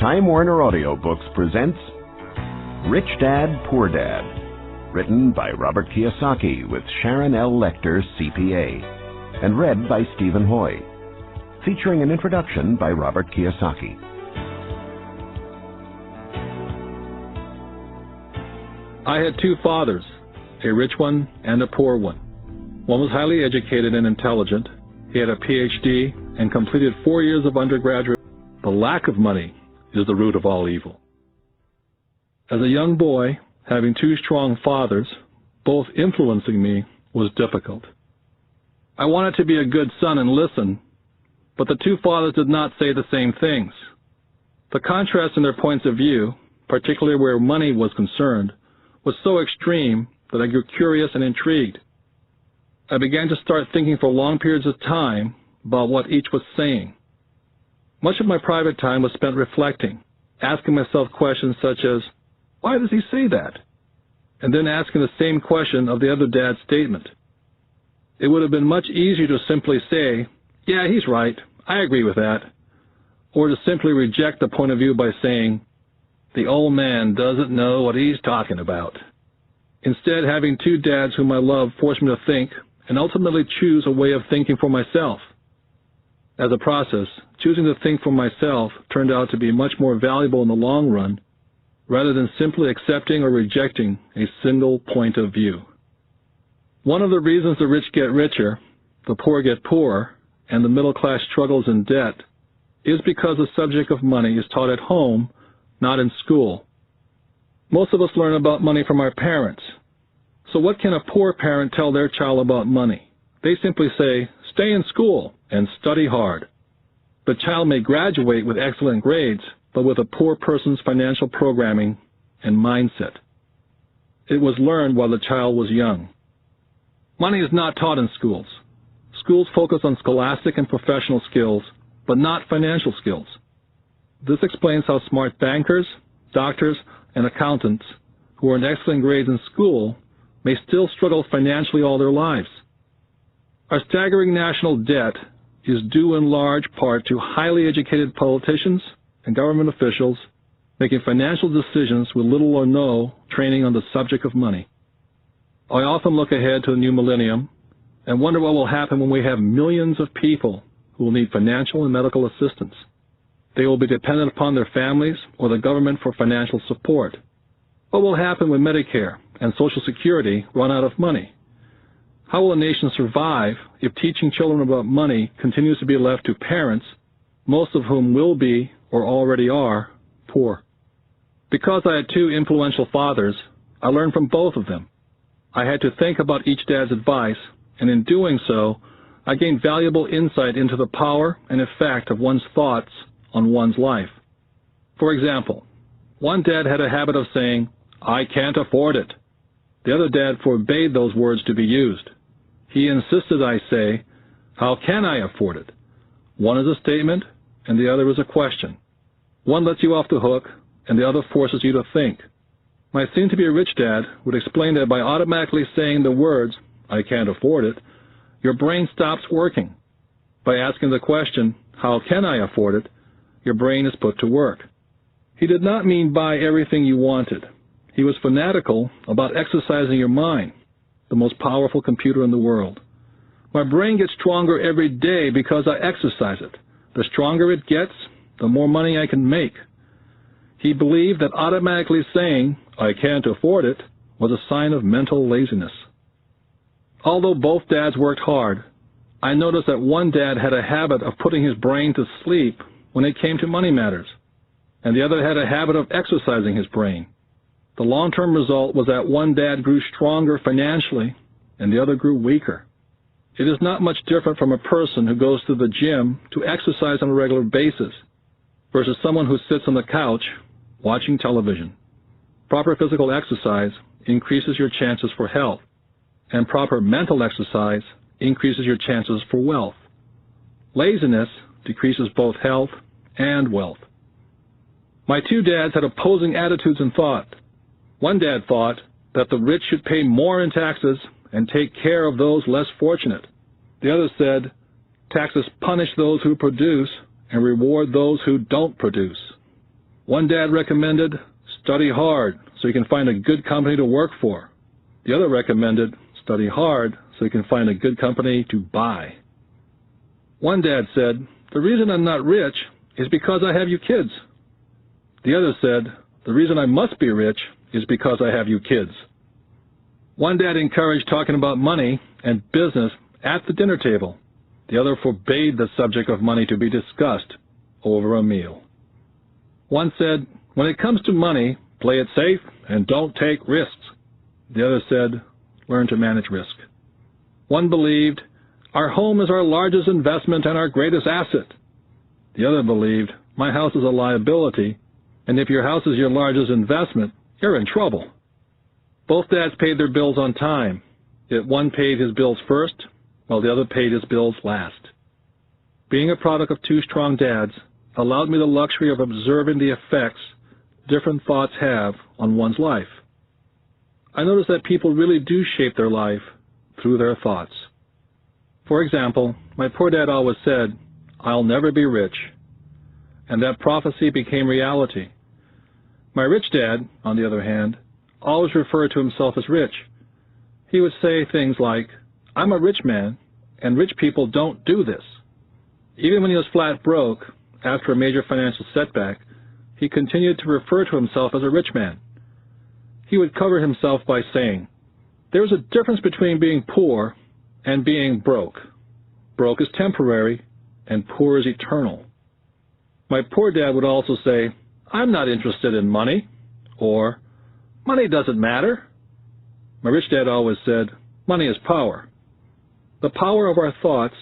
Time Warner Audiobooks presents Rich Dad, Poor Dad, written by Robert Kiyosaki with Sharon L. Lecter, CPA, and read by Stephen Hoy, featuring an introduction by Robert Kiyosaki. I had two fathers, a rich one and a poor one. One was highly educated and intelligent. He had a PhD and completed 4 years of undergraduate. The lack of money is the root of all evil. As a young boy, having two strong fathers, both influencing me, was difficult. I wanted to be a good son and listen, but the two fathers did not say the same things. The contrast in their points of view, particularly where money was concerned, was so extreme that I grew curious and intrigued. I began to start thinking for long periods of time about what each was saying. Much of my private time was spent reflecting, asking myself questions such as, why does he say that? And then asking the same question of the other dad's statement. It would have been much easier to simply say, yeah, he's right, I agree with that, or to simply reject the point of view by saying, the old man doesn't know what he's talking about. Instead, having two dads whom I love forced me to think and ultimately choose a way of thinking for myself. As a process, choosing to think for myself turned out to be much more valuable in the long run, rather than simply accepting or rejecting a single point of view. One of the reasons the rich get richer, the poor get poorer, and the middle class struggles in debt is because the subject of money is taught at home, not in school. Most of us learn about money from our parents. So what can a poor parent tell their child about money? They simply say, stay in school and study hard. The child may graduate with excellent grades, but with a poor person's financial programming and mindset. It was learned while the child was young. Money is not taught in schools. Schools focus on scholastic and professional skills, but not financial skills. This explains how smart bankers, doctors, and accountants who earned excellent grades in school may still struggle financially all their lives. Our staggering national debt is due in large part to highly educated politicians and government officials making financial decisions with little or no training on the subject of money. I often look ahead to the new millennium and wonder what will happen when we have millions of people who will need financial and medical assistance. They will be dependent upon their families or the government for financial support. What will happen when Medicare and Social Security run out of money? How will a nation survive if teaching children about money continues to be left to parents, most of whom will be, or already are, poor? Because I had two influential fathers, I learned from both of them. I had to think about each dad's advice, and in doing so, I gained valuable insight into the power and effect of one's thoughts on one's life. For example, one dad had a habit of saying, I can't afford it. The other dad forbade those words to be used. He insisted I say, how can I afford it? One is a statement, and the other is a question. One lets you off the hook, and the other forces you to think. My soon-to-be-rich dad would explain that by automatically saying the words, I can't afford it, your brain stops working. By asking the question, how can I afford it, your brain is put to work. He did not mean buy everything you wanted. He was fanatical about exercising your mind, the most powerful computer in the world. My brain gets stronger every day because I exercise it. The stronger it gets, the more money I can make. He believed that automatically saying, I can't afford it, was a sign of mental laziness. Although both dads worked hard, I noticed that one dad had a habit of putting his brain to sleep when it came to money matters, and the other had a habit of exercising his brain. The long-term result was that one dad grew stronger financially and the other grew weaker. It is not much different from a person who goes to the gym to exercise on a regular basis versus someone who sits on the couch watching television. Proper physical exercise increases your chances for health, and proper mental exercise increases your chances for wealth. Laziness decreases both health and wealth. My two dads had opposing attitudes in thought. One dad thought that the rich should pay more in taxes and take care of those less fortunate. The other said, taxes punish those who produce and reward those who don't produce. One dad recommended, study hard so you can find a good company to work for. The other recommended, study hard so you can find a good company to buy. One dad said, the reason I'm not rich is because I have you kids. The other said, the reason I must be rich is because I have you kids. One dad encouraged talking about money and business at the dinner table. The other forbade the subject of money to be discussed over a meal. One said, when it comes to money, play it safe and don't take risks. The other said, learn to manage risk. One believed, our home is our largest investment and our greatest asset. The other believed, my house is a liability, and if your house is your largest investment, you're in trouble. Both dads paid their bills on time, yet one paid his bills first, while the other paid his bills last. Being a product of two strong dads allowed me the luxury of observing the effects different thoughts have on one's life. I noticed that people really do shape their life through their thoughts. For example, my poor dad always said, I'll never be rich, and that prophecy became reality. My rich dad, on the other hand, always referred to himself as rich. He would say things like, I'm a rich man, and rich people don't do this. Even when he was flat broke, after a major financial setback, he continued to refer to himself as a rich man. He would cover himself by saying, there's a difference between being poor and being broke. Broke is temporary, and poor is eternal. My poor dad would also say, I'm not interested in money, or money doesn't matter. My rich dad always said, money is power. The power of our thoughts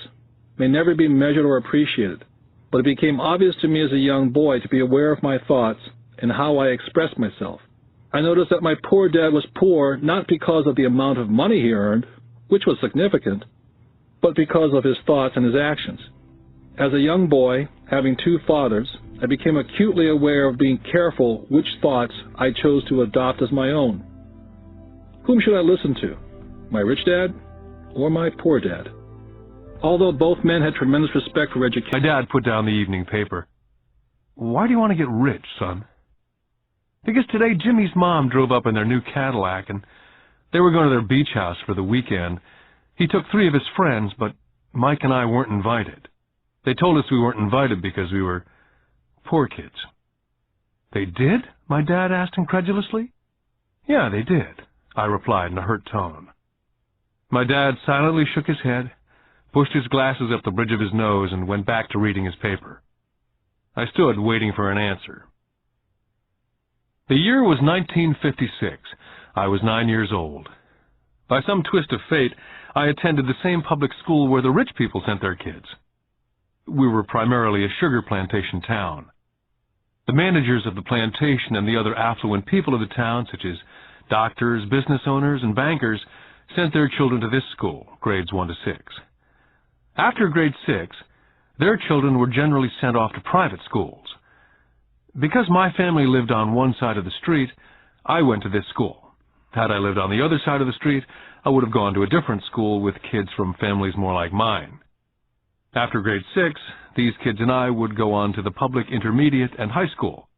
may never be measured or appreciated, but it became obvious to me as a young boy to be aware of my thoughts and how I expressed myself. I noticed that my poor dad was poor not because of the amount of money he earned, which was significant, but because of his thoughts and his actions. As a young boy, having two fathers, I became acutely aware of being careful which thoughts I chose to adopt as my own. Whom should I listen to, my rich dad or my poor dad? Although both men had tremendous respect for education. My dad put down the evening paper. Why do you want to get rich, son? Because today Jimmy's mom drove up in their new Cadillac and they were going to their beach house for the weekend. He took 3 of his friends, but Mike and I weren't invited. They told us we weren't invited because we were poor kids. They did? My dad asked incredulously. Yeah, they did, I replied in a hurt tone. My dad silently shook his head, pushed his glasses up the bridge of his nose, and went back to reading his paper. I stood waiting for an answer. The year was 1956. I was 9 years old. By some twist of fate, I attended the same public school where the rich people sent their kids. We were primarily a sugar plantation town. The managers of the plantation and the other affluent people of the town, such as doctors, business owners, and bankers, sent their children to this school, grades 1 to 6. After grade 6, their children were generally sent off to private schools. Because my family lived on one side of the street, I went to this school. Had I lived on the other side of the street, I would have gone to a different school with kids from families more like mine. After grade 6, these kids and I would go on to the public intermediate and high school.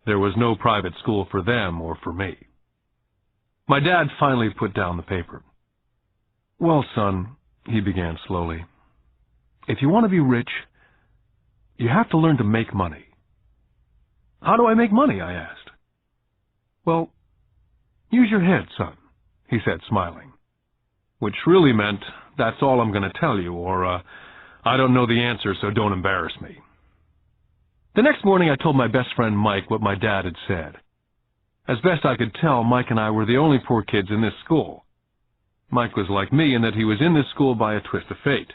There was no private school for them or for me. My dad finally put down the paper. Well, son, he began slowly, if you want to be rich, you have to learn to make money. How do I make money? I asked. Well, use your head, son, he said, smiling, which really meant, that's all I'm going to tell you, or, I don't know the answer, so don't embarrass me. The next morning, I told my best friend Mike what my dad had said. As best I could tell, Mike and I were the only poor kids in this school. Mike was like me in that he was in this school by a twist of fate.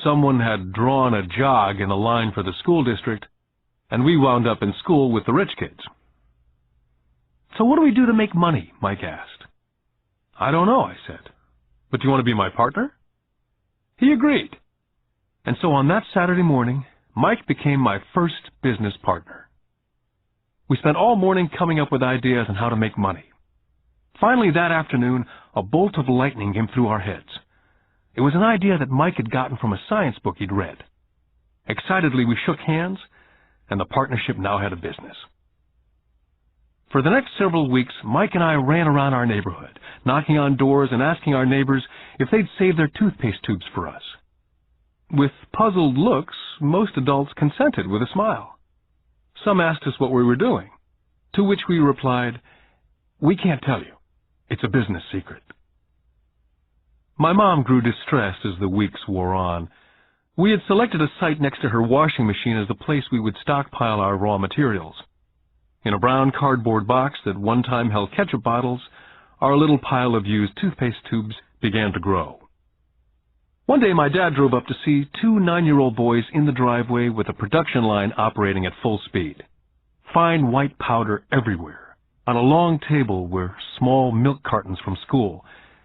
Someone had drawn a jog in a line for the school district, and we wound up in school with the rich kids. So what do we do to make money? Mike asked. I don't know, I said. But do you want to be my partner? He agreed. And so on that Saturday morning, Mike became my first business partner. We spent all morning coming up with ideas on how to make money. Finally, that afternoon, a bolt of lightning came through our heads. It was an idea that Mike had gotten from a science book he'd read. Excitedly, we shook hands, and the partnership now had a business. For the next several weeks, Mike and I ran around our neighborhood, knocking on doors and asking our neighbors if they'd save their toothpaste tubes for us. With puzzled looks, most adults consented with a smile. Some asked us what we were doing, to which we replied, "We can't tell you. It's a business secret." My mom grew distressed as the weeks wore on. We had selected a site next to her washing machine as the place we would stockpile our raw materials. In a brown cardboard box that one time held ketchup bottles, our little pile of used toothpaste tubes began to grow. One day my dad drove up to see 2 9-year-old boys in the driveway with a production line operating at full speed. Fine white powder everywhere. On a long table were small milk cartons from school,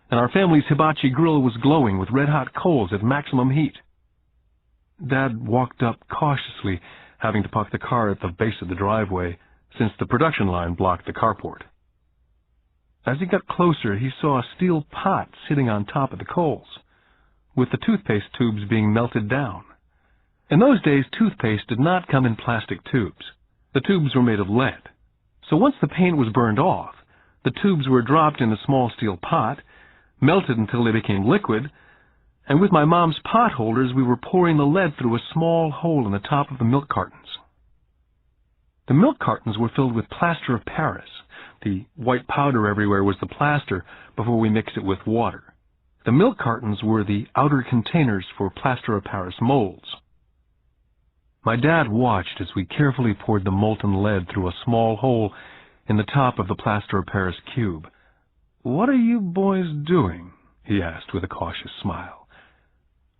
and our family's hibachi grill was glowing with red-hot coals at maximum heat. Dad walked up cautiously, having to park the car at the base of the driveway, since the production line blocked the carport. As he got closer, he saw a steel pot sitting on top of the coals, with the toothpaste tubes being melted down. In those days, toothpaste did not come in plastic tubes. The tubes were made of lead. So once the paint was burned off, the tubes were dropped in a small steel pot, melted until they became liquid, and with my mom's pot holders, we were pouring the lead through a small hole in the top of the milk cartons. The milk cartons were filled with plaster of Paris. The white powder everywhere was the plaster before we mixed it with water. The milk cartons were the outer containers for plaster of Paris molds. My dad watched as we carefully poured the molten lead through a small hole in the top of the plaster of Paris cube. "What are you boys doing?" he asked with a cautious smile.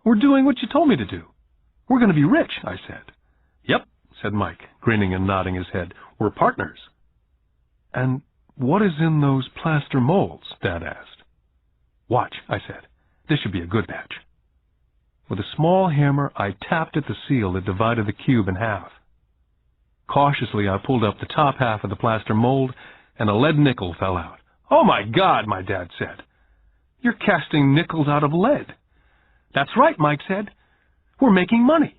"We're doing what you told me to do. We're going to be rich," I said. "Yep," said Mike, grinning and nodding his head. "We're partners." "And what is in those plaster molds?" Dad asked. "Watch," I said. "This should be a good batch." With a small hammer, I tapped at the seal that divided the cube in half. Cautiously, I pulled up the top half of the plaster mold, and a lead nickel fell out. "Oh, my God," my dad said. "You're casting nickels out of lead." "That's right," Mike said. "We're making money."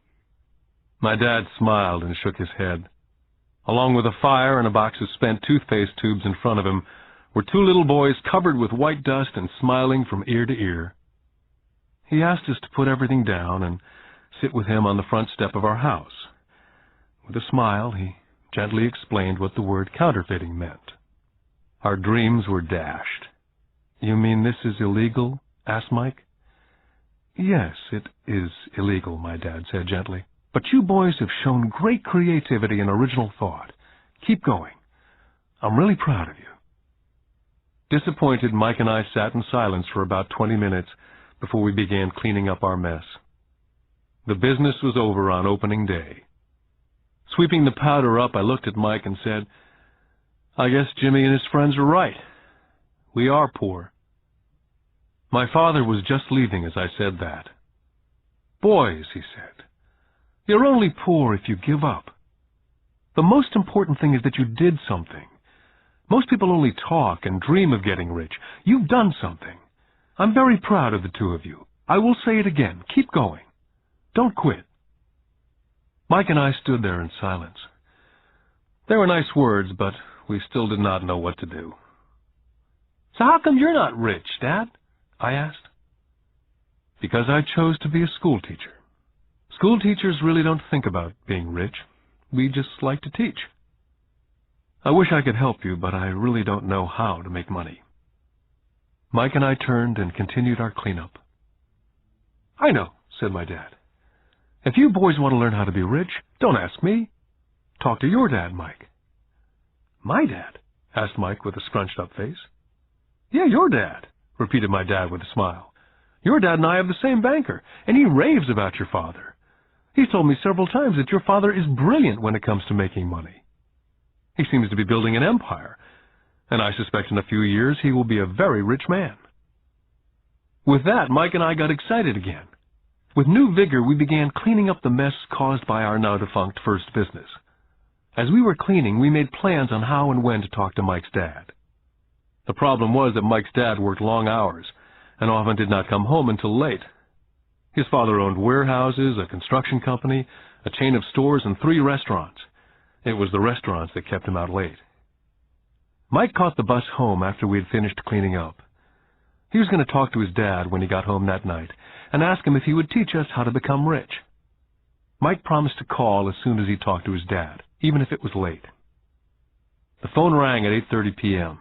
My dad smiled and shook his head. Along with a fire and a box of spent toothpaste tubes in front of him were 2 little boys covered with white dust and smiling from ear to ear. He asked us to put everything down and sit with him on the front step of our house. With a smile, he gently explained what the word counterfeiting meant. Our dreams were dashed. "You mean this is illegal?" asked Mike. "Yes, it is illegal," my dad said gently. "But you boys have shown great creativity and original thought. Keep going. I'm really proud of you." Disappointed, Mike and I sat in silence for about 20 minutes before we began cleaning up our mess. The business was over on opening day. Sweeping the powder up, I looked at Mike and said, "I guess Jimmy and his friends are right. We are poor." My father was just leaving as I said that. "Boys," he said, "you're only poor if you give up. The most important thing is that you did something. Most people only talk and dream of getting rich. You've done something. I'm very proud of the 2 of you. I will say it again. Keep going. Don't quit." Mike and I stood there in silence. They were nice words, but we still did not know what to do. "So how come you're not rich, Dad?" I asked. "Because I chose to be a school teacher. School teachers really don't think about being rich. We just like to teach. I wish I could help you, but I really don't know how to make money." Mike and I turned and continued our cleanup. "I know," said my dad. "If you boys want to learn how to be rich, don't ask me. Talk to your dad, Mike." "My dad?" asked Mike with a scrunched-up face. "Yeah, your dad," repeated my dad with a smile. "Your dad and I have the same banker, and he raves about your father. He's told me several times that your father is brilliant when it comes to making money. He seems to be building an empire, and I suspect in a few years he will be a very rich man." With that, Mike and I got excited again. With new vigor, we began cleaning up the mess caused by our now-defunct first business. As we were cleaning, we made plans on how and when to talk to Mike's dad. The problem was that Mike's dad worked long hours and often did not come home until late. His father owned warehouses, a construction company, a chain of stores, and 3 restaurants. It was the restaurants that kept him out late. Mike caught the bus home after we had finished cleaning up. He was going to talk to his dad when he got home that night and ask him if he would teach us how to become rich. Mike promised to call as soon as he talked to his dad, even if it was late. The phone rang at 8:30 p.m.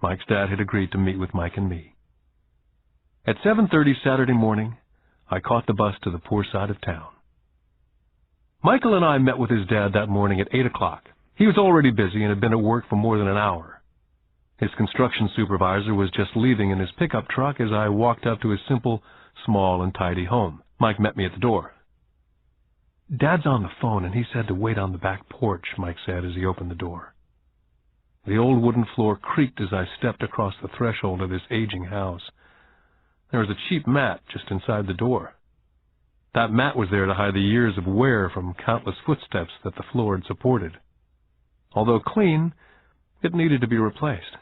Mike's dad had agreed to meet with Mike and me. At 7:30 Saturday morning, I caught the bus to the poor side of town. Michael and I met with his dad that morning at 8 o'clock. He was already busy and had been at work for more than an hour. His construction supervisor was just leaving in his pickup truck as I walked up to his simple, small, and tidy home. Mike met me at the door. "Dad's on the phone, and he said to wait on the back porch," Mike said as he opened the door. The old wooden floor creaked as I stepped across the threshold of this aging house. There was a cheap mat just inside the door. That mat was there to hide the years of wear from countless footsteps that the floor had supported. Although clean, it needed to be replaced.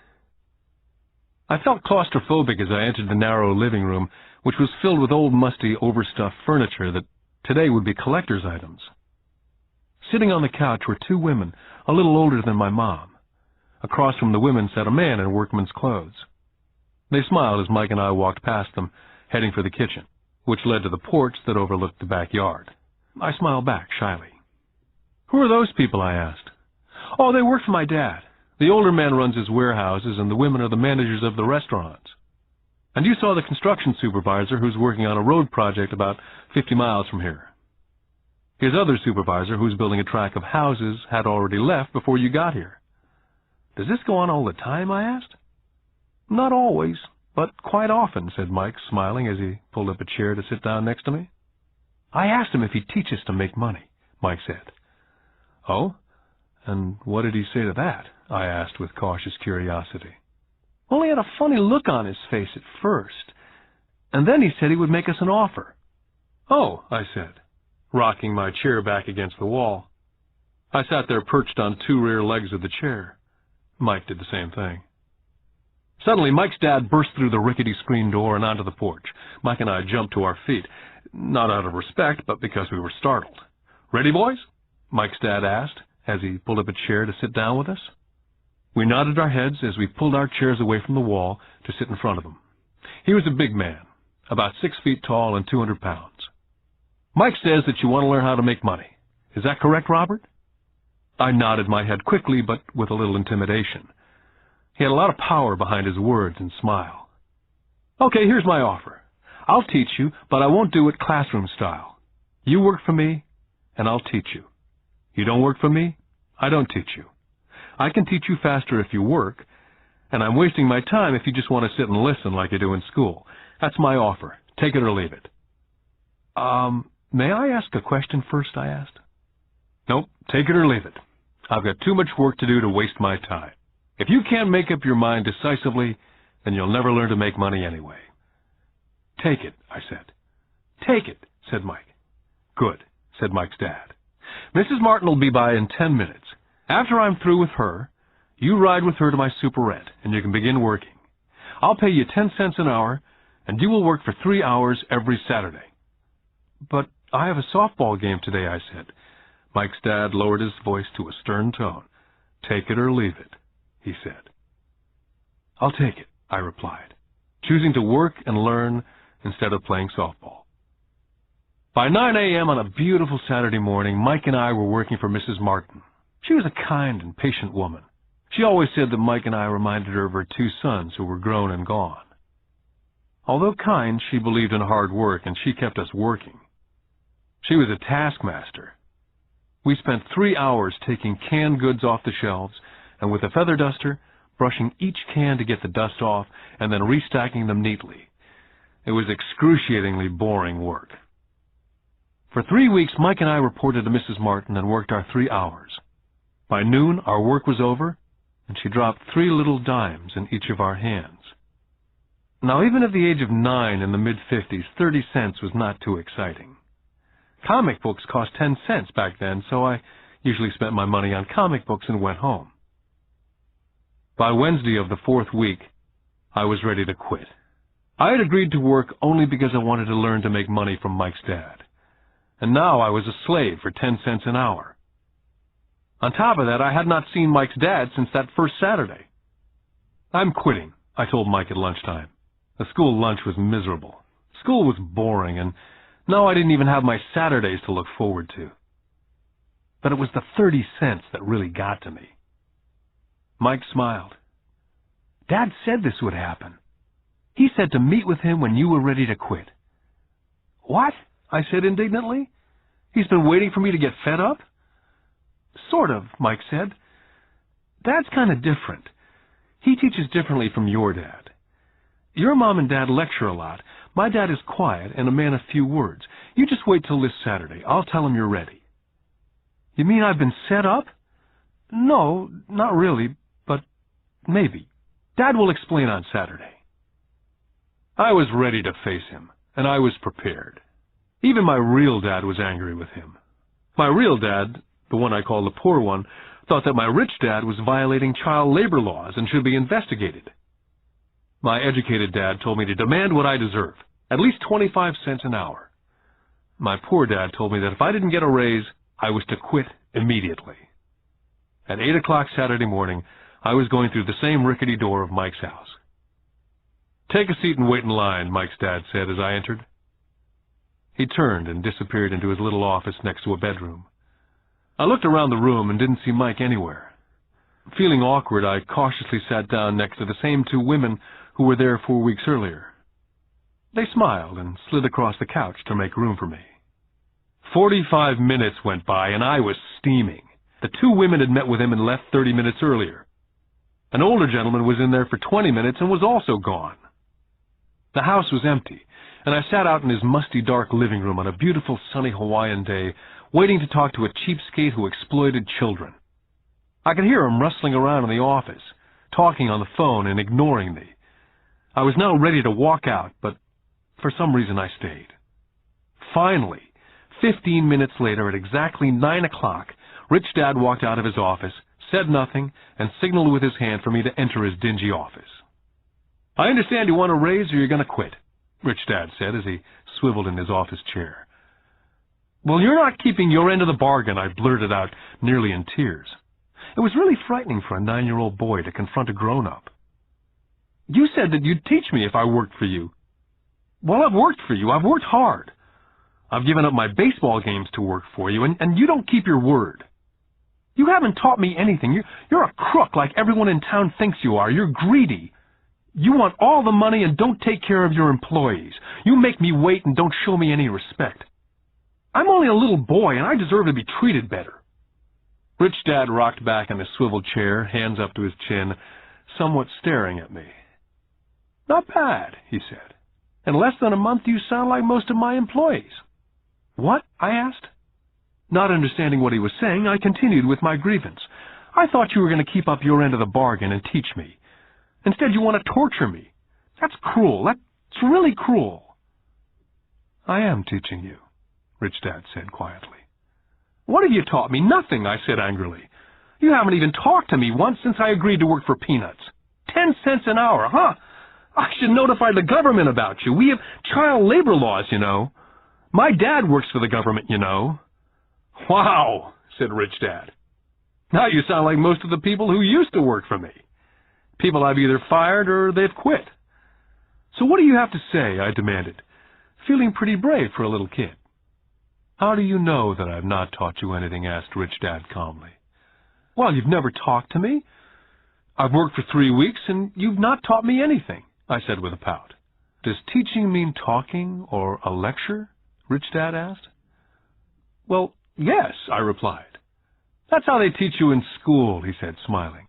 I felt claustrophobic as I entered the narrow living room, which was filled with old, musty, overstuffed furniture that today would be collector's items. Sitting on the couch were two women, a little older than my mom. Across from the women sat a man in workman's clothes. They smiled as Mike and I walked past them, heading for the kitchen, which led to the porch that overlooked the backyard. I smiled back shyly. "Who are those people?" I asked. "Oh, they work for my dad. The older man runs his warehouses, and the women are the managers of the restaurants. And you saw the construction supervisor who's working on a road project about 50 miles from here. His other supervisor, who's building a tract of houses, had already left before you got here." "Does this go on all the time?" I asked. "Not always, but quite often," said Mike, smiling as he pulled up a chair to sit down next to me. "I asked him if he'd teach us to make money," Mike said. "Oh? And what did he say to that?" I asked with cautious curiosity. "Well, he had a funny look on his face at first, and then he said he would make us an offer." "Oh," I said, rocking my chair back against the wall. I sat there perched on two rear legs of the chair. Mike did the same thing. Suddenly, Mike's dad burst through the rickety screen door and onto the porch. Mike and I jumped to our feet, not out of respect, but because we were startled. "Ready, boys?" Mike's dad asked, as he pulled up a chair to sit down with us. We nodded our heads as we pulled our chairs away from the wall to sit in front of him. He was a big man, about 6 feet tall and 200 pounds. "Mike says that you want to learn how to make money. Is that correct, Robert?" I nodded my head quickly, but with a little intimidation. He had a lot of power behind his words and smile. "Okay, here's my offer. I'll teach you, but I won't do it classroom style. You work for me, and I'll teach you. You don't work for me, I don't teach you. I can teach you faster if you work, and I'm wasting my time if you just want to sit and listen like you do in school. That's my offer. Take it or leave it." May I ask a question first?" I asked. "Nope, take it or leave it. I've got too much work to do to waste my time. If you can't make up your mind decisively, then you'll never learn to make money anyway." "Take it," I said. "Take it," said Mike. "Good," said Mike's dad. "Mrs. Martin will be by in 10 minutes. After I'm through with her, you ride with her to my superette, and you can begin working. I'll pay you 10 cents an hour, and you will work for 3 hours every Saturday." "But I have a softball game today," I said. Mike's dad lowered his voice to a stern tone. "Take it or leave it," he said. "I'll take it," I replied, choosing to work and learn instead of playing softball. By 9 a.m. on a beautiful Saturday morning, Mike and I were working for Mrs. Martin. She was a kind and patient woman. She always said that Mike and I reminded her of her 2 sons who were grown and gone. Although kind, she believed in hard work, and she kept us working. She was a taskmaster. We spent 3 hours taking canned goods off the shelves, and with a feather duster, brushing each can to get the dust off, and then restacking them neatly. It was excruciatingly boring work. For 3 weeks, Mike and I reported to Mrs. Martin and worked our 3 hours. By noon, our work was over, and she dropped 3 little dimes in each of our hands. Now, even at the age of 9 in the mid-50s, 30 cents was not too exciting. Comic books cost 10 cents back then, so I usually spent my money on comic books and went home. By Wednesday of the 4th week, I was ready to quit. I had agreed to work only because I wanted to learn to make money from Mike's dad. And now I was a slave for 10 cents an hour. On top of that, I had not seen Mike's dad since that first Saturday. "I'm quitting," I told Mike at lunchtime. The school lunch was miserable. School was boring, and now I didn't even have my Saturdays to look forward to. But it was the 30 cents that really got to me. Mike smiled. "Dad said this would happen. He said to meet with him when you were ready to quit." "What?" I said indignantly. "He's been waiting for me to get fed up?" "Sort of," Mike said. "Dad's kind of different. He teaches differently from your dad. Your mom and dad lecture a lot. My dad is quiet and a man of few words. You just wait till this Saturday. I'll tell him you're ready." "You mean I've been set up?" "No, not really, but maybe. Dad will explain on Saturday." I was ready to face him, and I was prepared. Even my real dad was angry with him. My real dad, the one I call the poor one, thought that my rich dad was violating child labor laws and should be investigated. My educated dad told me to demand what I deserve, at least 25 cents an hour. My poor dad told me that if I didn't get a raise, I was to quit immediately. At 8 o'clock Saturday morning, I was going through the same rickety door of Mike's house. "Take a seat and wait in line," Mike's dad said as I entered. He turned and disappeared into his little office next to a bedroom. I looked around the room and didn't see Mike anywhere. Feeling awkward, I cautiously sat down next to the same two women who were there 4 weeks earlier. They smiled and slid across the couch to make room for me. 45 minutes went by and I was steaming. The two women had met with him and left 30 minutes earlier. An older gentleman was in there for 20 minutes and was also gone. The house was empty, and I sat out in his musty, dark living room on a beautiful, sunny Hawaiian day, waiting to talk to a cheapskate who exploited children. I could hear him rustling around in the office, talking on the phone and ignoring me. I was now ready to walk out, but for some reason I stayed. Finally, 15 minutes later, at exactly 9 o'clock, Rich Dad walked out of his office, said nothing, and signaled with his hand for me to enter his dingy office. "I understand you want a raise or you're going to quit," Rich Dad said as he swiveled in his office chair. "Well, you're not keeping your end of the bargain," I blurted out, nearly in tears. It was really frightening for a 9-year-old boy to confront a grown-up. "You said that you'd teach me if I worked for you." "Well, I've worked for you. I've worked hard. I've given up my baseball games to work for you, and you don't keep your word. You haven't taught me anything. You're a crook like everyone in town thinks you are. You're greedy. You want all the money and don't take care of your employees. You make me wait and don't show me any respect. I'm only a little boy, and I deserve to be treated better." Rich Dad rocked back in his swivel chair, hands up to his chin, somewhat staring at me. "Not bad," he said. "In less than a month, you sound like most of my employees." "What?" I asked. Not understanding what he was saying, I continued with my grievance. "I thought you were going to keep up your end of the bargain and teach me. Instead, you want to torture me. That's cruel. That's really cruel." "I am teaching you," Rich Dad said quietly. "What have you taught me?" "Nothing," I said angrily. "You haven't even talked to me once since I agreed to work for peanuts. 10 cents an hour, huh? I should notify the government about you. We have child labor laws, you know. My dad works for the government, you know." "Wow," said Rich Dad. "Now you sound like most of the people who used to work for me. People I've either fired or they've quit." "So what do you have to say?" I demanded, feeling pretty brave for a little kid. "How do you know that I've not taught you anything?" asked Rich Dad calmly. "Well, you've never talked to me. I've worked for 3 weeks, and you've not taught me anything," I said with a pout. "Does teaching mean talking or a lecture?" Rich Dad asked. "Well, yes," I replied. "That's how they teach you in school," he said, smiling.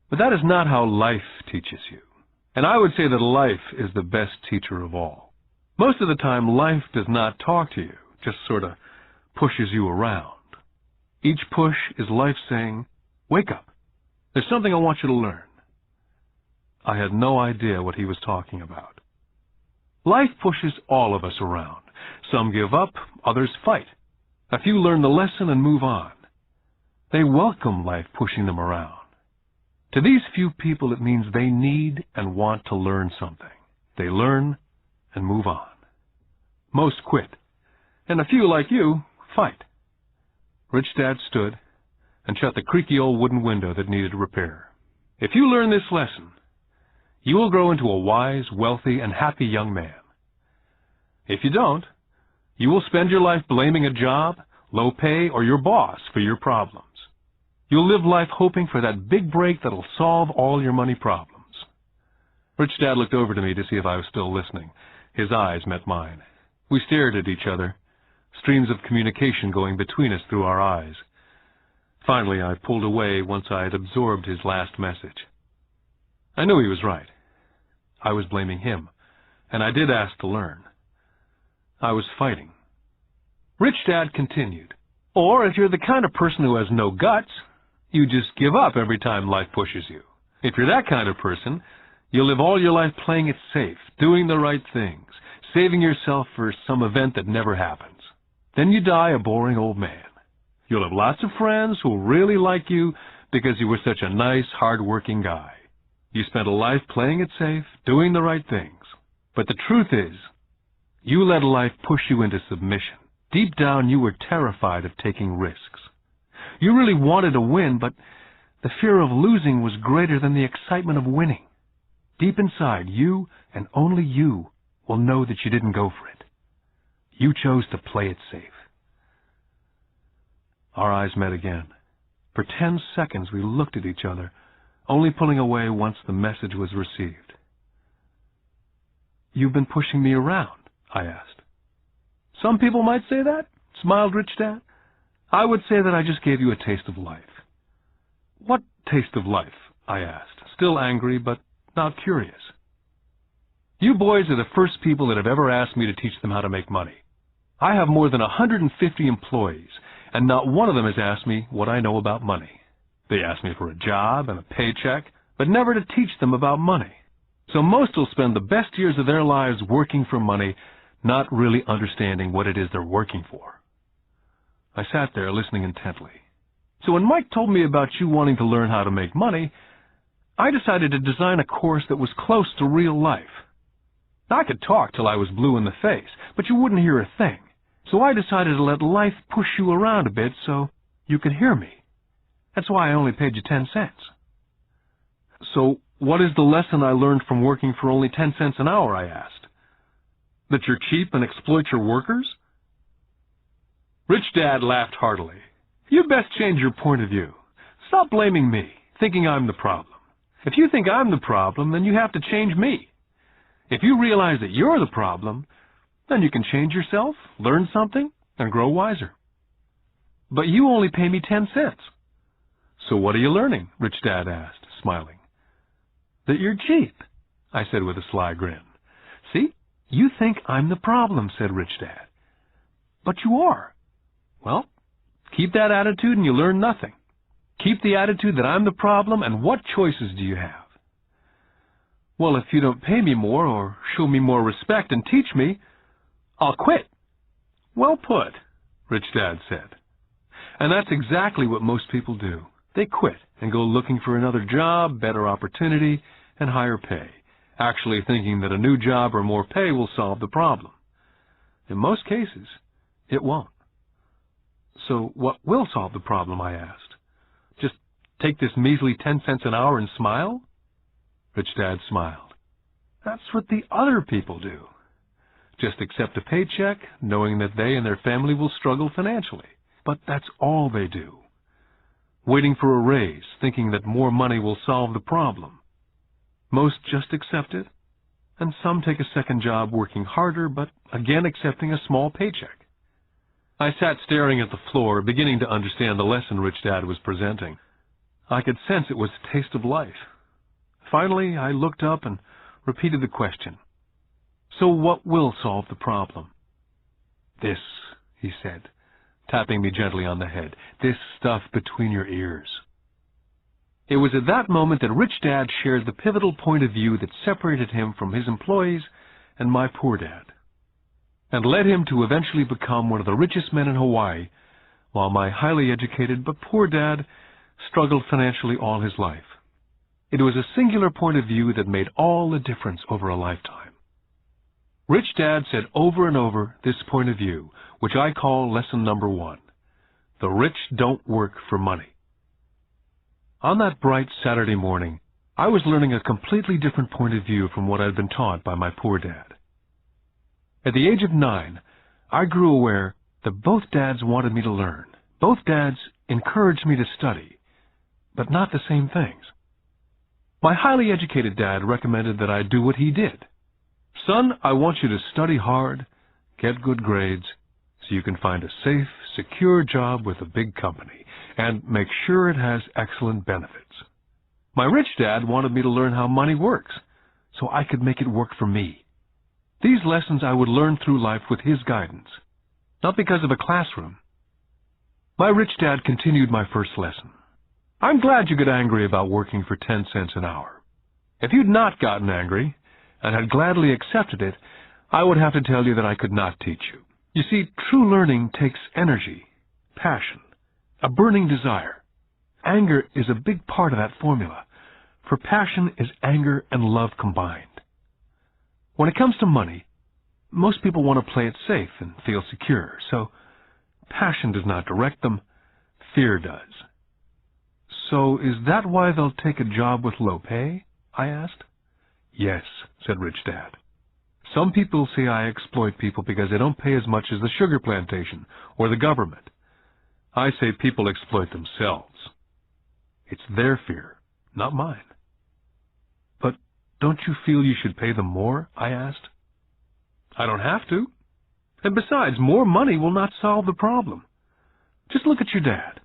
"But that is not how life teaches you. And I would say that life is the best teacher of all. Most of the time, life does not talk to you, just sort of pushes you around. Each push is life saying, 'Wake up. There's something I want you to learn.'" I had no idea what he was talking about. Life pushes all of us around. Some give up, others fight. A few learn the lesson and move on. They welcome life pushing them around. To these few people, it means they need and want to learn something. They learn and move on. Most quit, and a few like you fight. Rich Dad stood, and shut the creaky old wooden window that needed repair. If you learn this lesson, you will grow into a wise, wealthy, and happy young man. If you don't, you will spend your life blaming a job, low pay, or your boss for your problems. You'll live life hoping for that big break that'll solve all your money problems. Rich Dad looked over to me to see if I was still listening. His eyes met mine. We stared at each other, streams of communication going between us through our eyes. Finally, I pulled away once I had absorbed his last message. I knew he was right. I was blaming him, and I did ask to learn. I was fighting. Rich Dad continued, or if you're the kind of person who has no guts, you just give up every time life pushes you. If you're that kind of person, you'll live all your life playing it safe, doing the right things, saving yourself for some event that never happens. Then you die a boring old man. You'll have lots of friends who'll really like you because you were such a nice, hard-working guy. You spent a life playing it safe, doing the right things. But the truth is, you let life push you into submission. Deep down, you were terrified of taking risks. You really wanted to win, but the fear of losing was greater than the excitement of winning. Deep inside, you and only you will know that you didn't go for it. You chose to play it safe. Our eyes met again. For 10 seconds, we looked at each other, only pulling away once the message was received. "You've been pushing me around?" I asked. "Some people might say that," smiled Rich Dad. "I would say that I just gave you a taste of life." "What taste of life?" I asked, still angry but not curious. "You boys are the first people that have ever asked me to teach them how to make money. I have more than 150 employees, and not one of them has asked me what I know about money. They ask me for a job and a paycheck, but never to teach them about money. So most will spend the best years of their lives working for money, not really understanding what it is they're working for." I sat there listening intently. "So when Mike told me about you wanting to learn how to make money, I decided to design a course that was close to real life. I could talk till I was blue in the face, but you wouldn't hear a thing. So I decided to let life push you around a bit so you could hear me. That's why I only paid you 10 cents. "So what is the lesson I learned from working for only 10 cents an hour?" I asked. "That you're cheap and exploit your workers?" Rich Dad laughed heartily. "You'd best change your point of view. Stop blaming me, thinking I'm the problem. If you think I'm the problem, then you have to change me. If you realize that you're the problem, then you can change yourself, learn something, and grow wiser." "But you only pay me 10 cents. "So what are you learning?" Rich Dad asked, smiling. "That you're cheap," I said with a sly grin. "See, you think I'm the problem," said Rich Dad. "But you are. Well, keep that attitude and you learn nothing. Keep the attitude that I'm the problem, and what choices do you have?" "Well, if you don't pay me more or show me more respect and teach me, I'll quit." "Well put," Rich Dad said. And that's exactly what most people do. They quit and go looking for another job, better opportunity, and higher pay, actually thinking that a new job or more pay will solve the problem. In most cases, it won't. "So what will solve the problem?" I asked. "Just take this measly 10 cents an hour and smile?" Rich Dad smiled. "That's what the other people do. Just accept a paycheck, knowing that they and their family will struggle financially. But that's all they do. Waiting for a raise, thinking that more money will solve the problem. Most just accept it, and some take a second job working harder, but again accepting a small paycheck." I sat staring at the floor, beginning to understand the lesson Rich Dad was presenting. I could sense it was a taste of life. Finally, I looked up and repeated the question. "So what will solve the problem?" "This," he said, tapping me gently on the head. "This stuff between your ears." It was at that moment that Rich Dad shared the pivotal point of view that separated him from his employees and my poor dad, and led him to eventually become one of the richest men in Hawaii, while my highly educated but poor dad struggled financially all his life. It was a singular point of view that made all the difference over a lifetime. Rich Dad said over and over this point of view, which I call lesson number 1. The rich don't work for money. On that bright Saturday morning, I was learning a completely different point of view from what I'd been taught by my poor dad. At the age of 9, I grew aware that both dads wanted me to learn. Both dads encouraged me to study, but not the same things. My highly educated dad recommended that I do what he did. Son, I want you to study hard, get good grades, so you can find a safe, secure job with a big company, and make sure it has excellent benefits. My rich dad wanted me to learn how money works, so I could make it work for me. These lessons I would learn through life with his guidance, not because of a classroom. My rich dad continued my first lesson. I'm glad you get angry about working for 10 cents an hour. If you'd not gotten angry, and had gladly accepted it, I would have to tell you that I could not teach you. You see, true learning takes energy, passion, a burning desire. Anger is a big part of that formula, for passion is anger and love combined. When it comes to money, most people want to play it safe and feel secure, so passion does not direct them, fear does. So is that why they'll take a job with low pay? I asked. Yes, said Rich Dad. Some people say I exploit people because they don't pay as much as the sugar plantation or the government. I say people exploit themselves. It's their fear, not mine. But don't you feel you should pay them more? I asked. I don't have to. And besides, more money will not solve the problem. Just look at your dad.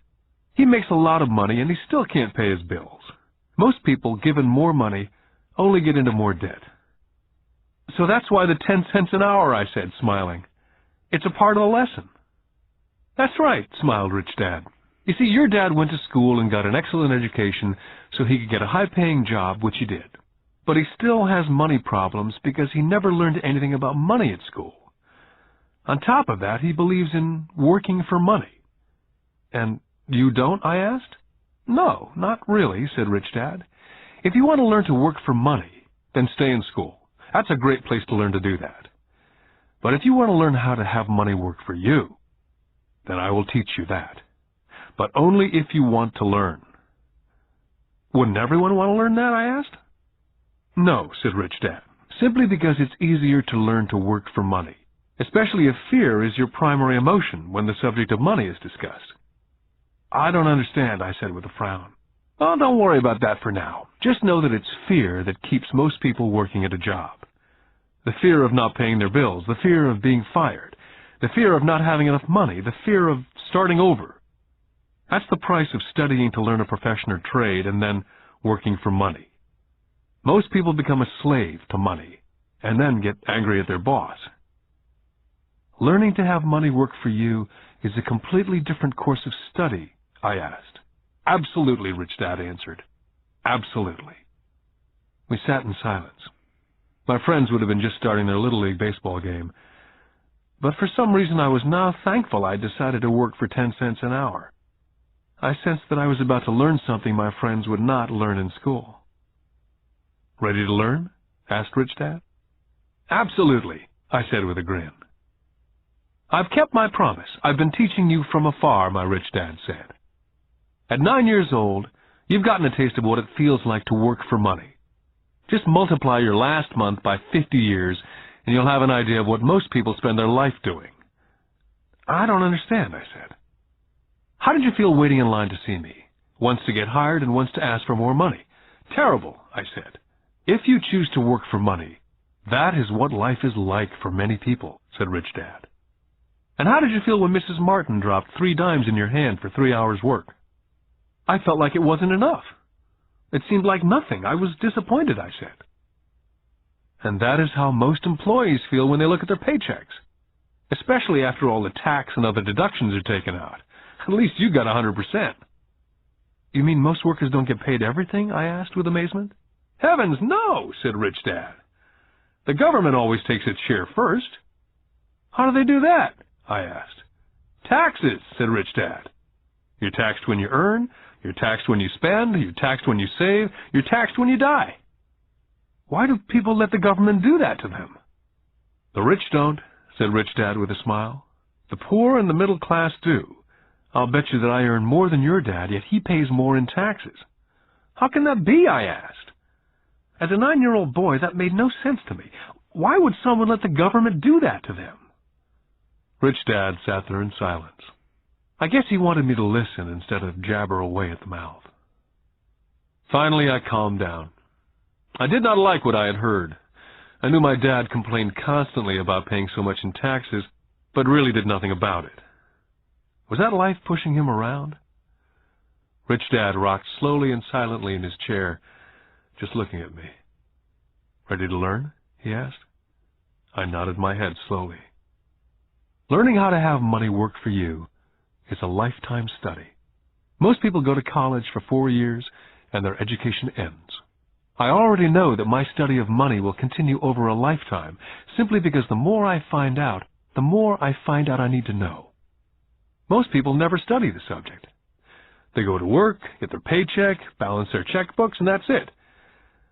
He makes a lot of money and he still can't pay his bills. Most people, given more money, only get into more debt. So that's why the 10 cents an hour, I said, smiling. It's a part of the lesson. That's right, smiled Rich Dad. You see, your dad went to school and got an excellent education so he could get a high-paying job, which he did. But he still has money problems because he never learned anything about money at school. On top of that, he believes in working for money. And you don't, I asked? No, not really, said Rich Dad. If you want to learn to work for money, then stay in school. That's a great place to learn to do that. But if you want to learn how to have money work for you, then I will teach you that. But only if you want to learn. Wouldn't everyone want to learn that, I asked? No, said Rich Dad, simply because it's easier to learn to work for money, especially if fear is your primary emotion when the subject of money is discussed. I don't understand, I said with a frown. Oh, don't worry about that for now. Just know that it's fear that keeps most people working at a job. The fear of not paying their bills, the fear of being fired, the fear of not having enough money, the fear of starting over. That's the price of studying to learn a profession or trade and then working for money. Most people become a slave to money and then get angry at their boss. Learning to have money work for you is a completely different course of study, I asked. Absolutely, Rich Dad answered. Absolutely. We sat in silence. My friends would have been just starting their Little League baseball game, but for some reason I was now thankful I'd decided to work for 10 cents an hour. I sensed that I was about to learn something my friends would not learn in school. Ready to learn? Asked Rich Dad. Absolutely, I said with a grin. I've kept my promise. I've been teaching you from afar, my Rich Dad said. At 9 years old, you've gotten a taste of what it feels like to work for money. Just multiply your last month by 50 years, and you'll have an idea of what most people spend their life doing. I don't understand, I said. How did you feel waiting in line to see me? Once to get hired and once to ask for more money. Terrible, I said. If you choose to work for money, that is what life is like for many people, said Rich Dad. And how did you feel when Mrs. Martin dropped 3 dimes in your hand for 3 hours' work? I felt like it wasn't enough. It seemed like nothing. I was disappointed, I said. And that is how most employees feel when they look at their paychecks, especially after all the tax and other deductions are taken out. At least you got 100%. You mean most workers don't get paid everything? I asked with amazement. Heavens, no, said Rich Dad. The government always takes its share first. How do they do that? I asked. Taxes, said Rich Dad. You're taxed when you earn, you're taxed when you spend, you're taxed when you save, you're taxed when you die. Why do people let the government do that to them? The rich don't, said Rich Dad with a smile. The poor and the middle class do. I'll bet you that I earn more than your dad, yet he pays more in taxes. How can that be, I asked. As a 9-year-old boy, that made no sense to me. Why would someone let the government do that to them? Rich Dad sat there in silence. I guess he wanted me to listen instead of jabber away at the mouth. Finally, I calmed down. I did not like what I had heard. I knew my dad complained constantly about paying so much in taxes, but really did nothing about it. Was that life pushing him around? Rich Dad rocked slowly and silently in his chair, just looking at me. Ready to learn? He asked. I nodded my head slowly. Learning how to have money work for you is a lifetime study. Most people go to college for 4 years and their education ends. I already know that my study of money will continue over a lifetime simply because the more I find out, the more I find out I need to know. Most people never study the subject. They go to work, get their paycheck, balance their checkbooks, and that's it.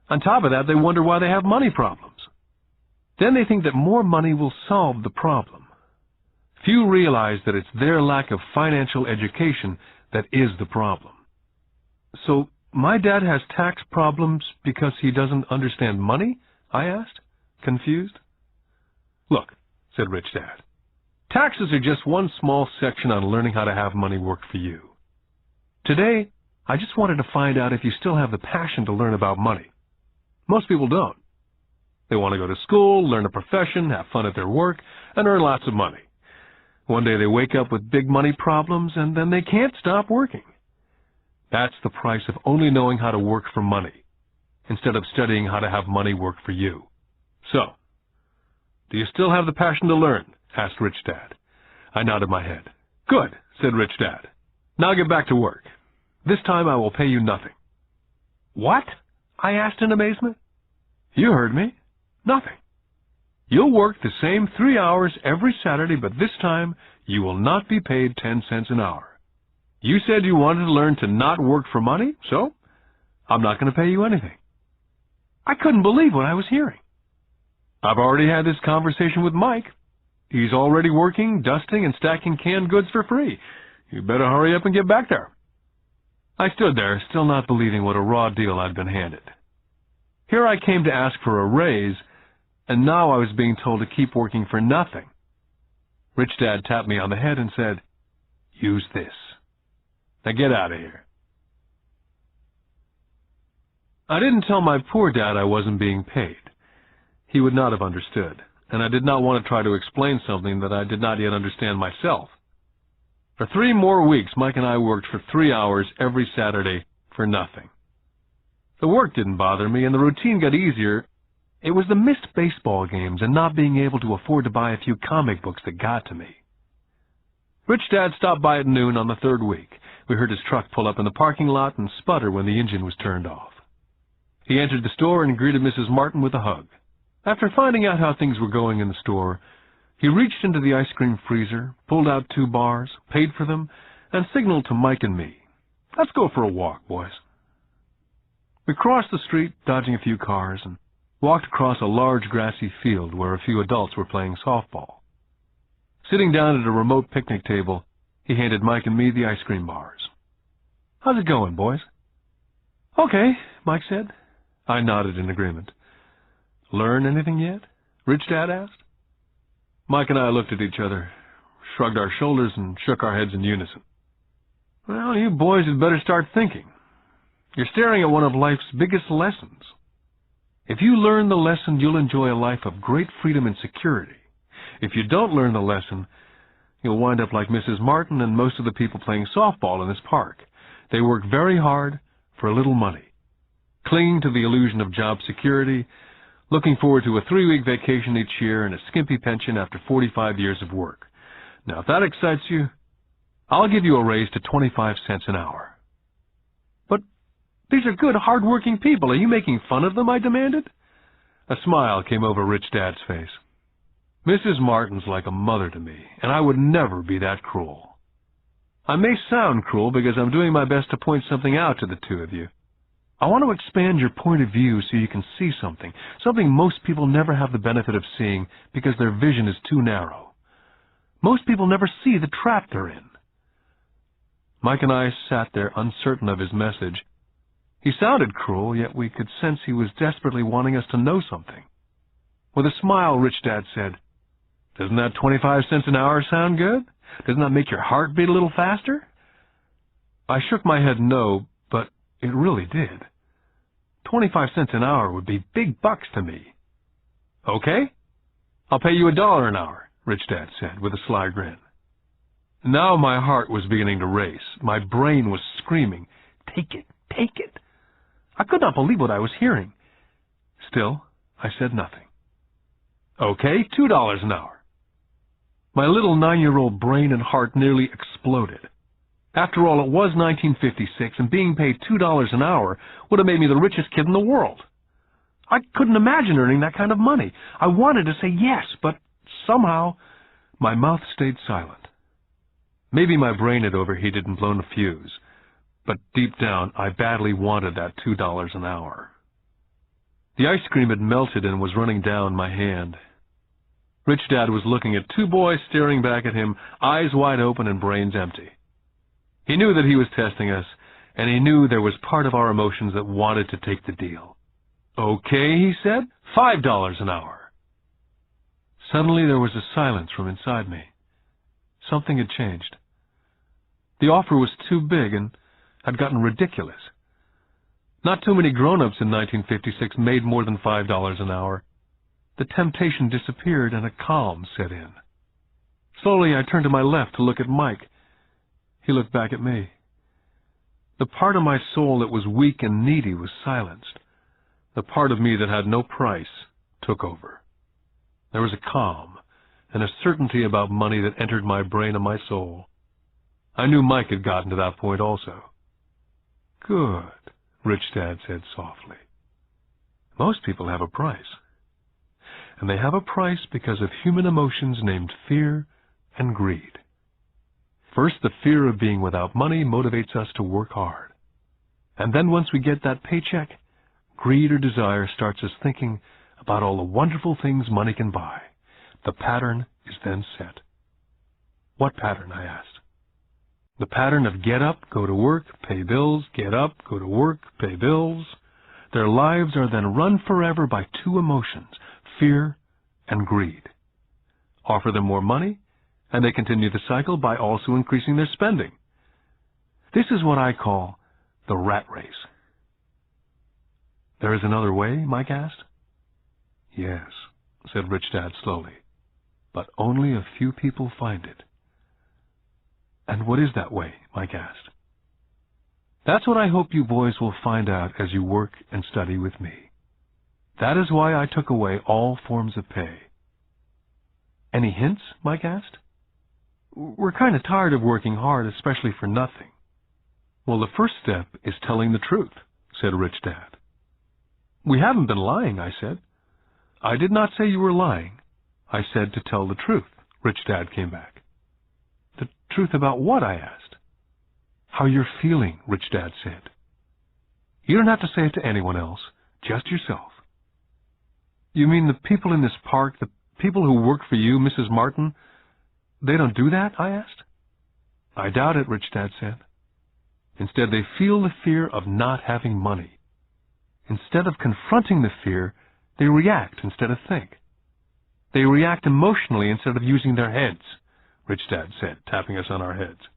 On top of that, they wonder why they have money problems. Then they think that more money will solve the problem. Few realize that it's their lack of financial education that is the problem. So, my dad has tax problems because he doesn't understand money? I asked, confused. Look, said Rich Dad, taxes are just one small section on learning how to have money work for you. Today, I just wanted to find out if you still have the passion to learn about money. Most people don't. They want to go to school, learn a profession, have fun at their work, and earn lots of money. One day they wake up with big money problems, and then they can't stop working. That's the price of only knowing how to work for money, instead of studying how to have money work for you. So, do you still have the passion to learn? Asked Rich Dad. I nodded my head. Good, said Rich Dad. Now get back to work. This time I will pay you nothing. What? I asked in amazement. You heard me. Nothing. You'll work the same 3 hours every Saturday, but this time you will not be paid 10 cents an hour. You said you wanted to learn to not work for money, so I'm not going to pay you anything. I couldn't believe what I was hearing. I've already had this conversation with Mike. He's already working, dusting, and stacking canned goods for free. You better hurry up and get back there. I stood there, still not believing what a raw deal I'd been handed. Here I came to ask for a raise, and now I was being told to keep working for nothing. Rich Dad tapped me on the head and said, "Use this. Now get out of here." I didn't tell my poor dad I wasn't being paid. He would not have understood, and I did not want to try to explain something that I did not yet understand myself. For 3 more weeks, Mike and I worked for 3 hours every Saturday for nothing. The work didn't bother me, and the routine got easier. It was the missed baseball games and not being able to afford to buy a few comic books that got to me. Rich Dad stopped by at noon on the 3rd week. We heard his truck pull up in the parking lot and sputter when the engine was turned off. He entered the store and greeted Mrs. Martin with a hug. After finding out how things were going in the store, he reached into the ice cream freezer, pulled out 2 bars, paid for them, and signaled to Mike and me, "Let's go for a walk, boys." We crossed the street, dodging a few cars, and walked across a large grassy field where a few adults were playing softball. Sitting down at a remote picnic table, he handed Mike and me the ice cream bars. "How's it going, boys?" "Okay," Mike said. I nodded in agreement. "Learn anything yet?" Rich Dad asked. Mike and I looked at each other, shrugged our shoulders, and shook our heads in unison. "Well, you boys had better start thinking. You're staring at one of life's biggest lessons. If you learn the lesson, you'll enjoy a life of great freedom and security. If you don't learn the lesson, you'll wind up like Mrs. Martin and most of the people playing softball in this park. They work very hard for a little money, clinging to the illusion of job security, looking forward to a 3-week vacation each year and a skimpy pension after 45 years of work. Now, if that excites you, I'll give you a raise to 25 cents an hour." "But these are good, hard-working people. Are you making fun of them?" I demanded. A smile came over Rich Dad's face. "Mrs. Martin's like a mother to me, and I would never be that cruel. I may sound cruel because I'm doing my best to point something out to the 2 of you. I want to expand your point of view so you can see something most people never have the benefit of seeing because their vision is too narrow. Most people never see the trap they're in." Mike and I sat there uncertain of his message, He sounded cruel, yet we could sense he was desperately wanting us to know something. With a smile, Rich Dad said, "Doesn't that 25 cents an hour sound good? Doesn't that make your heart beat a little faster?" I shook my head no, but it really did. 25 cents an hour would be big bucks to me. "Okay, I'll pay you $1 an hour," Rich Dad said with a sly grin. Now my heart was beginning to race. My brain was screaming, "Take it, take it." I could not believe what I was hearing. Still, I said nothing. "Okay, $2 an hour." My little 9-year-old brain and heart nearly exploded. After all, it was 1956, and being paid $2 an hour would have made me the richest kid in the world. I couldn't imagine earning that kind of money. I wanted to say yes, but somehow my mouth stayed silent. Maybe my brain had overheated and blown a fuse, but deep down I badly wanted that $2 an hour. The ice cream had melted and was running down my hand. Rich Dad was looking at two boys staring back at him, eyes wide open and brains empty. He knew that he was testing us, and he knew there was part of our emotions that wanted to take the deal. "Okay," he said, $5 an hour. Suddenly there was a silence from inside me. Something had changed. The offer was too big and had gotten ridiculous. Not too many grown-ups in 1956 made more than $5 an hour. The temptation disappeared and a calm set in. Slowly I turned to my left to look at Mike. He looked back at me. The part of my soul that was weak and needy was silenced. The part of me that had no price took over. There was a calm and a certainty about money that entered my brain and my soul. I knew Mike had gotten to that point also. "Good," Rich Dad said softly. "Most people have a price. And they have a price because of human emotions named fear and greed. First, the fear of being without money motivates us to work hard. And then once we get that paycheck, greed or desire starts us thinking about all the wonderful things money can buy. The pattern is then set." "What pattern?" I asked. "The pattern of get up, go to work, pay bills, get up, go to work, pay bills. Their lives are then run forever by two emotions, fear and greed. Offer them more money, and they continue the cycle by also increasing their spending. This is what I call the rat race." "There is another way?" Mike asked. "Yes," said Rich Dad slowly, "but only a few people find it." "And what is that way?" Mike asked. "That's what I hope you boys will find out as you work and study with me. That is why I took away all forms of pay." "Any hints?" Mike asked. "We're kind of tired of working hard, especially for nothing." "Well, the first step is telling the truth," said Rich Dad. "We haven't been lying," I said. "I did not say you were lying. I said to tell the truth," Rich Dad came back. "The truth about what?" I asked. "How you're feeling," Rich Dad said. "You don't have to say it to anyone else, just yourself." "You mean the people in this park, the people who work for you, Mrs. Martin, they don't do that?" I asked. "I doubt it," Rich Dad said. "Instead, they feel the fear of not having money. Instead of confronting the fear, they react instead of think. They react emotionally instead of using their heads," Rich Dad said, tapping us on our heads.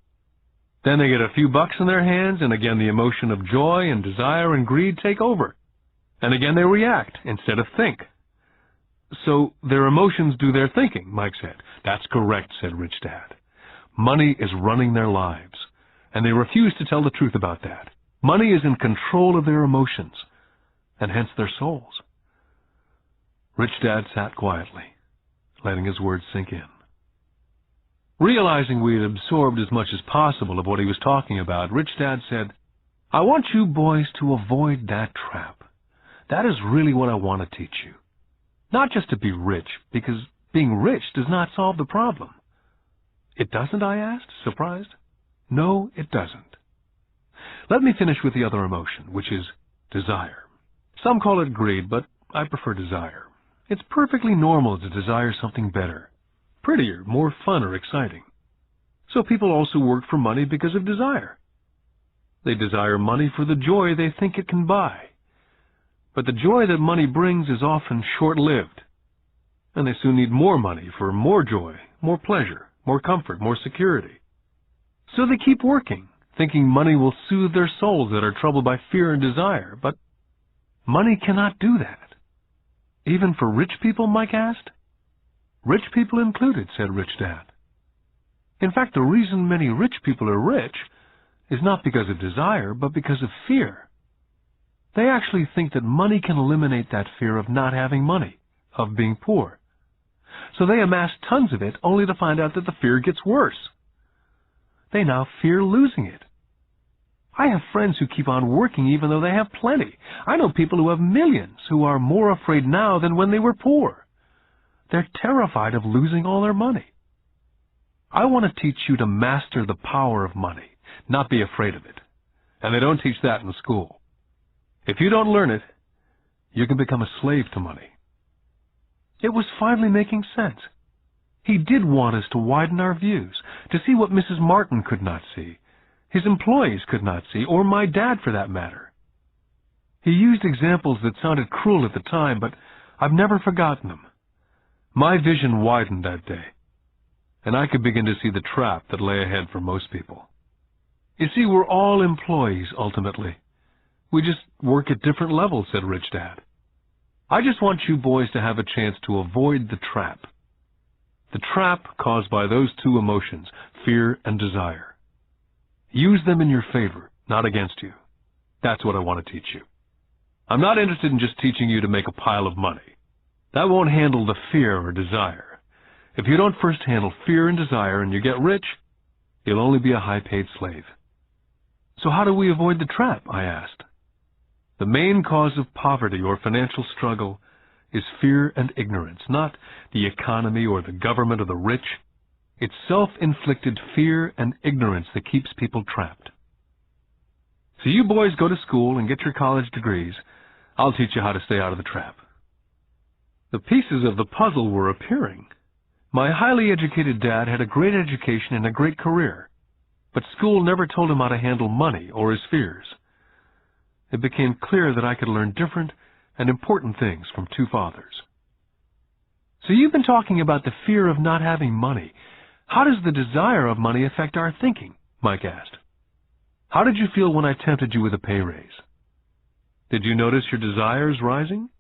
"Then they get a few bucks in their hands, and again the emotion of joy and desire and greed take over. And again they react instead of think." "So their emotions do their thinking," Mike said. "That's correct," said Rich Dad. "Money is running their lives, and they refuse to tell the truth about that. Money is in control of their emotions, and hence their souls." Rich Dad sat quietly, letting his words sink in. Realizing we had absorbed as much as possible of what he was talking about, Rich Dad said, "I want you boys to avoid that trap. That is really what I want to teach you. Not just to be rich, because being rich does not solve the problem." "It doesn't?" I asked, surprised. "No, it doesn't. Let me finish with the other emotion, which is desire. Some call it greed, but I prefer desire. It's perfectly normal to desire something better, prettier, more fun or exciting. So people also work for money because of desire. They desire money for the joy they think it can buy. But the joy that money brings is often short-lived, and they soon need more money for more joy, more pleasure, more comfort, more security. So they keep working, thinking money will soothe their souls that are troubled by fear and desire. But money cannot do that. Even for rich people, Mike asked. Rich people included, said Rich Dad. In fact, the reason many rich people are rich is not because of desire, but because of fear. They actually think that money can eliminate that fear of not having money, of being poor. So they amass tons of it only to find out that the fear gets worse. They now fear losing it. I have friends who keep on working even though they have plenty. I know people who have millions who are more afraid now than when they were poor. They're terrified of losing all their money. I want to teach you to master the power of money, not be afraid of it. And they don't teach that in school. If you don't learn it, you can become a slave to money. It was finally making sense. He did want us to widen our views, to see what Mrs. Martin could not see, his employees could not see, or my dad for that matter. He used examples that sounded cruel at the time, but I've never forgotten them. My vision widened that day, and I could begin to see the trap that lay ahead for most people. You see, we're all employees, ultimately. We just work at different levels, said Rich Dad. I just want you boys to have a chance to avoid the trap. The trap caused by those two emotions, fear and desire. Use them in your favor, not against you. That's what I want to teach you. I'm not interested in just teaching you to make a pile of money. That won't handle the fear or desire. If you don't first handle fear and desire and you get rich, you'll only be a high-paid slave. So how do we avoid the trap? I asked. The main cause of poverty or financial struggle is fear and ignorance, not the economy or the government or the rich. It's self-inflicted fear and ignorance that keeps people trapped. So you boys go to school and get your college degrees. I'll teach you how to stay out of the trap. The pieces of the puzzle were appearing. My highly educated dad had a great education and a great career, but school never told him how to handle money or his fears. It became clear that I could learn different and important things from two fathers. So you've been talking about the fear of not having money. How does the desire of money affect our thinking? Mike asked. How did you feel when I tempted you with a pay raise? Did you notice your desires rising?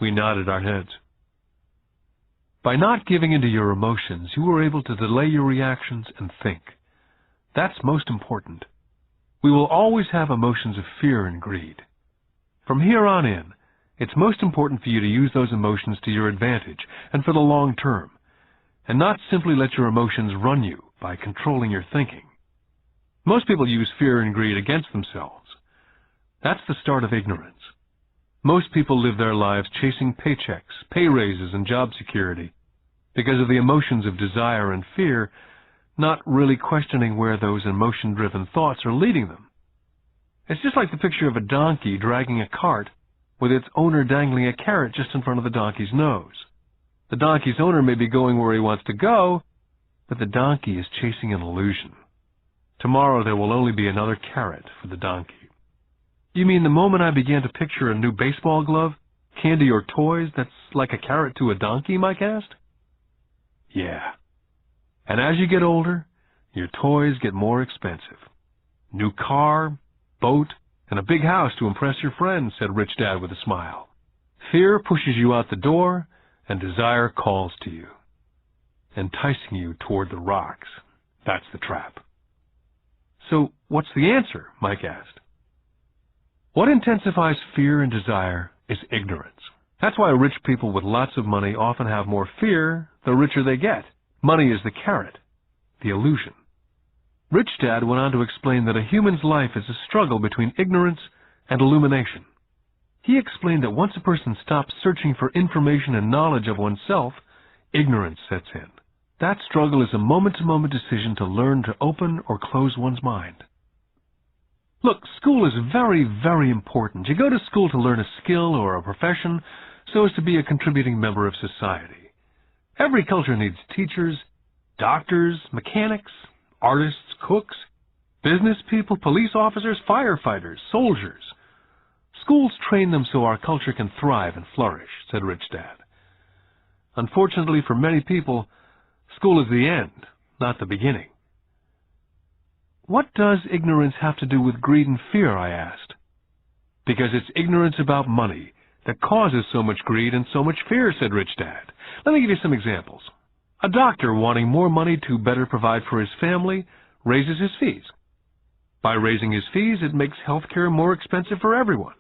We nodded our heads. By not giving into your emotions, you were able to delay your reactions and think. That's most important. We will always have emotions of fear and greed. From here on in, it's most important for you to use those emotions to your advantage and for the long term, and not simply let your emotions run you by controlling your thinking. Most people use fear and greed against themselves. That's the start of ignorance. Most people live their lives chasing paychecks, pay raises, and job security because of the emotions of desire and fear, not really questioning where those emotion-driven thoughts are leading them. It's just like the picture of a donkey dragging a cart with its owner dangling a carrot just in front of the donkey's nose. The donkey's owner may be going where he wants to go, but the donkey is chasing an illusion. Tomorrow there will only be another carrot for the donkey. You mean the moment I began to picture a new baseball glove, candy or toys that's like a carrot to a donkey, Mike asked? Yeah. And as you get older, your toys get more expensive. New car, boat, and a big house to impress your friends, said Rich Dad with a smile. Fear pushes you out the door, and desire calls to you, enticing you toward the rocks. That's the trap. So what's the answer? Mike asked. What intensifies fear and desire is ignorance. That's why rich people with lots of money often have more fear the richer they get. Money is the carrot, the illusion. Rich Dad went on to explain that a human's life is a struggle between ignorance and illumination. He explained that once a person stops searching for information and knowledge of oneself, ignorance sets in. That struggle is a moment-to-moment decision to learn to open or close one's mind. Look, school is very, very important. You go to school to learn a skill or a profession so as to be a contributing member of society. Every culture needs teachers, doctors, mechanics, artists, cooks, Business people, police officers, firefighters, soldiers. Schools train them so our culture can thrive and flourish, said Rich Dad. Unfortunately for many people, school is the end, not the beginning. What does ignorance have to do with greed and fear, I asked. Because it's ignorance about money that causes so much greed and so much fear, said Rich Dad. Let me give you some examples. A doctor wanting more money to better provide for his family raises his fees. By raising his fees, it makes healthcare more expensive for everyone.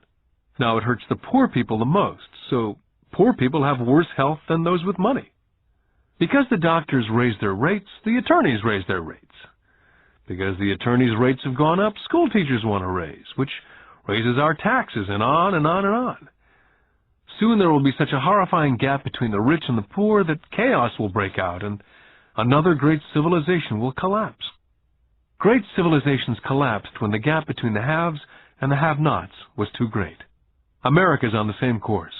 Now, it hurts the poor people the most, so poor people have worse health than those with money. Because the doctors raise their rates, the attorneys raise their rates. Because the attorneys' rates have gone up, school teachers want to raise, which raises our taxes, and on and on and on. Soon there will be such a horrifying gap between the rich and the poor that chaos will break out, and another great civilization will collapse. Great civilizations collapsed when the gap between the haves and the have-nots was too great. America is on the same course,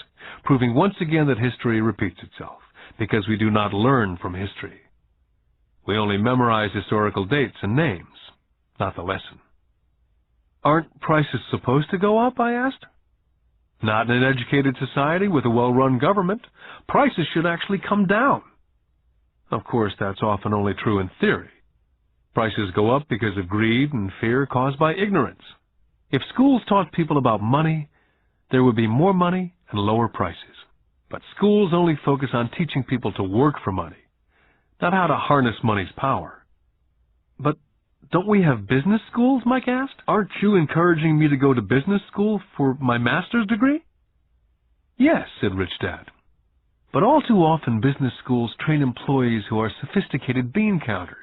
proving once again that history repeats itself, because we do not learn from history. We only memorize historical dates and names, not the lesson. Aren't prices supposed to go up, I asked. Not in an educated society with a well-run government. Prices should actually come down. Of course, that's often only true in theory. Prices go up because of greed and fear caused by ignorance. If schools taught people about money, there would be more money and lower prices. But schools only focus on teaching people to work for money, not how to harness money's power. But don't we have business schools, Mike asked? Aren't you encouraging me to go to business school for my master's degree? Yes, said Rich Dad. But all too often business schools train employees who are sophisticated bean counters.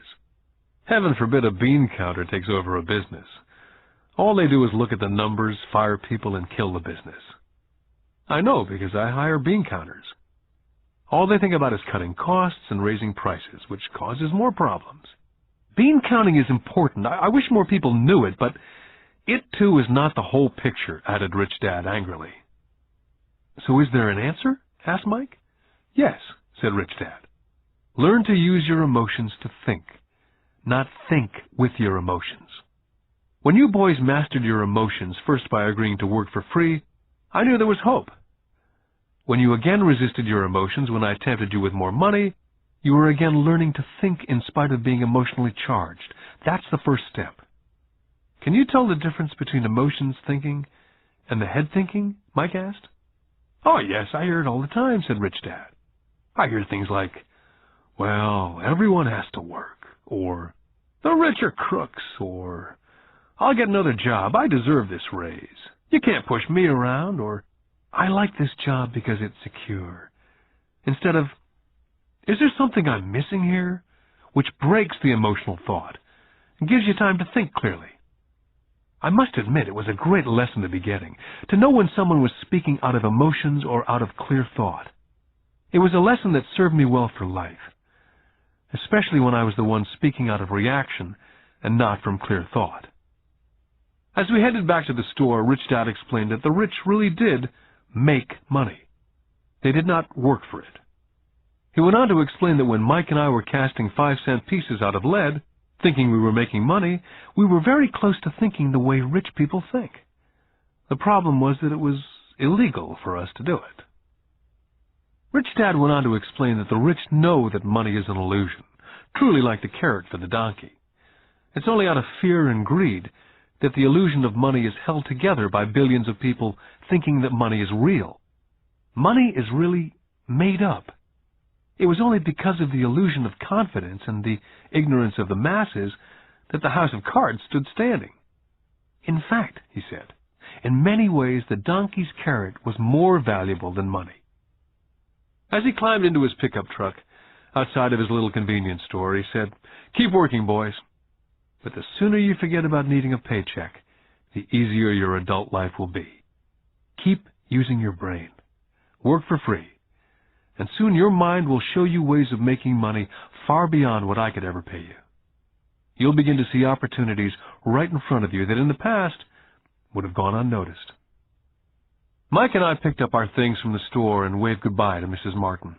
Heaven forbid a bean counter takes over a business. All they do is look at the numbers, fire people, and kill the business. I know, because I hire bean counters. All they think about is cutting costs and raising prices, which causes more problems. Bean counting is important. I wish more people knew it, but it too is not the whole picture, added Rich Dad angrily. So is there an answer? Asked Mike. Yes, said Rich Dad. Learn to use your emotions to think, not think with your emotions. When you boys mastered your emotions, first by agreeing to work for free, I knew there was hope. When you again resisted your emotions when I tempted you with more money, you were again learning to think in spite of being emotionally charged. That's the first step. Can you tell the difference between emotions thinking and the head thinking? Mike asked. Oh, yes, I hear it all the time, said Rich Dad. I hear things like, well, everyone has to work, or the rich are crooks, or I'll get another job, I deserve this raise. You can't push me around, or I like this job because it's secure. Instead of, is there something I'm missing here? Which breaks the emotional thought and gives you time to think clearly. I must admit it was a great lesson to be getting, to know when someone was speaking out of emotions or out of clear thought. It was a lesson that served me well for life, especially when I was the one speaking out of reaction and not from clear thought. As we headed back to the store, Rich Dad explained that the rich really did make money. They did not work for it. He went on to explain that when Mike and I were casting 5-cent pieces out of lead, thinking we were making money, we were very close to thinking the way rich people think. The problem was that it was illegal for us to do it. Rich Dad went on to explain that the rich know that money is an illusion, truly like the carrot for the donkey. It's only out of fear and greed that the illusion of money is held together by billions of people thinking that money is real. Money is really made up. It was only because of the illusion of confidence and the ignorance of the masses that the house of cards stood standing. In fact, he said, in many ways the donkey's carrot was more valuable than money. As he climbed into his pickup truck outside of his little convenience store, he said, "Keep working, boys. But the sooner you forget about needing a paycheck, the easier your adult life will be. Keep using your brain. Work for free. And soon your mind will show you ways of making money far beyond what I could ever pay you. You'll begin to see opportunities right in front of you that in the past would have gone unnoticed." Mike and I picked up our things from the store and waved goodbye to Mrs. Martin.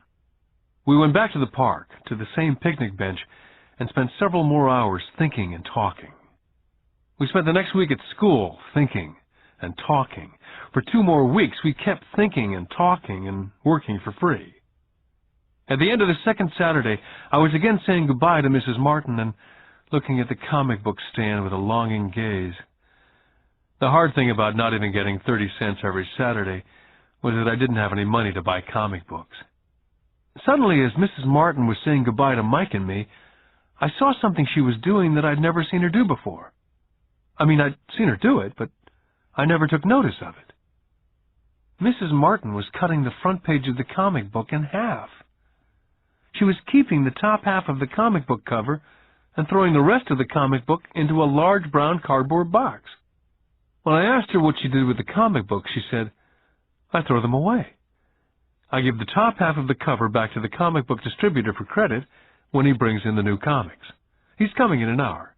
We went back to the park, to the same picnic bench, and spent several more hours thinking and talking. We spent the next week at school thinking and talking. For 2 more weeks, we kept thinking and talking and working for free. At the end of the second Saturday, I was again saying goodbye to Mrs. Martin and looking at the comic book stand with a longing gaze. The hard thing about not even getting 30 cents every Saturday was that I didn't have any money to buy comic books. Suddenly, as Mrs. Martin was saying goodbye to Mike and me, I saw something she was doing that I'd never seen her do before. I mean, I'd seen her do it, but I never took notice of it. Mrs. Martin was cutting the front page of the comic book in half. She was keeping the top half of the comic book cover and throwing the rest of the comic book into a large brown cardboard box. When I asked her what she did with the comic books, she said, "I throw them away. I give the top half of the cover back to the comic book distributor for credit when he brings in the new comics. He's coming in an hour."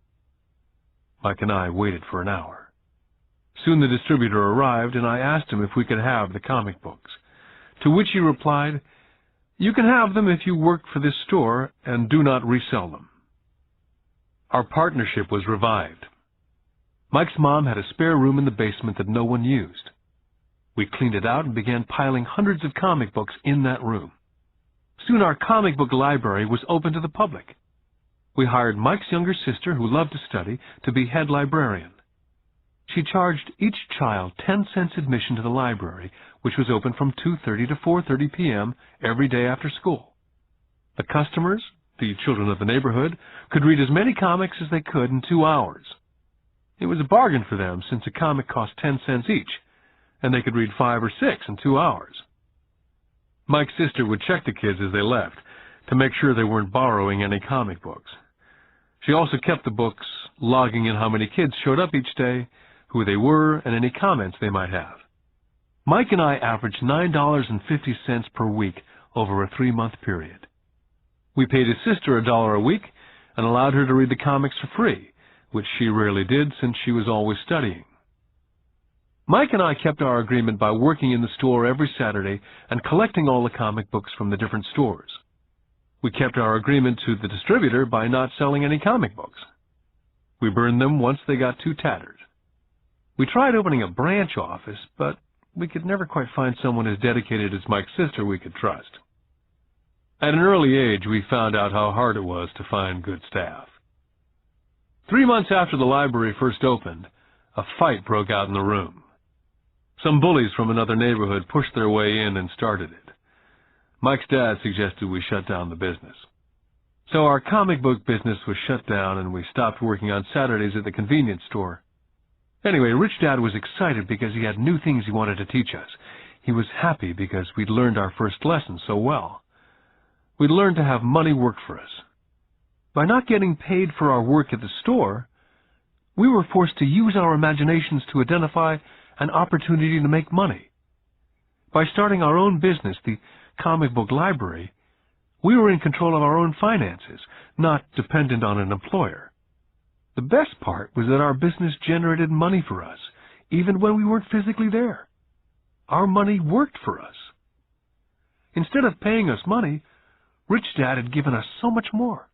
Mike and I waited for an hour. Soon the distributor arrived, and I asked him if we could have the comic books, to which he replied, "You can have them if you work for this store and do not resell them." Our partnership was revived. Mike's mom had a spare room in the basement that no one used. We cleaned it out and began piling hundreds of comic books in that room. Soon our comic book library was open to the public. We hired Mike's younger sister, who loved to study, to be head librarian. She charged each child 10 cents admission to the library, which was open from 2:30 to 4:30 p.m. every day after school. The customers, the children of the neighborhood, could read as many comics as they could in 2 hours. It was a bargain for them, since a comic cost 10 cents each, and they could read 5 or 6 in 2 hours. Mike's sister would check the kids as they left to make sure they weren't borrowing any comic books. She also kept the books, logging in how many kids showed up each day, who they were, and any comments they might have. Mike and I averaged $9.50 per week over a 3-month period. We paid his sister $1 a week and allowed her to read the comics for free, which she rarely did since she was always studying. Mike and I kept our agreement by working in the store every Saturday and collecting all the comic books from the different stores. We kept our agreement to the distributor by not selling any comic books. We burned them once they got too tattered. We tried opening a branch office, but we could never quite find someone as dedicated as Mike's sister we could trust. At an early age, we found out how hard it was to find good staff. 3 months after the library first opened, a fight broke out in the room. Some bullies from another neighborhood pushed their way in and started it. Mike's dad suggested we shut down the business. So our comic book business was shut down, and we stopped working on Saturdays at the convenience store. Anyway, Rich Dad was excited because he had new things he wanted to teach us. He was happy because we'd learned our first lesson so well. We'd learned to have money work for us. By not getting paid for our work at the store, we were forced to use our imaginations to identify an opportunity to make money. By starting our own business, the comic book library, we were in control of our own finances, not dependent on an employer. The best part was that our business generated money for us, even when we weren't physically there. Our money worked for us. Instead of paying us money, Rich Dad had given us so much more.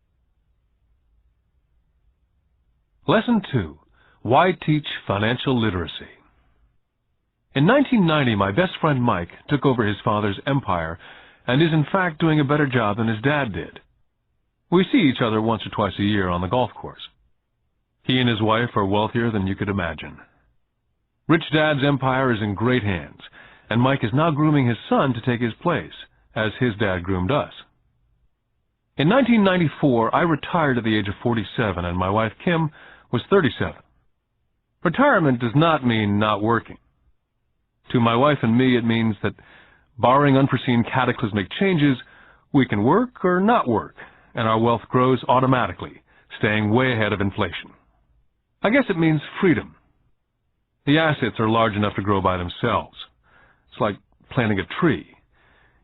Lesson 2. Why Teach Financial Literacy? In 1990, my best friend Mike took over his father's empire and is in fact doing a better job than his dad did. We see each other once or twice a year on the golf course. He and his wife are wealthier than you could imagine. Rich Dad's empire is in great hands, and Mike is now grooming his son to take his place, as his dad groomed us. In 1994, I retired at the age of 47, and my wife Kim was 37. Retirement does not mean not working. To my wife and me, it means that, barring unforeseen cataclysmic changes, we can work or not work, and our wealth grows automatically, staying way ahead of inflation. I guess it means freedom. The assets are large enough to grow by themselves. It's like planting a tree.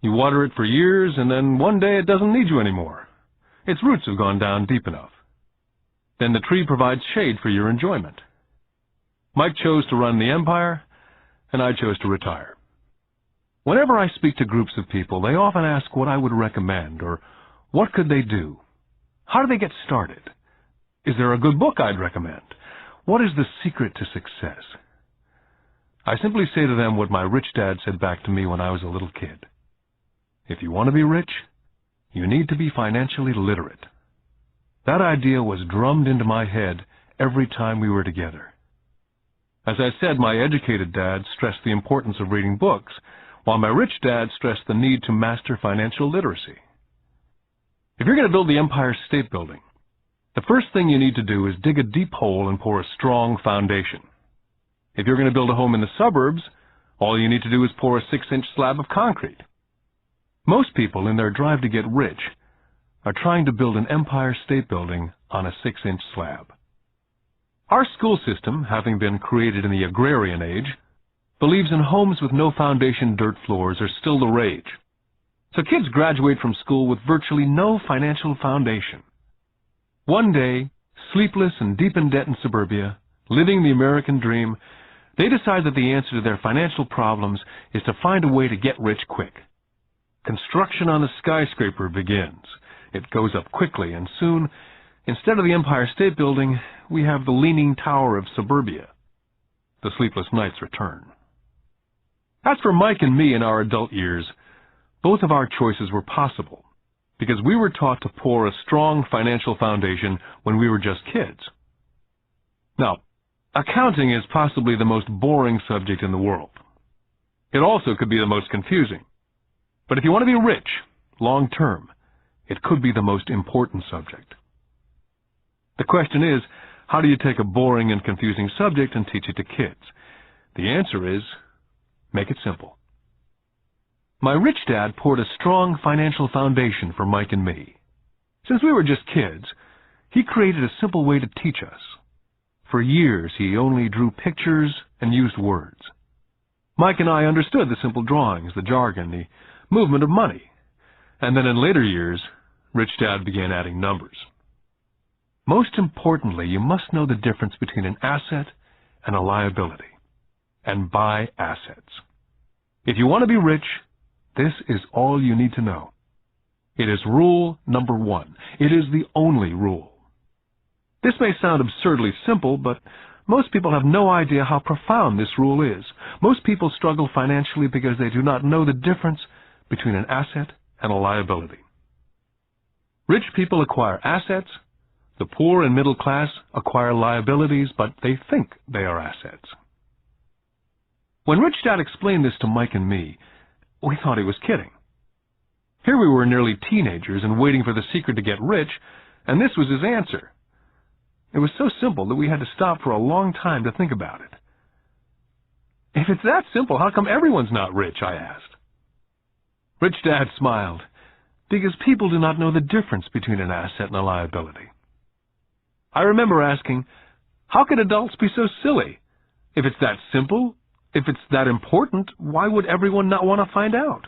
You water it for years, and then one day it doesn't need you anymore. Its roots have gone down deep enough. Then the tree provides shade for your enjoyment. Mike chose to run the empire, and I chose to retire. Whenever I speak to groups of people, they often ask what I would recommend, or what could they do? How do they get started? Is there a good book I'd recommend? What is the secret to success? I simply say to them what my rich dad said back to me when I was a little kid. If you want to be rich, you need to be financially literate. That idea was drummed into my head every time we were together. As I said, my educated dad stressed the importance of reading books, while my rich dad stressed the need to master financial literacy. If you're going to build the Empire State Building, the first thing you need to do is dig a deep hole and pour a strong foundation. If you're going to build a home in the suburbs, all you need to do is pour a 6-inch slab of concrete. Most people, in their drive to get rich, are trying to build an Empire State Building on a 6-inch slab. Our school system, having been created in the agrarian age, believes in homes with no foundation dirt floors are still the rage. So kids graduate from school with virtually no financial foundation. One day, sleepless and deep in debt in suburbia, living the American dream, they decide that the answer to their financial problems is to find a way to get rich quick. Construction on the skyscraper begins. It goes up quickly, and soon, instead of the Empire State Building, we have the Leaning Tower of suburbia. The sleepless nights return. As for Mike and me in our adult years, both of our choices were possible, because we were taught to pour a strong financial foundation when we were just kids. Now, accounting is possibly the most boring subject in the world. It also could be the most confusing. But if you want to be rich, long term, it could be the most important subject. The question is, how do you take a boring and confusing subject and teach it to kids? The answer is, make it simple. My rich dad poured a strong financial foundation for Mike and me. Since we were just kids, he created a simple way to teach us. For years, he only drew pictures and used words. Mike and I understood the simple drawings, the jargon, the movement of money. And then in later years, Rich Dad began adding numbers. Most importantly, you must know the difference between an asset and a liability, and buy assets. If you want to be rich, this is all you need to know. It is rule number 1. It is the only rule. This may sound absurdly simple, but most people have no idea how profound this rule is. Most people struggle financially because they do not know the difference between an asset and a liability. Rich people acquire assets. The poor and middle class acquire liabilities, but they think they are assets. When Rich Dad explained this to Mike and me, we thought he was kidding. Here we were nearly teenagers and waiting for the secret to get rich, and this was his answer. It was so simple that we had to stop for a long time to think about it. If it's that simple, how come everyone's not rich? I asked. Rich Dad smiled, because people do not know the difference between an asset and a liability. I remember asking, how can adults be so silly? If it's that simple, if it's that important, why would everyone not want to find out?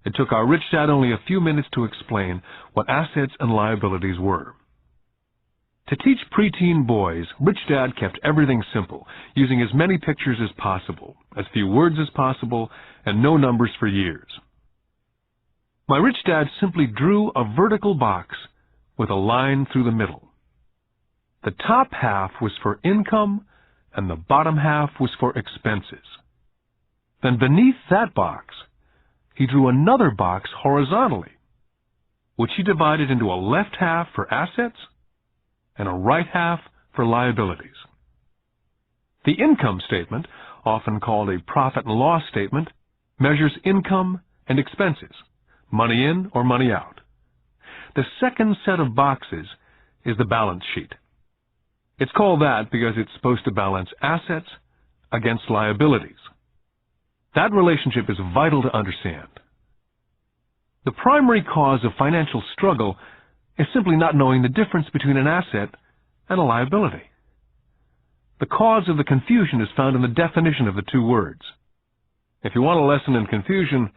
It took our Rich Dad only a few minutes to explain what assets and liabilities were. To teach preteen boys, Rich Dad kept everything simple, using as many pictures as possible, as few words as possible, and no numbers for years. My Rich Dad simply drew a vertical box with a line through the middle. The top half was for income, and the bottom half was for expenses. Then beneath that box, he drew another box horizontally, which he divided into a left half for assets and a right half for liabilities. The income statement, often called a profit and loss statement, measures income and expenses, money in or money out. The second set of boxes is the balance sheet. It's called that because it's supposed to balance assets against liabilities. That relationship is vital to understand. The primary cause of financial struggle is simply not knowing the difference between an asset and a liability. The cause of the confusion is found in the definition of the two words. If you want a lesson in confusion,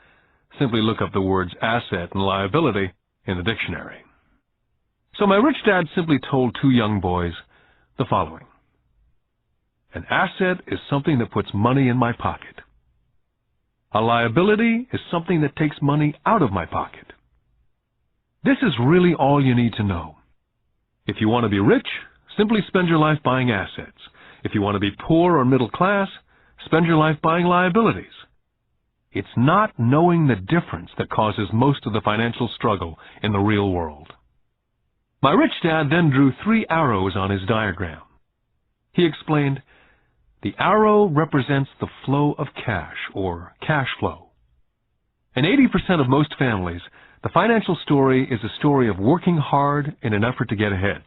simply look up the words asset and liability in the dictionary. So my Rich Dad simply told two young boys the following. An asset is something that puts money in my pocket. A liability is something that takes money out of my pocket. This is really all you need to know. If you want to be rich, Simply spend your life buying assets. If you want to be poor or middle class, spend your life buying liabilities. It's not knowing the difference that causes most of the financial struggle in the real world. My rich dad then drew 3 arrows on his diagram. He explained, the arrow represents the flow of cash, or cash flow. In 80% of most families, the financial story is a story of working hard in an effort to get ahead.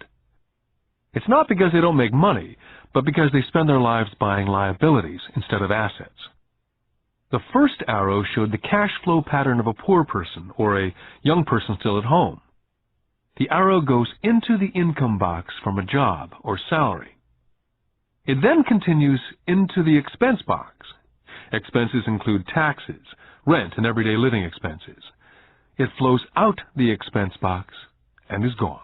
It's not because they don't make money, but because they spend their lives buying liabilities instead of assets. The first arrow showed the cash flow pattern of a poor person or a young person still at home. The arrow goes into the income box from a job or salary. It then continues into the expense box. Expenses include taxes, rent, and everyday living expenses. It flows out the expense box and is gone.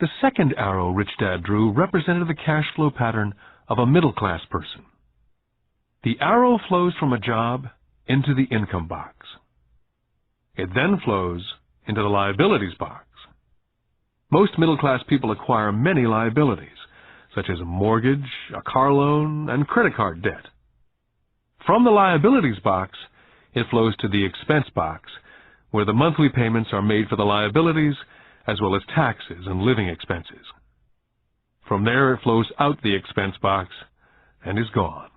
The second arrow Rich Dad drew represented the cash flow pattern of a middle-class person. The arrow flows from a job into the income box. It then flows into the liabilities box. Most middle-class people acquire many liabilities, such as a mortgage, a car loan, and credit card debt. From the liabilities box, it flows to the expense box, where the monthly payments are made for the liabilities, as well as taxes and living expenses. From there, it flows out the expense box and is gone.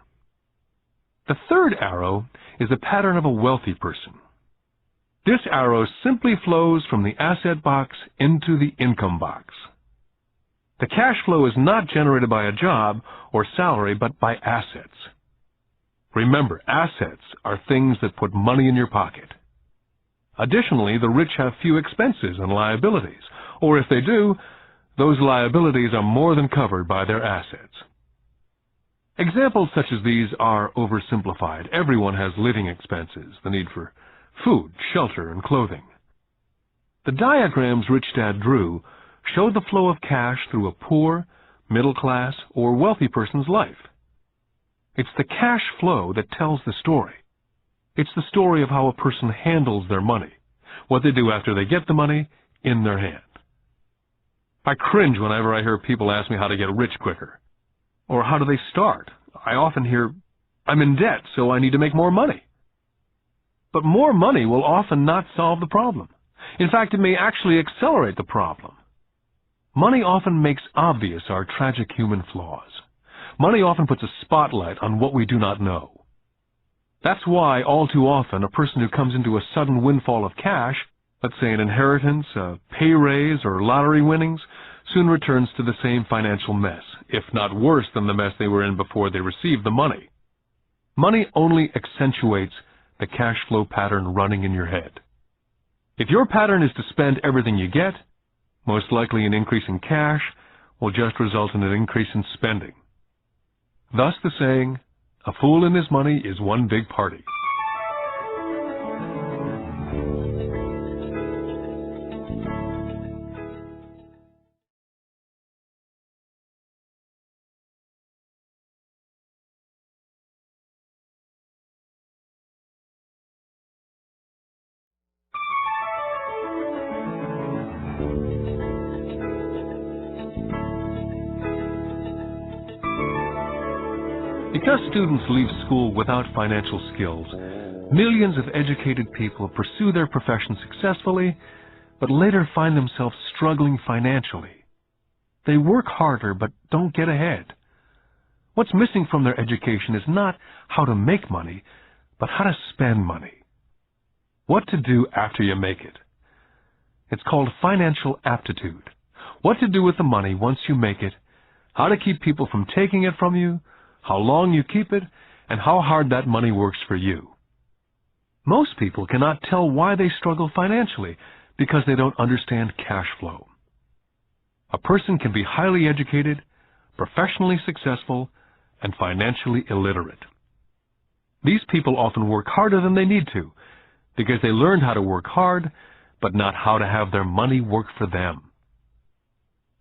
The third arrow is the pattern of a wealthy person. This arrow simply flows from the asset box into the income box. The cash flow is not generated by a job or salary, but by assets. Remember, assets are things that put money in your pocket. Additionally, the rich have few expenses and liabilities, or if they do, those liabilities are more than covered by their assets. Examples such as these are oversimplified. Everyone has living expenses, the need for food, shelter, and clothing. The diagrams Rich Dad drew showed the flow of cash through a poor, middle class, or wealthy person's life. It's the cash flow that tells the story. It's the story of how a person handles their money, what they do after they get the money in their hand. I cringe whenever I hear people ask me how to get rich quicker. Or how do they start? I often hear, I'm in debt, so I need to make more money. But more money will often not solve the problem. In fact, it may actually accelerate the problem. Money often makes obvious our tragic human flaws. Money often puts a spotlight on what we do not know. That's why, all too often, a person who comes into a sudden windfall of cash, let's say an inheritance, a pay raise, or lottery winnings, soon returns to the same financial mess, if not worse than the mess they were in before they received the money. Money only accentuates the cash flow pattern running in your head. If your pattern is to spend everything you get, most likely an increase in cash will just result in an increase in spending. Thus the saying, a fool and his money is one big party. Because students leave school without financial skills, millions of educated people pursue their profession successfully, but later find themselves struggling financially. They work harder but don't get ahead. What's missing from their education is not how to make money, but how to spend money. What to do after you make it. It's called financial aptitude. What to do with the money once you make it, how to keep people from taking it from you, how long you keep it, and how hard that money works for you. Most people cannot tell why they struggle financially because they don't understand cash flow. A person can be highly educated, professionally successful, and financially illiterate. These people often work harder than they need to because they learned how to work hard, but not how to have their money work for them.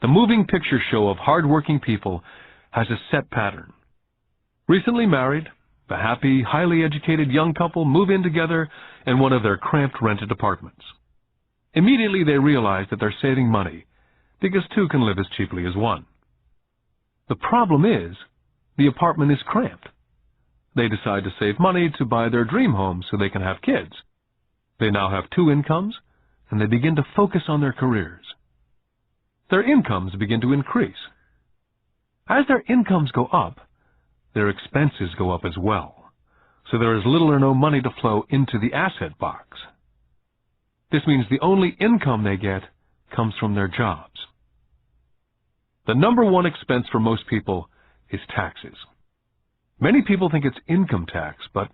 The moving picture show of hard-working people has a set pattern. Recently married, a happy, highly educated young couple move in together in one of their cramped rented apartments. Immediately they realize that they're saving money, because two can live as cheaply as one. The problem is, the apartment is cramped. They decide to save money to buy their dream home so they can have kids. They now have 2 incomes, and they begin to focus on their careers. Their incomes begin to increase. As their incomes go up, their expenses go up as well, so there is little or no money to flow into the asset box. This means the only income they get comes from their jobs. The number one expense for most people is taxes. Many people think it's income tax, but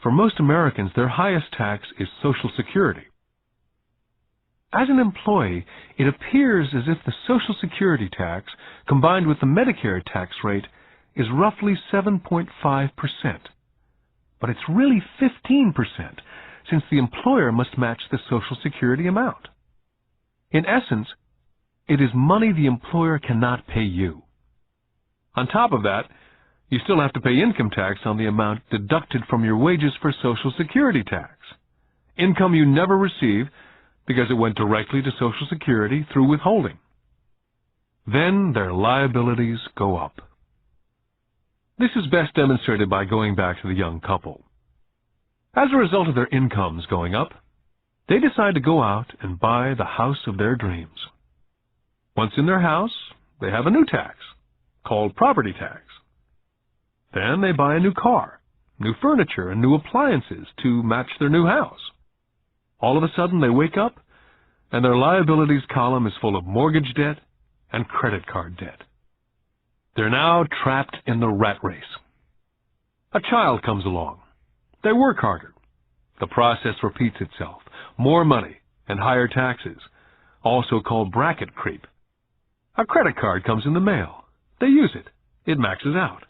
for most Americans, their highest tax is Social Security. As an employee, it appears as if the Social Security tax, combined with the Medicare tax rate, is roughly 7.5%. But it's really 15%, since the employer must match the Social Security amount. In essence, it is money the employer cannot pay you. On top of that, you still have to pay income tax on the amount deducted from your wages for Social Security tax. Income you never receive because it went directly to Social Security through withholding. Then their liabilities go up. This is best demonstrated by going back to the young couple. As a result of their incomes going up, they decide to go out and buy the house of their dreams. Once in their house, they have a new tax, called property tax. Then they buy a new car, new furniture, and new appliances to match their new house. All of a sudden, they wake up, and their liabilities column is full of mortgage debt and credit card debt. They're now trapped in the rat race. A child comes along. They work harder. The process repeats itself. More money and higher taxes, also called bracket creep. A credit card comes in the mail. They use it. It maxes out.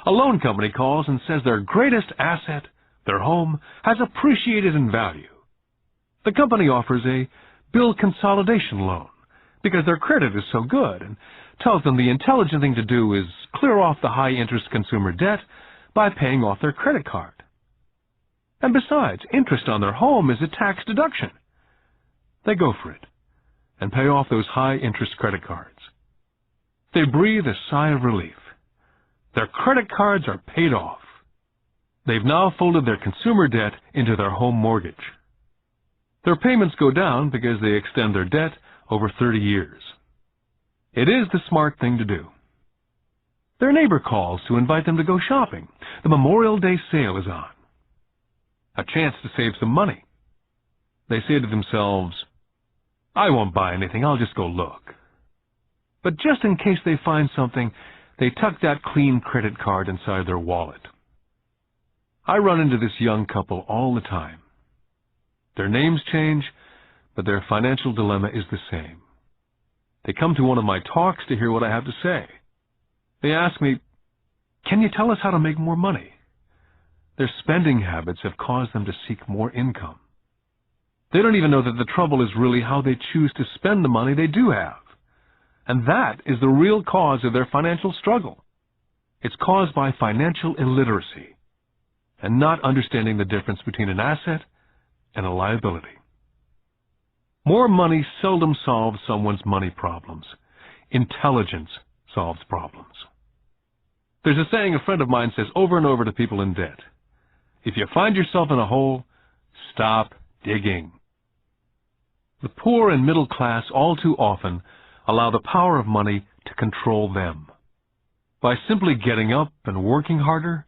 A loan company calls and says their greatest asset, their home, has appreciated in value. The company offers a bill consolidation loan because their credit is so good and tells them the intelligent thing to do is clear off the high-interest consumer debt by paying off their credit card. And besides, interest on their home is a tax deduction. They go for it and pay off those high-interest credit cards. They breathe a sigh of relief. Their credit cards are paid off. They've now folded their consumer debt into their home mortgage. Their payments go down because they extend their debt over 30 years. It is the smart thing to do. Their neighbor calls to invite them to go shopping. The Memorial Day sale is on. A chance to save some money. They say to themselves, I won't buy anything, I'll just go look. But just in case they find something, they tuck that clean credit card inside their wallet. I run into this young couple all the time. Their names change, but their financial dilemma is the same. They come to one of my talks to hear what I have to say. They ask me, can you tell us how to make more money? Their spending habits have caused them to seek more income. They don't even know that the trouble is really how they choose to spend the money they do have. And that is the real cause of their financial struggle. It's caused by financial illiteracy and not understanding the difference between an asset and a liability. More money seldom solves someone's money problems. Intelligence solves problems. There's a saying a friend of mine says over and over to people in debt. If you find yourself in a hole, stop digging. The poor and middle class all too often allow the power of money to control them. By simply getting up and working harder,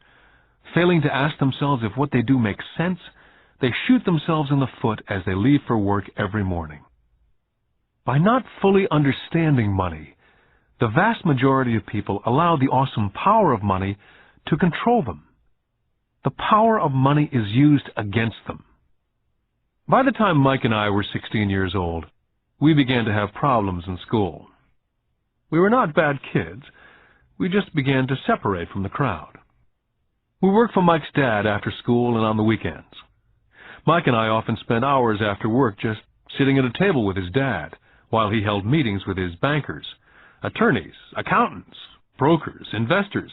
failing to ask themselves if what they do makes sense, they shoot themselves in the foot as they leave for work every morning. By not fully understanding money, the vast majority of people allow the awesome power of money to control them. The power of money is used against them. By the time Mike and I were 16 years old, we began to have problems in school. We were not bad kids. We just began to separate from the crowd. We worked for Mike's dad after school and on the weekends. Mike and I often spent hours after work just sitting at a table with his dad while he held meetings with his bankers, attorneys, accountants, brokers, investors,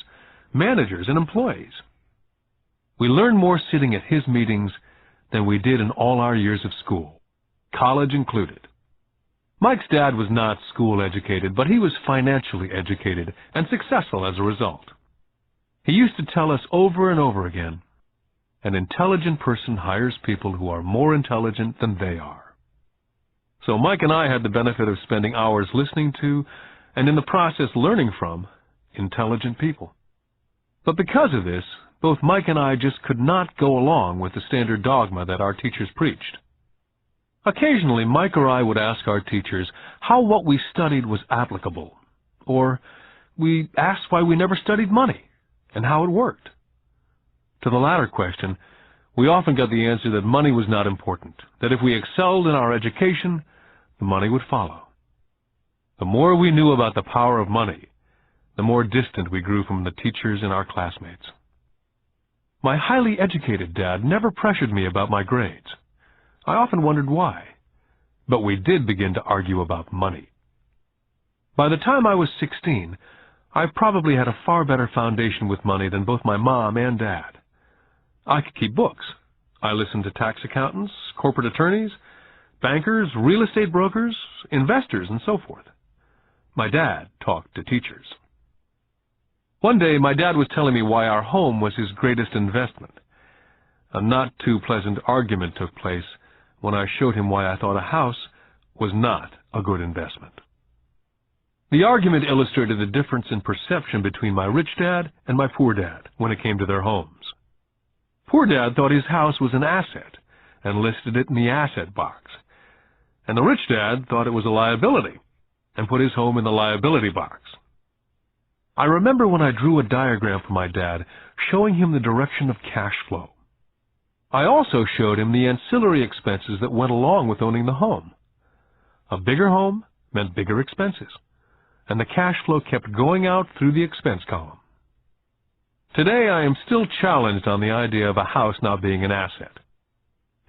managers, and employees. We learned more sitting at his meetings than we did in all our years of school, college included. Mike's dad was not school educated, but he was financially educated and successful as a result. He used to tell us over and over again, an intelligent person hires people who are more intelligent than they are. So Mike and I had the benefit of spending hours listening to, and in the process learning from, intelligent people. But because of this, both Mike and I just could not go along with the standard dogma that our teachers preached. Occasionally, Mike or I would ask our teachers how what we studied was applicable, or we asked why we never studied money and how it worked. To the latter question, we often got the answer that money was not important, that if we excelled in our education, the money would follow. The more we knew about the power of money, the more distant we grew from the teachers and our classmates. My highly educated dad never pressured me about my grades. I often wondered why, but we did begin to argue about money. By the time I was 16, I probably had a far better foundation with money than both my mom and dad. I could keep books. I listened to tax accountants, corporate attorneys, bankers, real estate brokers, investors, and so forth. My dad talked to teachers. One day, my dad was telling me why our home was his greatest investment. A not too pleasant argument took place when I showed him why I thought a house was not a good investment. The argument illustrated the difference in perception between my rich dad and my poor dad when it came to their homes. Poor dad thought his house was an asset and listed it in the asset box, and the rich dad thought it was a liability and put his home in the liability box. I remember when I drew a diagram for my dad showing him the direction of cash flow. I also showed him the ancillary expenses that went along with owning the home. A bigger home meant bigger expenses, and the cash flow kept going out through the expense column. Today I am still challenged on the idea of a house not being an asset.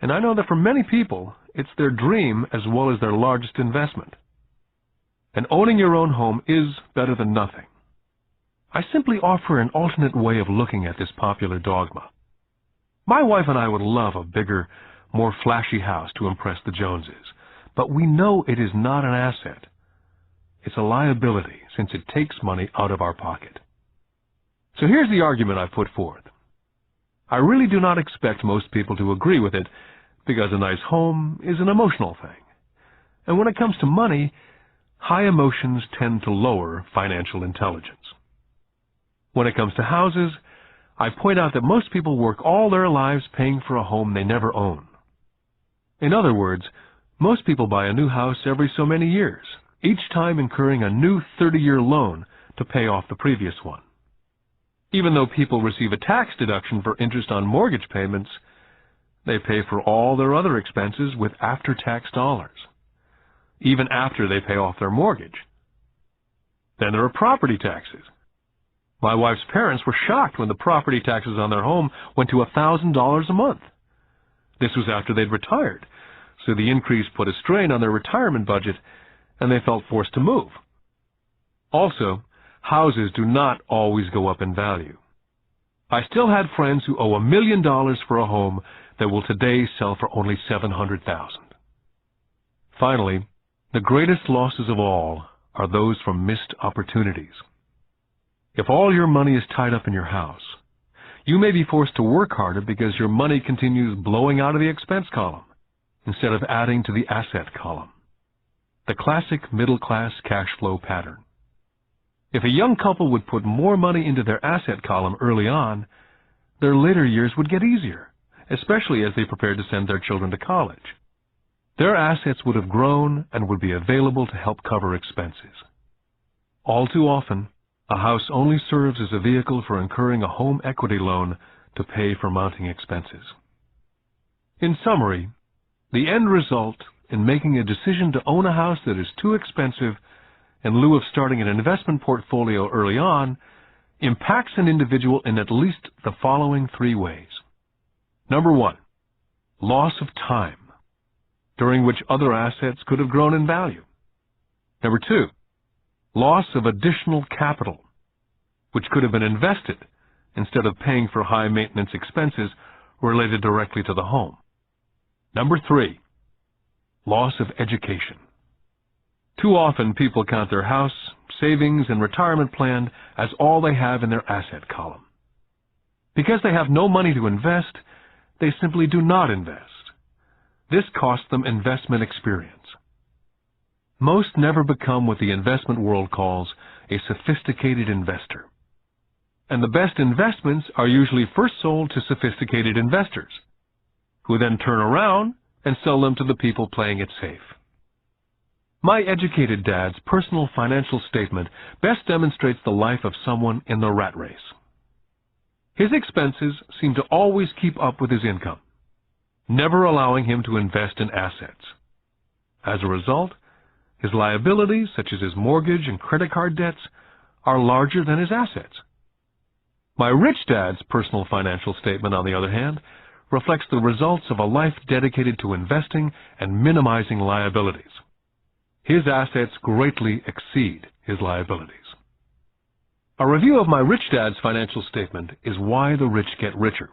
And I know that for many people, it's their dream as well as their largest investment. And owning your own home is better than nothing. I simply offer an alternate way of looking at this popular dogma. My wife and I would love a bigger, more flashy house to impress the Joneses, but we know it is not an asset. It's a liability since it takes money out of our pocket. So here's the argument I put forth. I really do not expect most people to agree with it because a nice home is an emotional thing. And when it comes to money, high emotions tend to lower financial intelligence. When it comes to houses, I point out that most people work all their lives paying for a home they never own. In other words, most people buy a new house every so many years, each time incurring a new 30-year loan to pay off the previous one. Even though people receive a tax deduction for interest on mortgage payments, they pay for all their other expenses with after-tax dollars, even after they pay off their mortgage. Then there are property taxes. My wife's parents were shocked when the property taxes on their home went to $1,000 a month. This was after they'd retired, so the increase put a strain on their retirement budget, and they felt forced to move. Also, houses do not always go up in value. I still had friends who owe $1 million for a home that will today sell for only $700,000. Finally, the greatest losses of all are those from missed opportunities. If all your money is tied up in your house, you may be forced to work harder because your money continues blowing out of the expense column instead of adding to the asset column. The classic middle-class cash flow pattern. If a young couple would put more money into their asset column early on, their later years would get easier, especially as they prepared to send their children to college. Their assets would have grown and would be available to help cover expenses. All too often, a house only serves as a vehicle for incurring a home equity loan to pay for mounting expenses. In summary, the end result in making a decision to own a house that is too expensive in lieu of starting an investment portfolio early on impacts an individual in at least the following 3 ways. Number 1, loss of time, during which other assets could have grown in value. Number 2, loss of additional capital, which could have been invested instead of paying for high maintenance expenses related directly to the home. Number 3, loss of education. Too often, people count their house, savings, and retirement plan as all they have in their asset column. Because they have no money to invest, they simply do not invest. This costs them investment experience. Most never become what the investment world calls a sophisticated investor. And the best investments are usually first sold to sophisticated investors, who then turn around and sell them to the people playing it safe. My educated dad's personal financial statement best demonstrates the life of someone in the rat race. His expenses seem to always keep up with his income, never allowing him to invest in assets. As a result, his liabilities, such as his mortgage and credit card debts, are larger than his assets. My rich dad's personal financial statement, on the other hand, reflects the results of a life dedicated to investing and minimizing liabilities. His assets greatly exceed his liabilities. A review of my rich dad's financial statement is why the rich get richer.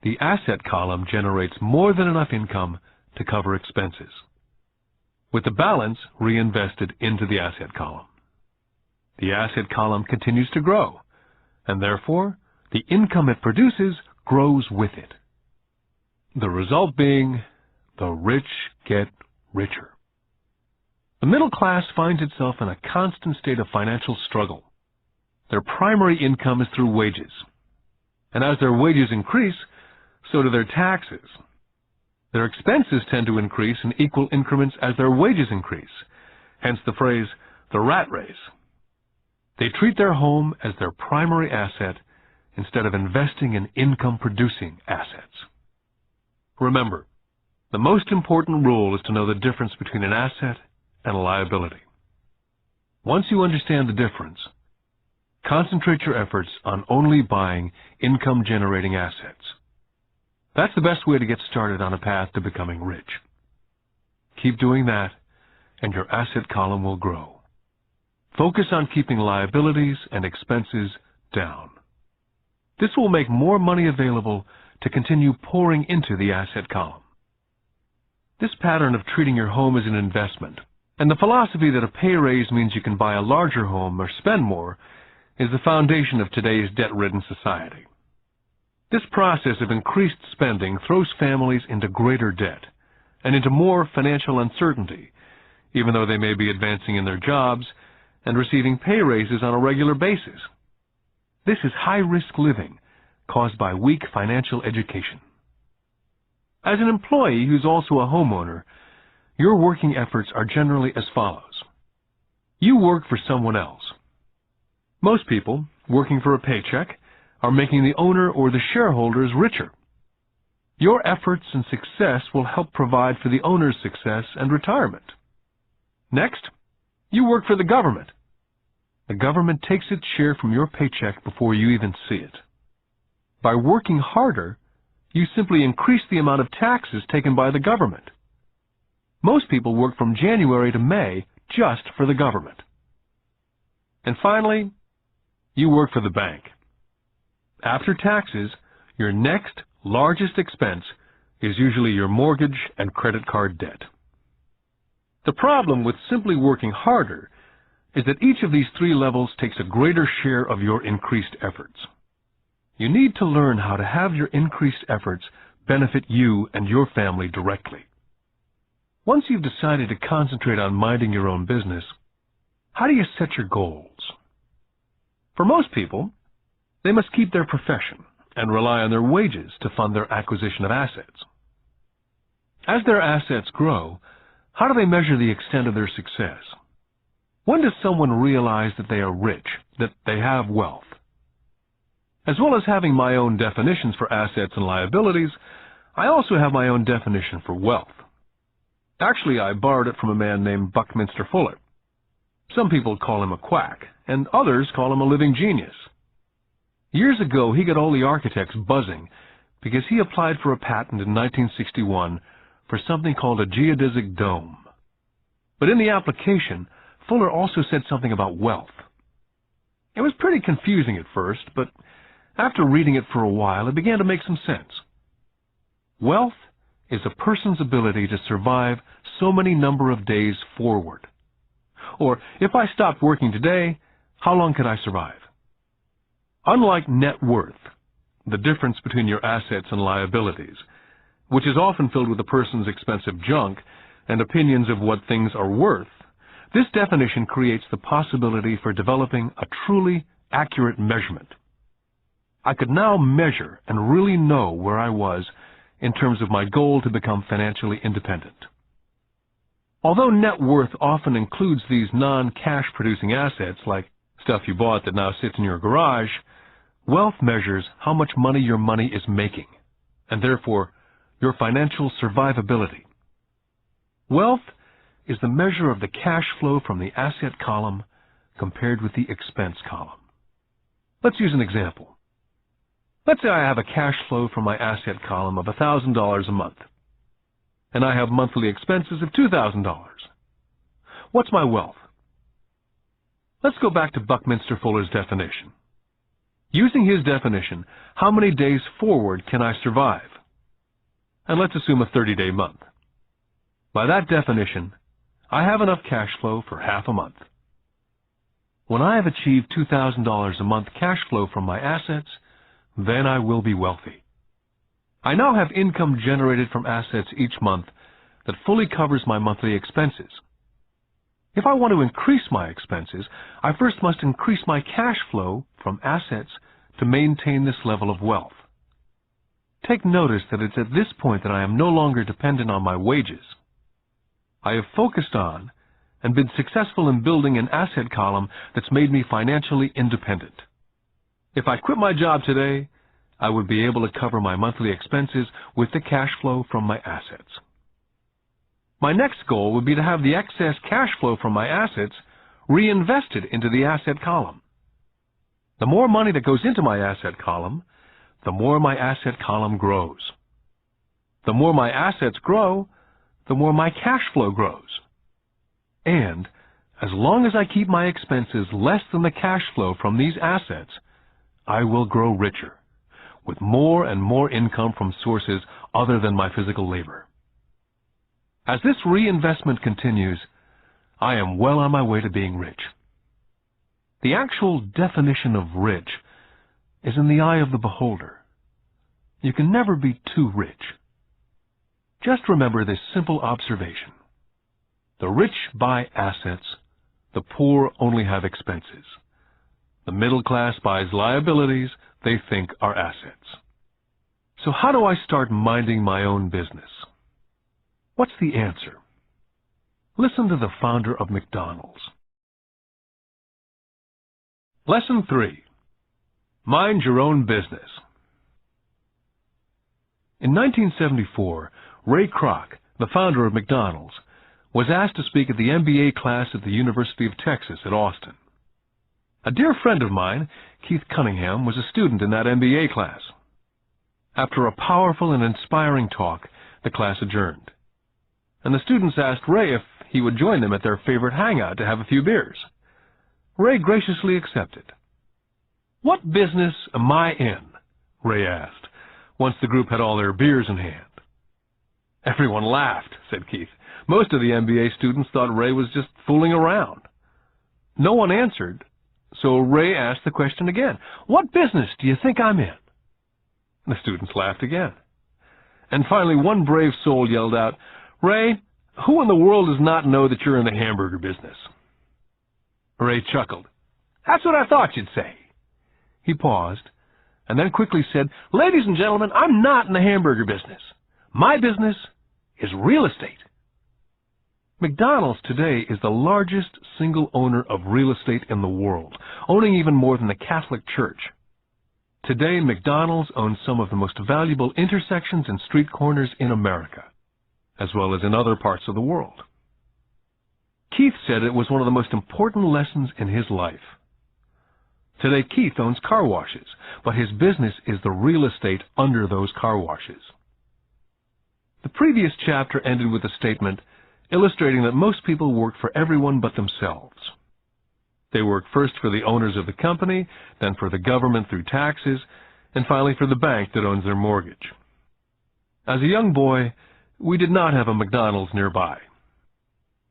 The asset column generates more than enough income to cover expenses, with the balance reinvested into the asset column. The asset column continues to grow, and therefore the income it produces grows with it. The result being, the rich get richer. The middle class finds itself in a constant state of financial struggle. Their primary income is through wages, and as their wages increase, so do their taxes. Their expenses tend to increase in equal increments as their wages increase, hence the phrase, the rat race. They treat their home as their primary asset instead of investing in income-producing assets. Remember, the most important rule is to know the difference between an asset and a liability. Once you understand the difference, concentrate your efforts on only buying income-generating assets. That's the best way to get started on a path to becoming rich. Keep doing that, and your asset column will grow. Focus on keeping liabilities and expenses down. This will make more money available to continue pouring into the asset column. This pattern of treating your home as an investment, and the philosophy that a pay raise means you can buy a larger home or spend more, is the foundation of today's debt-ridden society. This process of increased spending throws families into greater debt and into more financial uncertainty, even though they may be advancing in their jobs and receiving pay raises on a regular basis. This is high-risk living caused by weak financial education. As an employee who's also a homeowner, your working efforts are generally as follows. You work for someone else. Most people, working for a paycheck, are making the owner or the shareholders richer. Your efforts and success will help provide for the owner's success and retirement. Next, you work for the government. The government takes its share from your paycheck before you even see it. By working harder, you simply increase the amount of taxes taken by the government. Most people work from January to May just for the government. And finally, you work for the bank. After taxes, your next largest expense is usually your mortgage and credit card debt. The problem with simply working harder is that each of these three levels takes a greater share of your increased efforts. You need to learn how to have your increased efforts benefit you and your family directly. Once you've decided to concentrate on minding your own business, how do you set your goals? For most people, they must keep their profession and rely on their wages to fund their acquisition of assets. As their assets grow, how do they measure the extent of their success? When does someone realize that they are rich, that they have wealth? As well as having my own definitions for assets and liabilities, I also have my own definition for wealth. Actually, I borrowed it from a man named Buckminster Fuller. Some people call him a quack, and others call him a living genius. Years ago, he got all the architects buzzing because he applied for a patent in 1961 for something called a geodesic dome. But in the application, Fuller also said something about wealth. It was pretty confusing at first, but after reading it for a while, it began to make some sense. Wealth is a person's ability to survive so many number of days forward. Or if I stopped working today, how long could I survive? Unlike net worth, the difference between your assets and liabilities, which is often filled with a person's expensive junk and opinions of what things are worth, this definition creates the possibility for developing a truly accurate measurement. I could now measure and really know where I was in terms of my goal to become financially independent. Although net worth often includes these non-cash producing assets like stuff you bought that now sits in your garage, wealth measures how much money your money is making, and therefore your financial survivability. Wealth is the measure of the cash flow from the asset column compared with the expense column. Let's use an example. Let's say I have a cash flow from my asset column of $1,000 a month, and I have monthly expenses of $2,000. What's my wealth? Let's go back to Buckminster Fuller's definition. Using his definition, how many days forward can I survive? And let's assume a 30-day month. By that definition, I have enough cash flow for half a month. When I have achieved $2,000 a month cash flow from my assets, then I will be wealthy. I now have income generated from assets each month that fully covers my monthly expenses. If I want to increase my expenses, I first must increase my cash flow from assets to maintain this level of wealth. Take notice that it's at this point that I am no longer dependent on my wages. I have focused on and been successful in building an asset column that's made me financially independent. If I quit my job today, I would be able to cover my monthly expenses with the cash flow from my assets. My next goal would be to have the excess cash flow from my assets reinvested into the asset column. The more money that goes into my asset column, the more my asset column grows. The more my assets grow, the more my cash flow grows. And as long as I keep my expenses less than the cash flow from these assets, I will grow richer, with more and more income from sources other than my physical labor. As this reinvestment continues, I am well on my way to being rich. The actual definition of rich is in the eye of the beholder. You can never be too rich. Just remember this simple observation. The rich buy assets, the poor only have expenses. The middle class buys liabilities they think are assets. So how do I start minding my own business? What's the answer? Listen to the founder of McDonald's. Lesson 3. Mind your own business. In 1974, Ray Kroc, the founder of McDonald's, was asked to speak at the MBA class at the University of Texas at Austin. A dear friend of mine, Keith Cunningham, was a student in that MBA class. After a powerful and inspiring talk, the class adjourned, and the students asked Ray if he would join them at their favorite hangout to have a few beers. Ray graciously accepted. "What business am I in?" Ray asked, once the group had all their beers in hand. Everyone laughed, said Keith. Most of the MBA students thought Ray was just fooling around. No one answered, so Ray asked the question again. "What business do you think I'm in?" The students laughed again. And finally, one brave soul yelled out, "Ray, who in the world does not know that you're in the hamburger business?" Ray chuckled. "That's what I thought you'd say." He paused, and then quickly said, "Ladies and gentlemen, I'm not in the hamburger business. My business is real estate." McDonald's today is the largest single owner of real estate in the world, owning even more than the Catholic Church. Today, McDonald's owns some of the most valuable intersections and street corners in America, as well as in other parts of the world. Keith said it was one of the most important lessons in his life. Today, Keith owns car washes, but his business is the real estate under those car washes. The previous chapter ended with a statement illustrating that most people work for everyone but themselves. They work first for the owners of the company, then for the government through taxes, and finally for the bank that owns their mortgage. As a young boy, we did not have a McDonald's nearby.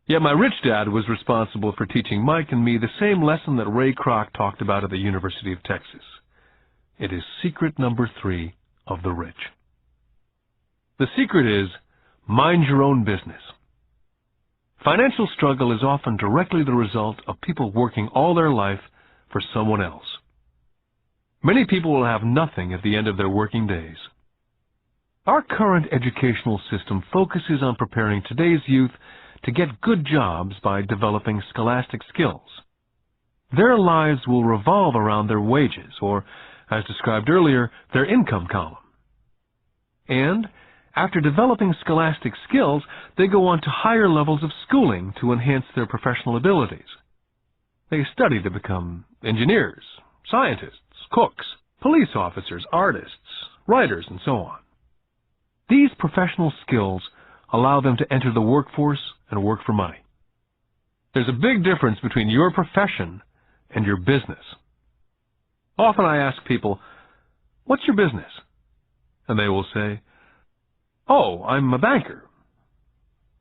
Yet my rich dad was responsible for teaching Mike and me the same lesson that Ray Kroc talked about at the University of Texas. It is secret number 3 of the rich. The secret is, mind your own business. Financial struggle is often directly the result of people working all their life for someone else. Many people will have nothing at the end of their working days. Our current educational system focuses on preparing today's youth to get good jobs by developing scholastic skills. Their lives will revolve around their wages, or, as described earlier, their income column. And, after developing scholastic skills, they go on to higher levels of schooling to enhance their professional abilities. They study to become engineers, scientists, cooks, police officers, artists, writers, and so on. These professional skills allow them to enter the workforce and work for money. There's a big difference between your profession and your business. Often I ask people, "What's your business?" And they will say, "Oh, I'm a banker."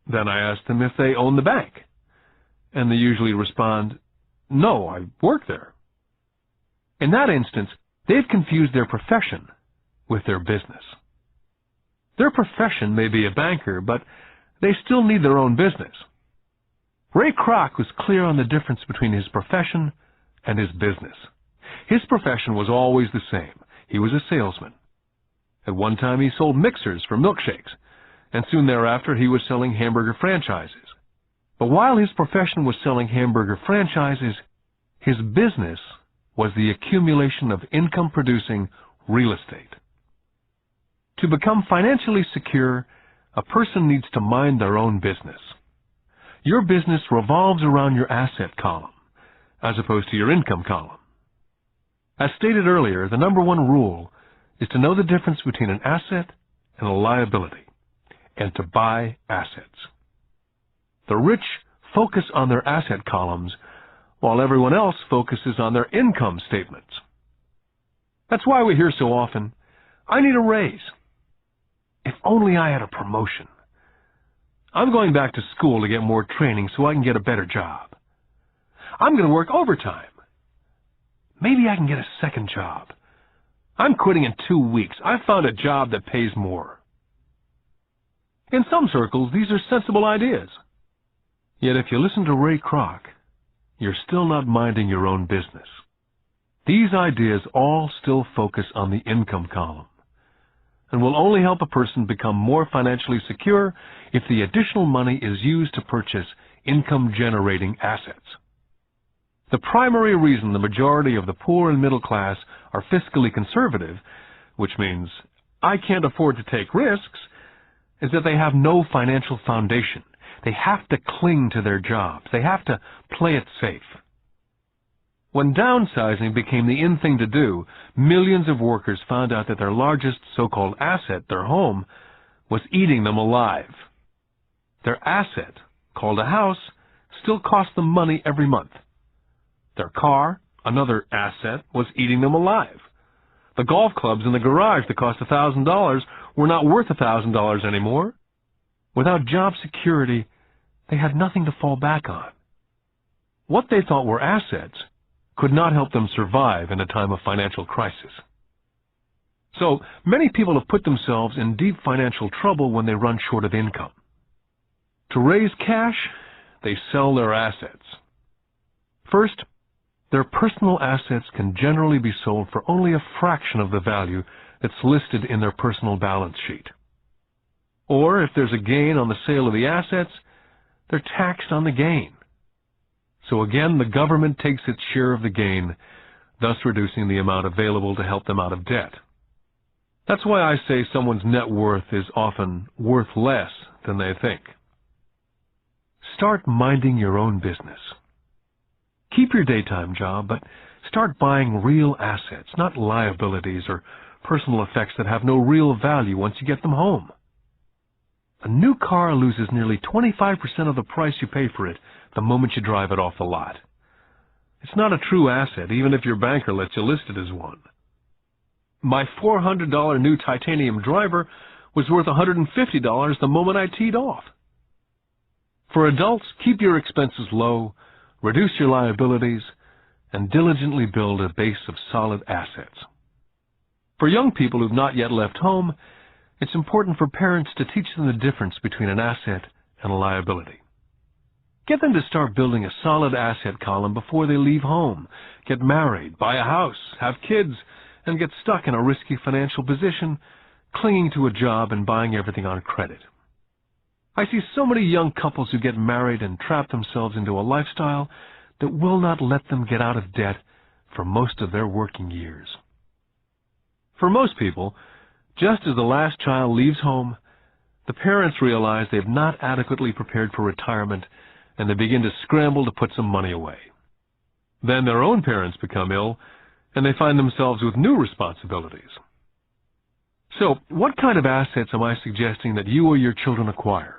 Then I ask them if they own the bank. And they usually respond, "No, I work there." In that instance, they've confused their profession with their business. Their profession may be a banker, but they still need their own business. Ray Kroc was clear on the difference between his profession and his business. His profession was always the same. He was a salesman. At one time, he sold mixers for milkshakes, and soon thereafter, he was selling hamburger franchises. But while his profession was selling hamburger franchises, his business was the accumulation of income-producing real estate. To become financially secure, a person needs to mind their own business. Your business revolves around your asset column, as opposed to your income column. As stated earlier, the number 1 rule is to know the difference between an asset and a liability, and to buy assets. The rich focus on their asset columns, while everyone else focuses on their income statements. That's why we hear so often, "I need a raise. If only I had a promotion. I'm going back to school to get more training so I can get a better job. I'm going to work overtime. Maybe I can get a second job. I'm quitting in 2 weeks. I found a job that pays more." In some circles, these are sensible ideas. Yet if you listen to Ray Kroc, you're still not minding your own business. These ideas all still focus on the income column, and will only help a person become more financially secure if the additional money is used to purchase income-generating assets. The primary reason the majority of the poor and middle class are fiscally conservative, which means I can't afford to take risks, is that they have no financial foundation. They have to cling to their jobs. They have to play it safe. When downsizing became the in thing to do, millions of workers found out that their largest so-called asset, their home, was eating them alive. Their asset, called a house, still cost them money every month. Their car, another asset, was eating them alive. The golf clubs in the garage that cost $1,000 were not worth $1,000 anymore. Without job security, they had nothing to fall back on. What they thought were assets could not help them survive in a time of financial crisis. So, many people have put themselves in deep financial trouble when they run short of income. To raise cash, they sell their assets. First, their personal assets can generally be sold for only a fraction of the value that's listed in their personal balance sheet. Or, if there's a gain on the sale of the assets, they're taxed on the gain. So again, the government takes its share of the gain, thus reducing the amount available to help them out of debt. That's why I say someone's net worth is often worth less than they think. Start minding your own business. Keep your daytime job, but start buying real assets, not liabilities or personal effects that have no real value once you get them home. A new car loses nearly 25% of the price you pay for it the moment you drive it off the lot. It's not a true asset, even if your banker lets you list it as one. My $400 new titanium driver was worth $150 the moment I teed off. For adults, keep your expenses low, reduce your liabilities, and diligently build a base of solid assets. For young people who've not yet left home, it's important for parents to teach them the difference between an asset and a liability. Get them to start building a solid asset column before they leave home, get married, buy a house, have kids, and get stuck in a risky financial position, clinging to a job and buying everything on credit. I see so many young couples who get married and trap themselves into a lifestyle that will not let them get out of debt for most of their working years. For most people, just as the last child leaves home, the parents realize they've not adequately prepared for retirement and they begin to scramble to put some money away. Then their own parents become ill and they find themselves with new responsibilities. So, what kind of assets am I suggesting that you or your children acquire?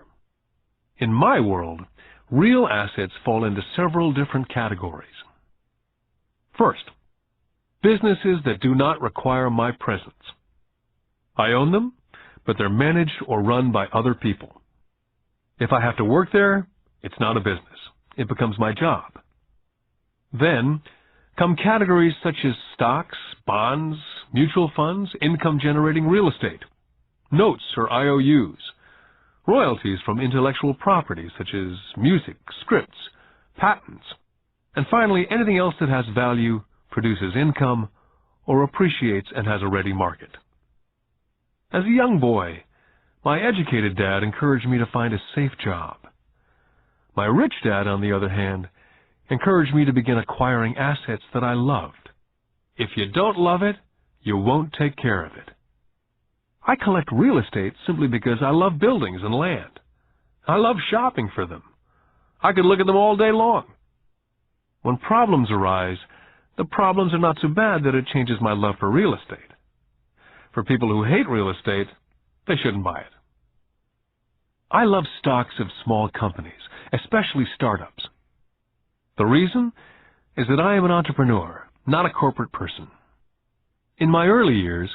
In my world, real assets fall into several different categories. First, businesses that do not require my presence. I own them, but they're managed or run by other people. If I have to work there, it's not a business. It becomes my job. Then come categories such as stocks, bonds, mutual funds, income-generating real estate, notes or IOUs, royalties from intellectual property such as music, scripts, patents, and finally anything else that has value, produces income, or appreciates and has a ready market. As a young boy, my educated dad encouraged me to find a safe job. My rich dad, on the other hand, encouraged me to begin acquiring assets that I loved. If you don't love it, you won't take care of it. I collect real estate simply because I love buildings and land. I love shopping for them. I could look at them all day long. When problems arise, the problems are not so bad that it changes my love for real estate. For people who hate real estate, they shouldn't buy it. I love stocks of small companies, especially startups. The reason is that I am an entrepreneur, not a corporate person. In my early years,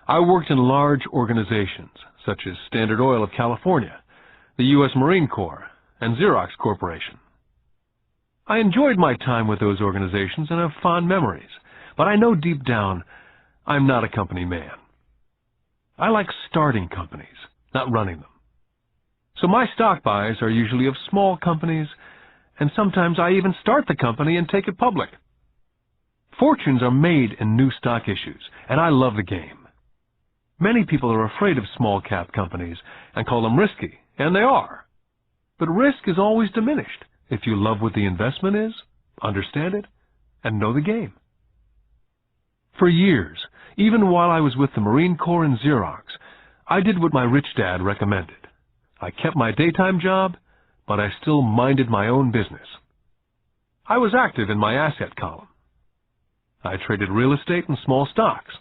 I worked in large organizations such as Standard Oil of California, the U.S. Marine Corps, and Xerox Corporation. I enjoyed my time with those organizations and have fond memories, but I know deep down I'm not a company man. I like starting companies, not running them. So my stock buys are usually of small companies, and sometimes I even start the company and take it public. Fortunes are made in new stock issues, and I love the game. Many people are afraid of small-cap companies and call them risky, and they are. But risk is always diminished if you love what the investment is, understand it, and know the game. For years, even while I was with the Marine Corps and Xerox, I did what my rich dad recommended. I kept my daytime job, but I still minded my own business. I was active in my asset column. I traded real estate and small stocks.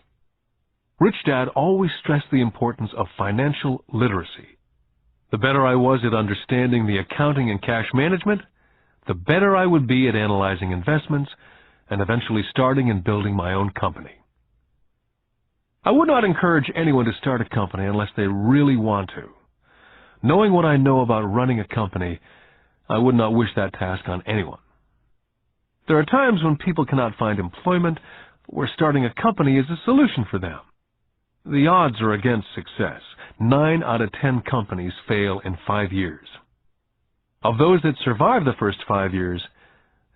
Rich Dad always stressed the importance of financial literacy. The better I was at understanding the accounting and cash management, the better I would be at analyzing investments and eventually starting and building my own company. I would not encourage anyone to start a company unless they really want to. Knowing what I know about running a company, I would not wish that task on anyone. There are times when people cannot find employment where starting a company is a solution for them. The odds are against success. 9 out of 10 companies fail in 5 years. Of those that survive the first 5 years,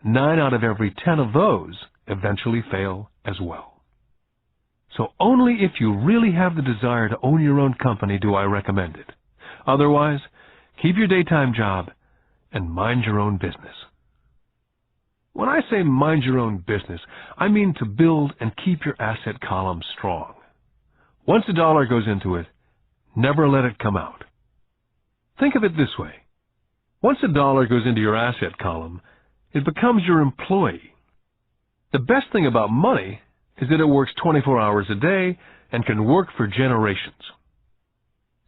9 out of every 10 of those eventually fail as well. So only if you really have the desire to own your own company do I recommend it. Otherwise, keep your daytime job and mind your own business. When I say mind your own business, I mean to build and keep your asset column strong. Once a dollar goes into it, never let it come out. Think of it this way. Once a dollar goes into your asset column, it becomes your employee. The best thing about money is that it works 24 hours a day and can work for generations.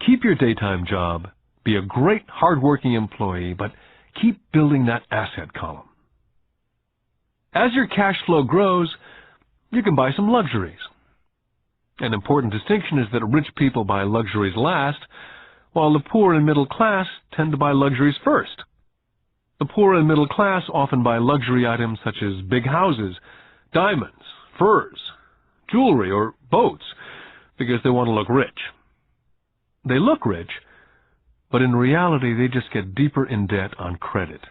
Keep your daytime job, be a great hard-working employee, but keep building that asset column. As your cash flow grows, you can buy some luxuries. An important distinction is that rich people buy luxuries last, while the poor and middle class tend to buy luxuries first. The poor and middle class often buy luxury items such as big houses, diamonds, furs, jewelry, or boats because they want to look rich. They look rich, but in reality they just get deeper in debt on credit.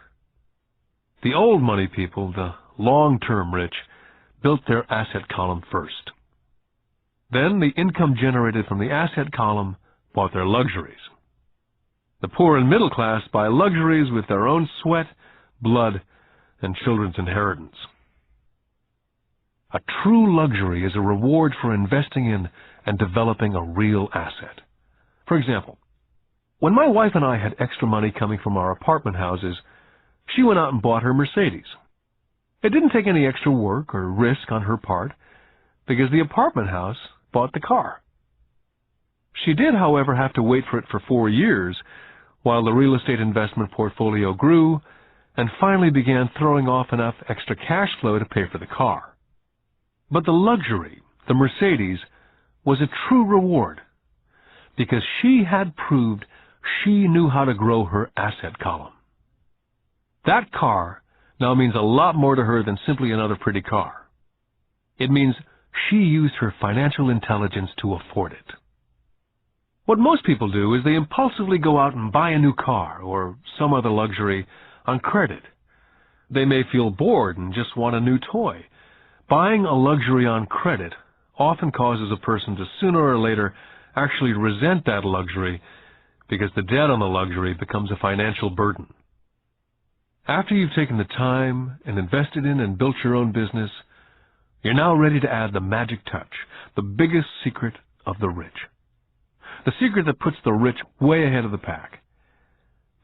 The old money people, the long-term rich, built their asset column first. Then the income generated from the asset column bought their luxuries. The poor and middle class buy luxuries with their own sweat, blood, and children's inheritance. A true luxury is a reward for investing in and developing a real asset. For example, when my wife and I had extra money coming from our apartment houses, she went out and bought her Mercedes. It didn't take any extra work or risk on her part because the apartment house bought the car. She did, however, have to wait for it for 4 years while the real estate investment portfolio grew and finally began throwing off enough extra cash flow to pay for the car. But the luxury, the Mercedes, was a true reward because she had proved she knew how to grow her asset column. That car now means a lot more to her than simply another pretty car. It means she used her financial intelligence to afford it. What most people do is they impulsively go out and buy a new car or some other luxury on credit. They may feel bored and just want a new toy. Buying a luxury on credit often causes a person to sooner or later actually resent that luxury because the debt on the luxury becomes a financial burden. After you've taken the time and invested in and built your own business, you're now ready to add the magic touch, the biggest secret of the rich. The secret that puts the rich way ahead of the pack.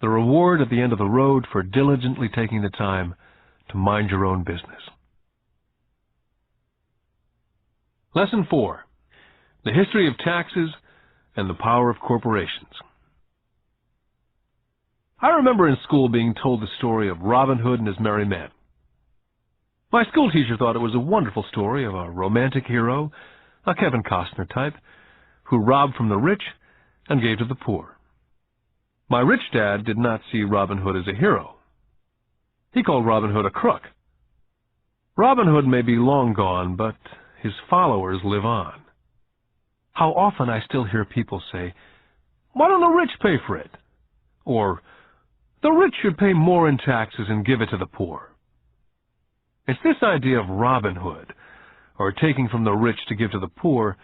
The reward at the end of the road for diligently taking the time to mind your own business. Lesson 4. The history of taxes and the power of corporations. I remember in school being told the story of Robin Hood and his merry men. My school teacher thought it was a wonderful story of a romantic hero, a Kevin Costner type, who robbed from the rich and gave to the poor. My rich dad did not see Robin Hood as a hero. He called Robin Hood a crook. Robin Hood may be long gone, but his followers live on. How often I still hear people say, "Why don't the rich pay for it?" Or, "The rich should pay more in taxes and give it to the poor." It's this idea of Robin Hood, or taking from the rich to give to the poor,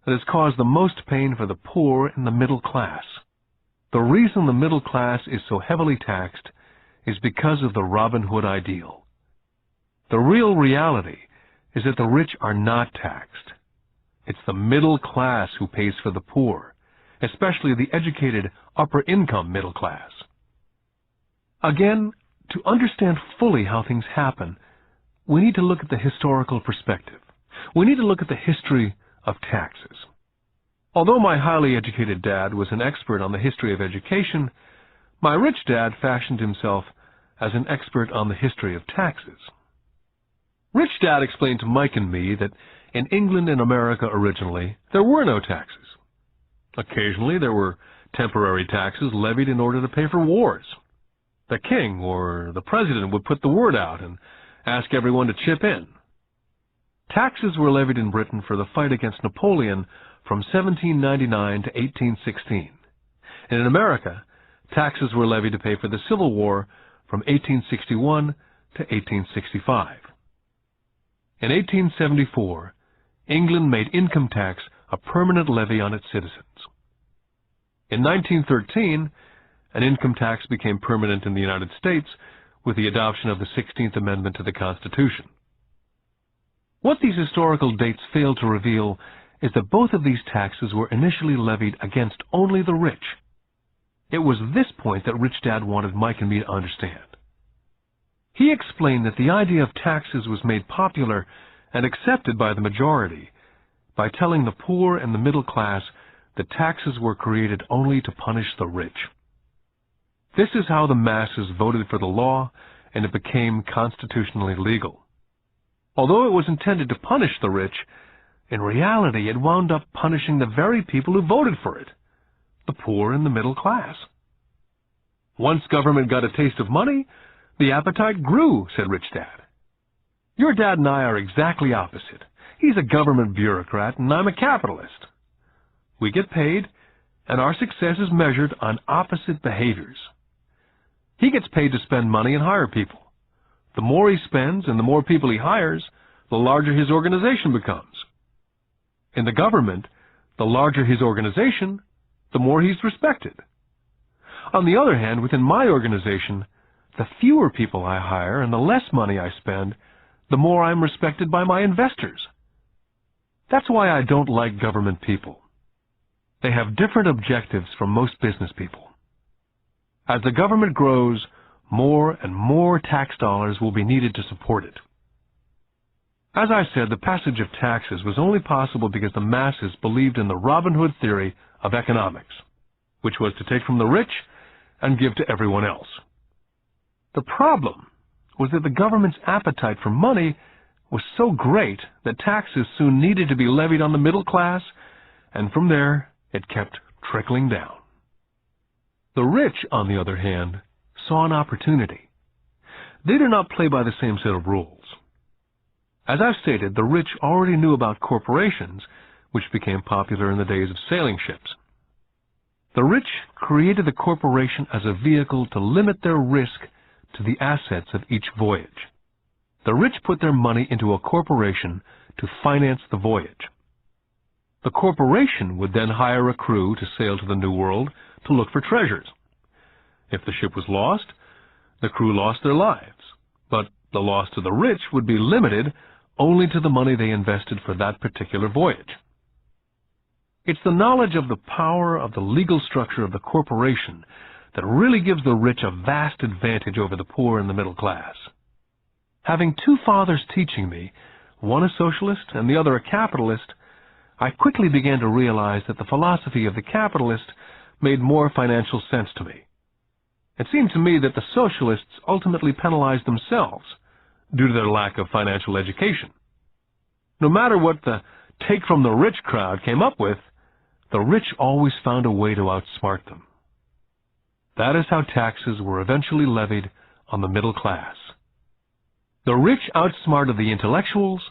that has caused the most pain for the poor and the middle class. The reason the middle class is so heavily taxed is because of the Robin Hood ideal. The real reality is that the rich are not taxed. It's the middle class who pays for the poor, especially the educated upper-income middle class. Again, to understand fully how things happen, we need to look at the historical perspective. We need to look at the history of taxes. Although my highly educated dad was an expert on the history of education, my rich dad fashioned himself as an expert on the history of taxes. Rich Dad explained to Mike and me that in England and America originally, there were no taxes. Occasionally, there were temporary taxes levied in order to pay for wars. The king or the president would put the word out and ask everyone to chip in. Taxes were levied in Britain for the fight against Napoleon from 1799 to 1816. And in America, taxes were levied to pay for the Civil War from 1861 to 1865. In 1874, England made income tax a permanent levy on its citizens. In 1913, an income tax became permanent in the United States with the adoption of the 16th Amendment to the Constitution. What these historical dates fail to reveal is that both of these taxes were initially levied against only the rich. It was this point that Rich Dad wanted Mike and me to understand. He explained that the idea of taxes was made popular and accepted by the majority by telling the poor and the middle class that taxes were created only to punish the rich. This is how the masses voted for the law, and it became constitutionally legal. Although it was intended to punish the rich, in reality it wound up punishing the very people who voted for it, the poor and the middle class. Once government got a taste of money, The appetite grew, said Rich Dad. Your dad and I are exactly opposite. He's a government bureaucrat and I'm a capitalist. We get paid, and our success is measured on opposite behaviors. He gets paid to spend money and hire people. The more he spends and the more people he hires, the larger his organization becomes. In the government, the larger his organization, the more he's respected. On the other hand, within my organization, the fewer people I hire and the less money I spend, the more I'm respected by my investors. That's why I don't like government people. They have different objectives from most business people. As the government grows, more and more tax dollars will be needed to support it. As I said, the passage of taxes was only possible because the masses believed in the Robin Hood theory of economics, which was to take from the rich and give to everyone else. The problem was that the government's appetite for money was so great that taxes soon needed to be levied on the middle class, and from there it kept trickling down. The rich, on the other hand, saw an opportunity. They did not play by the same set of rules. As I've stated, the rich already knew about corporations, which became popular in the days of sailing ships. The rich created the corporation as a vehicle to limit their risk to the assets of each voyage. The rich put their money into a corporation to finance the voyage. The corporation would then hire a crew to sail to the New World to look for treasures. If the ship was lost, the crew lost their lives, but the loss to the rich would be limited only to the money they invested for that particular voyage. It's the knowledge of the power of the legal structure of the corporation that really gives the rich a vast advantage over the poor and the middle class. Having two fathers teaching me, one a socialist and the other a capitalist, I quickly began to realize that the philosophy of the capitalist made more financial sense to me. It seemed to me that the socialists ultimately penalized themselves due to their lack of financial education. No matter what the take-from-the-rich crowd came up with, the rich always found a way to outsmart them. That is how taxes were eventually levied on the middle class. The rich outsmarted the intellectuals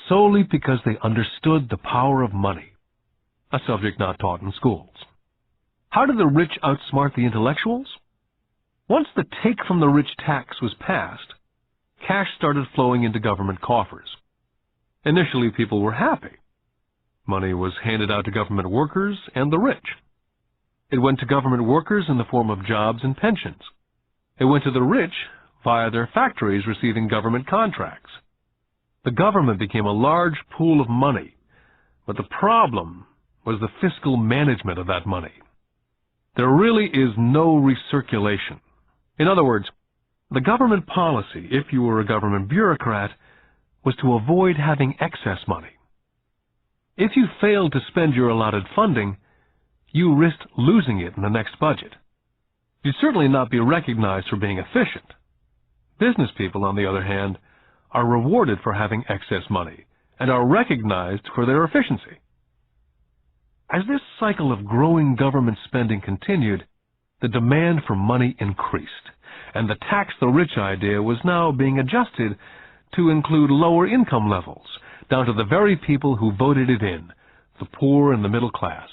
solely because they understood the power of money, a subject not taught in schools. How did the rich outsmart the intellectuals? Once the take-from-the-rich tax was passed, cash started flowing into government coffers. Initially, people were happy. Money was handed out to government workers and the rich. It went to government workers in the form of jobs and pensions. It went to the rich via their factories receiving government contracts. The government became a large pool of money, but the problem was the fiscal management of that money. There really is no recirculation. In other words, the government policy, if you were a government bureaucrat, was to avoid having excess money. If you failed to spend your allotted funding, you risked losing it in the next budget. You'd certainly not be recognized for being efficient. Business people, on the other hand, are rewarded for having excess money and are recognized for their efficiency. As this cycle of growing government spending continued, the demand for money increased, and the tax-the-rich idea was now being adjusted to include lower income levels, down to the very people who voted it in, the poor and the middle class.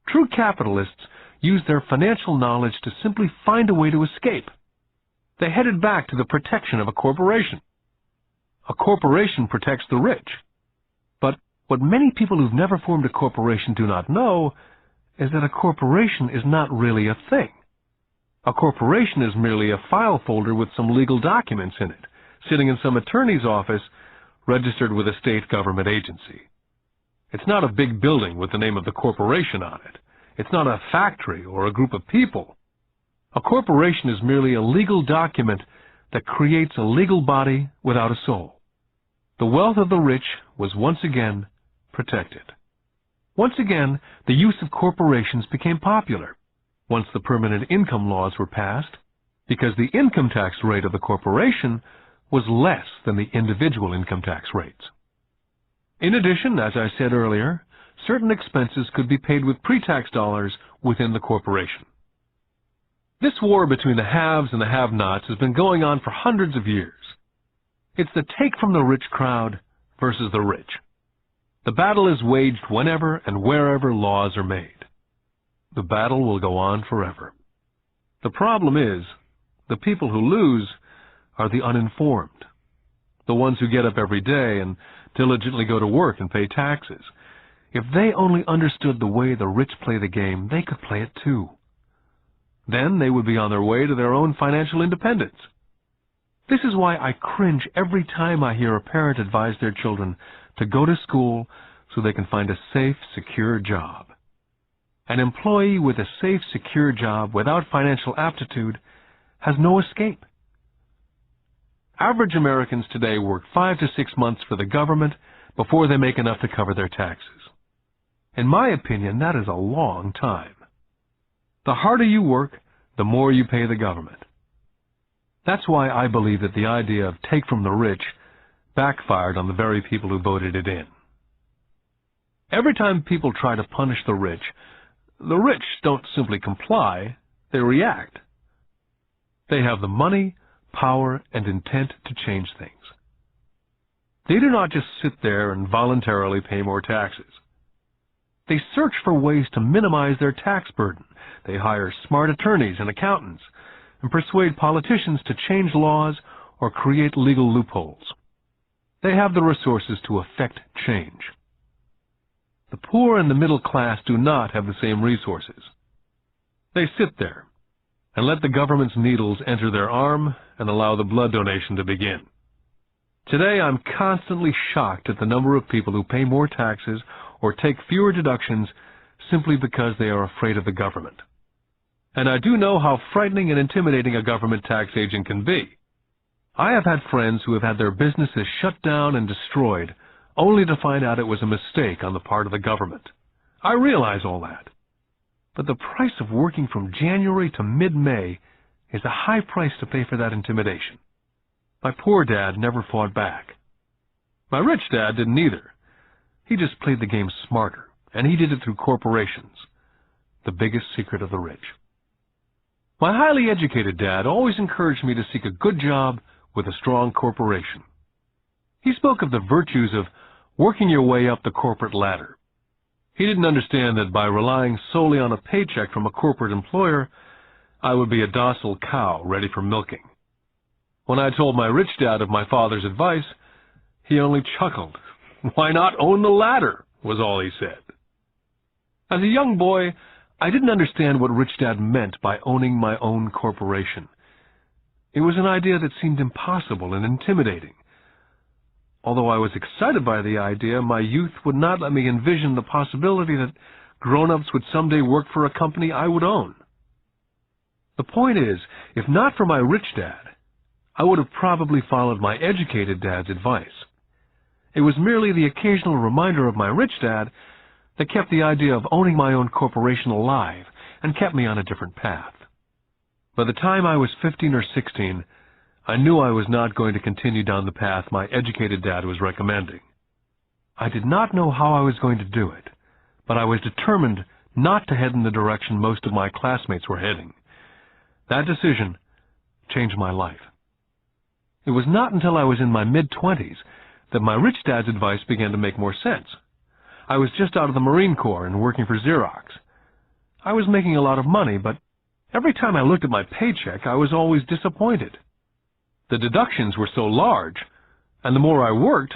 True capitalists used their financial knowledge to simply find a way to escape. They headed back to the protection of a corporation. A corporation protects the rich. But what many people who've never formed a corporation do not know is that a corporation is not really a thing. A corporation is merely a file folder with some legal documents in it, sitting in some attorney's office registered with a state government agency. It's not a big building with the name of the corporation on it. It's not a factory or a group of people. A corporation is merely a legal document that creates a legal body without a soul. The wealth of the rich was once again protected. Once again, the use of corporations became popular once the permanent income laws were passed, because the income tax rate of the corporation was less than the individual income tax rates. In addition, as I said earlier, certain expenses could be paid with pre-tax dollars within the corporation. This war between the haves and the have-nots has been going on for hundreds of years. It's the take from the rich crowd versus the rich. The battle is waged whenever and wherever laws are made. The battle will go on forever. The problem is, the people who lose are the uninformed, the ones who get up every day and diligently go to work and pay taxes. If they only understood the way the rich play the game, they could play it too. Then they would be on their way to their own financial independence. This is why I cringe every time I hear a parent advise their children to go to school so they can find a safe, secure job. An employee with a safe, secure job without financial aptitude has no escape. Average Americans today work 5 to 6 months for the government before they make enough to cover their taxes. In my opinion, that is a long time. The harder you work, the more you pay the government. That's why I believe that the idea of take from the rich backfired on the very people who voted it in. Every time people try to punish the rich don't simply comply, they react. They have the money, power, and intent to change things. They do not just sit there and voluntarily pay more taxes. They search for ways to minimize their tax burden. They hire smart attorneys and accountants and persuade politicians to change laws or create legal loopholes. They have the resources to effect change. The poor and the middle class do not have the same resources. They sit there and let the government's needles enter their arm and allow the blood donation to begin. Today, I'm constantly shocked at the number of people who pay more taxes or take fewer deductions simply because they are afraid of the government. And I do know how frightening and intimidating a government tax agent can be. I have had friends who have had their businesses shut down and destroyed only to find out it was a mistake on the part of the government. I realize all that. But the price of working from January to mid-May is a high price to pay for that intimidation. My poor dad never fought back. My rich dad didn't either. He just played the game smarter, and he did it through corporations, the biggest secret of the rich. My highly educated dad always encouraged me to seek a good job with a strong corporation. He spoke of the virtues of working your way up the corporate ladder. He didn't understand that by relying solely on a paycheck from a corporate employer, I would be a docile cow ready for milking. When I told my rich dad of my father's advice, he only chuckled. "Why not own the ladder?" was all he said. As a young boy, I didn't understand what Rich Dad meant by owning my own corporation. It was an idea that seemed impossible and intimidating. Although I was excited by the idea, my youth would not let me envision the possibility that grown-ups would someday work for a company I would own. The point is, if not for my rich dad, I would have probably followed my educated dad's advice. It was merely the occasional reminder of my rich dad that kept the idea of owning my own corporation alive and kept me on a different path. By the time I was 15 or 16, I knew I was not going to continue down the path my educated dad was recommending. I did not know how I was going to do it, but I was determined not to head in the direction most of my classmates were heading. That decision changed my life. It was not until I was in my mid-20s that my rich dad's advice began to make more sense. I was just out of the Marine Corps and working for Xerox. I was making a lot of money, but every time I looked at my paycheck, I was always disappointed. The deductions were so large, and the more I worked,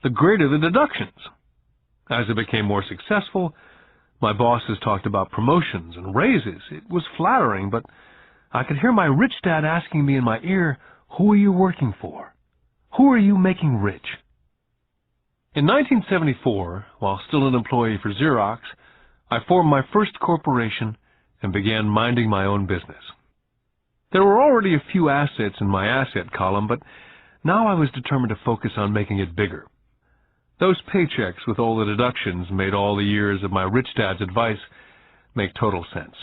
the greater the deductions. As I became more successful, my bosses talked about promotions and raises. It was flattering, but I could hear my rich dad asking me in my ear, "Who are you working for? Who are you making rich?" In 1974, while still an employee for Xerox, I formed my first corporation and began minding my own business. There were already a few assets in my asset column, but now I was determined to focus on making it bigger. Those paychecks with all the deductions made all the years of my rich dad's advice make total sense.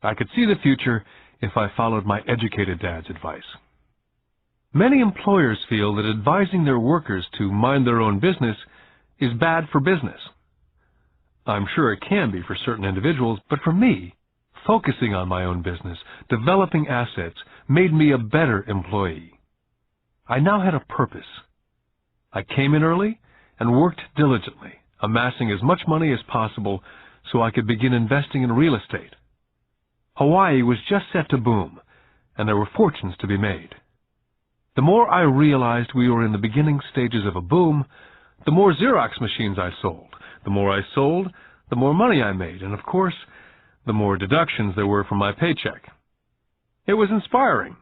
I could see the future if I followed my educated dad's advice. Many employers feel that advising their workers to mind their own business is bad for business. I'm sure it can be for certain individuals, but for me, focusing on my own business, developing assets, made me a better employee. I now had a purpose. I came in early and worked diligently, amassing as much money as possible so I could begin investing in real estate. Hawaii was just set to boom, and there were fortunes to be made. The more I realized we were in the beginning stages of a boom, the more Xerox machines I sold. The more I sold, the more money I made, and of course, the more deductions there were from my paycheck. It was inspiring.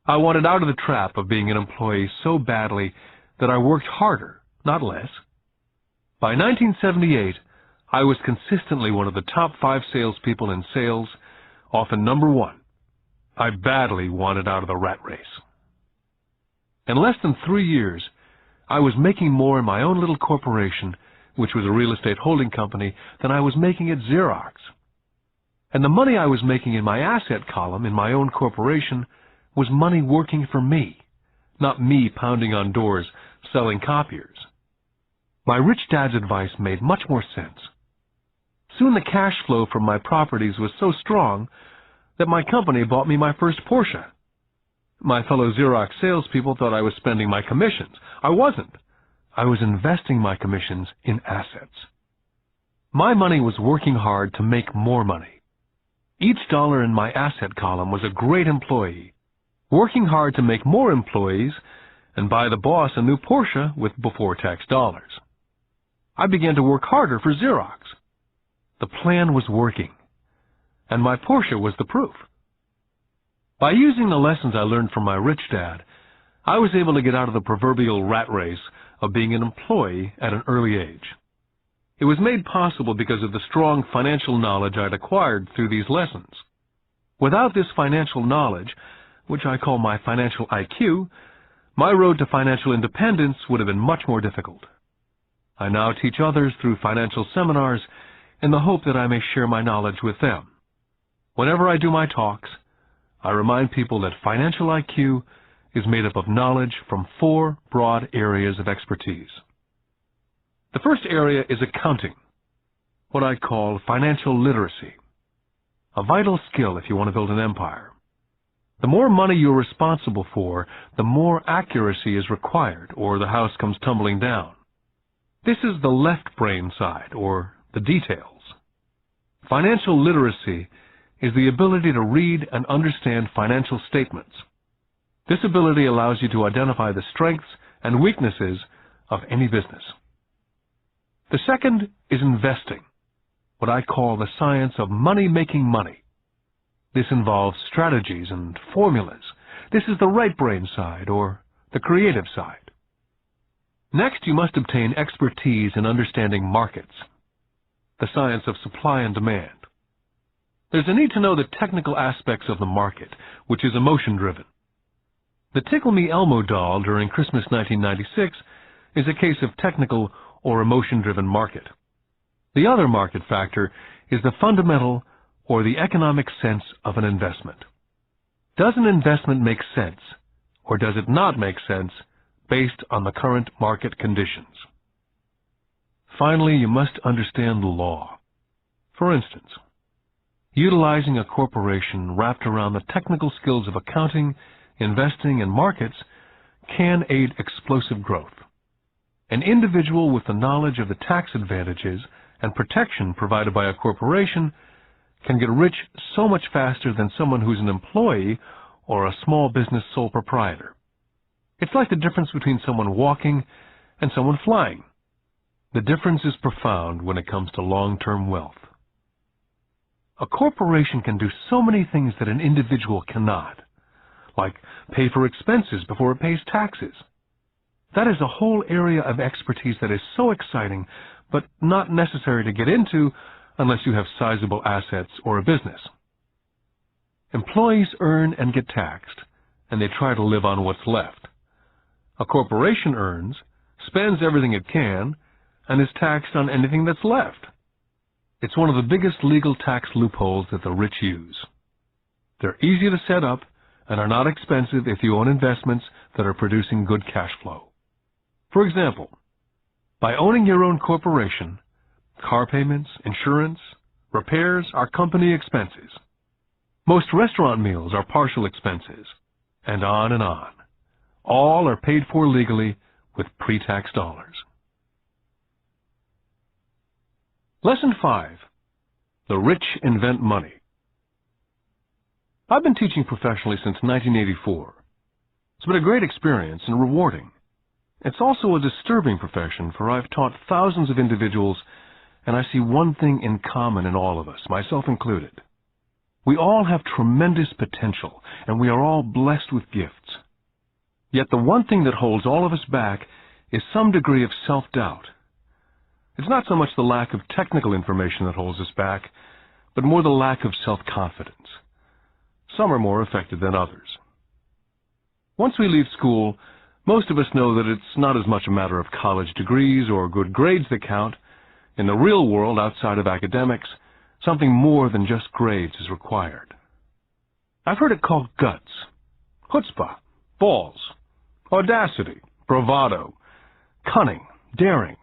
I wanted out of the trap of being an employee so badly that I worked harder, not less. By 1978, I was consistently one of the top 5 salespeople in sales, often number 1. I badly wanted out of the rat race. In less than 3 years, I was making more in my own little corporation, which was a real estate holding company, than I was making at Xerox. And the money I was making in my asset column in my own corporation was money working for me, not me pounding on doors selling copiers. My rich dad's advice made much more sense. Soon the cash flow from my properties was so strong that my company bought me my first Porsche. My fellow Xerox salespeople thought I was spending my commissions. I wasn't. I was investing my commissions in assets. My money was working hard to make more money. Each dollar in my asset column was a great employee, working hard to make more employees and buy the boss a new Porsche with before-tax dollars. I began to work harder for Xerox. The plan was working, and my Porsche was the proof. By using the lessons I learned from my rich dad, I was able to get out of the proverbial rat race of being an employee at an early age. It was made possible because of the strong financial knowledge I'd acquired through these lessons. Without this financial knowledge, which I call my financial IQ, my road to financial independence would have been much more difficult. I now teach others through financial seminars in the hope that I may share my knowledge with them. Whenever I do my talks, I remind people that financial IQ is made up of knowledge from 4 broad areas of expertise. The first area is accounting, what I call financial literacy, a vital skill if you want to build an empire. The more money you're responsible for, the more accuracy is required, or the house comes tumbling down. This is the left brain side, or the details. Financial literacy is the ability to read and understand financial statements. This ability allows you to identify the strengths and weaknesses of any business. The second is investing, what I call the science of money-making money. This involves strategies and formulas. This is the right brain side, or the creative side. Next, you must obtain expertise in understanding markets, the science of supply and demand. There's a need to know the technical aspects of the market, which is emotion-driven. The Tickle Me Elmo doll during Christmas 1996 is a case of technical or emotion-driven market. The other market factor is the fundamental or the economic sense of an investment. Does an investment make sense, or does it not make sense based on the current market conditions? Finally, you must understand the law. For instance, utilizing a corporation wrapped around the technical skills of accounting, investing, and markets can aid explosive growth. An individual with the knowledge of the tax advantages and protection provided by a corporation can get rich so much faster than someone who's an employee or a small business sole proprietor. It's like the difference between someone walking and someone flying. The difference is profound when it comes to long-term wealth. A corporation can do so many things that an individual cannot, like pay for expenses before it pays taxes. That is a whole area of expertise that is so exciting, but not necessary to get into unless you have sizable assets or a business. Employees earn and get taxed, and they try to live on what's left. A corporation earns, spends everything it can, and is taxed on anything that's left. It's one of the biggest legal tax loopholes that the rich use. They're easy to set up and are not expensive if you own investments that are producing good cash flow. For example, by owning your own corporation, car payments, insurance, Repairs are company expenses. Most restaurant meals are partial expenses, and on and on. All are paid for legally with pre-tax dollars. Lesson 5. The rich invent money. I've been teaching professionally since 1984. It's been a great experience and rewarding. It's also a disturbing profession, for I've taught thousands of individuals, and I see one thing in common in all of us, myself included. We all have tremendous potential, and we are all blessed with gifts. Yet the one thing that holds all of us back is some degree of self-doubt. It's not so much the lack of technical information that holds us back, but more the lack of self-confidence. Some are more affected than others. Once we leave school, most of us know that it's not as much a matter of college degrees or good grades that count. In the real world, outside of academics, something more than just grades is required. I've heard it called guts, chutzpah, balls, audacity, bravado, cunning, daring,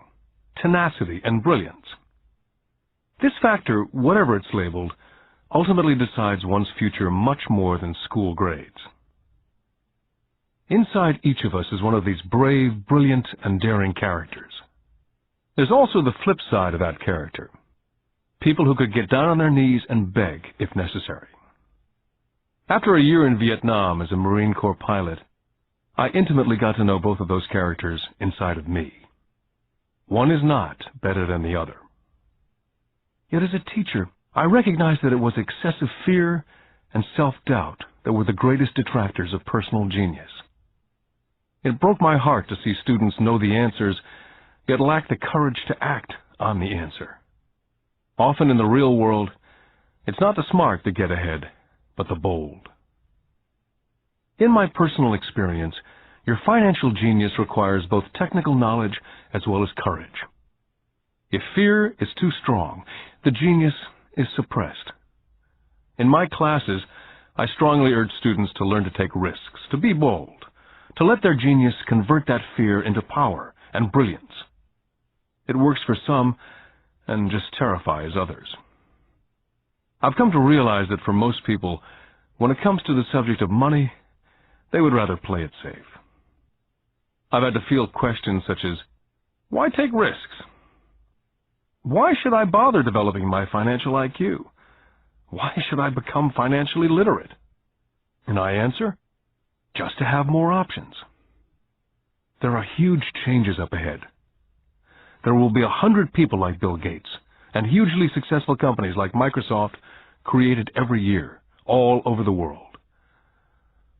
tenacity, and brilliance. This factor, whatever it's labeled, ultimately decides one's future much more than school grades. Inside each of us is one of these brave, brilliant, and daring characters. There's also the flip side of that character. People who could get down on their knees and beg if necessary. After a year in Vietnam as a Marine Corps pilot, I intimately got to know both of those characters inside of me. One is not better than the other. Yet as a teacher, I recognized that it was excessive fear and self-doubt that were the greatest detractors of personal genius. It broke my heart to see students know the answers, yet lack the courage to act on the answer. Often in the real world, it's not the smart that get ahead, but the bold. In my personal experience, your financial genius requires both technical knowledge as well as courage. If fear is too strong, the genius is suppressed. In my classes, I strongly urge students to learn to take risks, to be bold, to let their genius convert that fear into power and brilliance. It works for some and just terrifies others. I've come to realize that for most people, when it comes to the subject of money, they would rather play it safe. I've had to field questions such as, why take risks? Why should I bother developing my financial IQ? Why should I become financially literate? And I answer, just to have more options. There are huge changes up ahead. There will be 100 people like Bill Gates and hugely successful companies like Microsoft created every year, all over the world.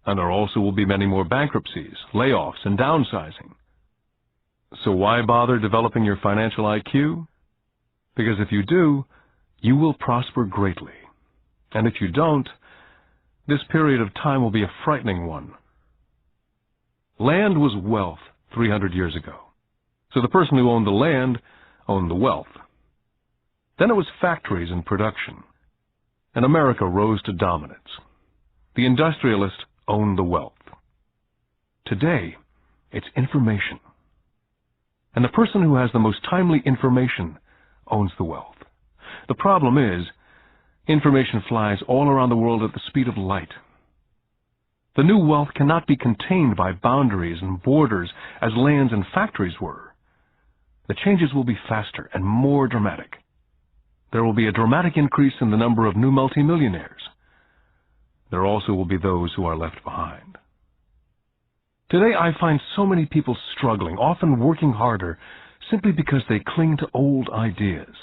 And there also will be many more bankruptcies, layoffs, and downsizing. So why bother developing your financial IQ? Because if you do, you will prosper greatly. And if you don't, this period of time will be a frightening one. Land was wealth 300 years ago. So the person who owned the land owned the wealth. Then it was factories and production. And America rose to dominance. The industrialist owned the wealth. Today, it's information. And the person who has the most timely information owns the wealth. The problem is, information flies all around the world at the speed of light. The new wealth cannot be contained by boundaries and borders as lands and factories were. The changes will be faster and more dramatic. There will be a dramatic increase in the number of new multimillionaires. There also will be those who are left behind. Today I find so many people struggling, often working harder, simply because they cling to old ideas.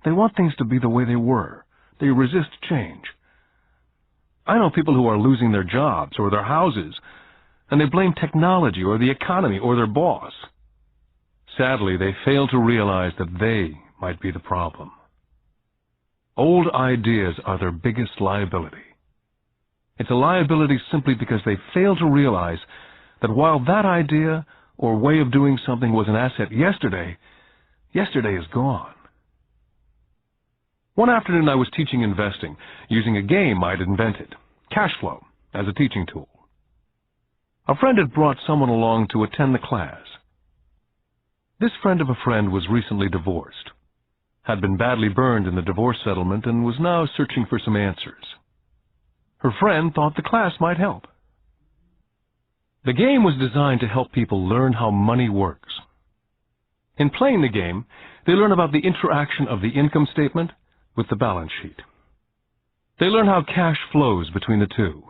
They want things to be the way they were. They resist change. I know people who are losing their jobs or their houses, and they blame technology or the economy or their boss. Sadly, they fail to realize that they might be the problem. Old ideas are their biggest liability. It's a liability simply because they fail to realize that while that idea or way of doing something was an asset yesterday, yesterday is gone. One afternoon I was teaching investing, using a game I'd invented, cash flow, as a teaching tool. A friend had brought someone along to attend the class. This friend of a friend was recently divorced. had been badly burned in the divorce settlement and was now searching for some answers. Her friend thought the class might help. The game was designed to help people learn how money works. In playing the game, they learn about the interaction of the income statement with the balance sheet. They learn how cash flows between the two,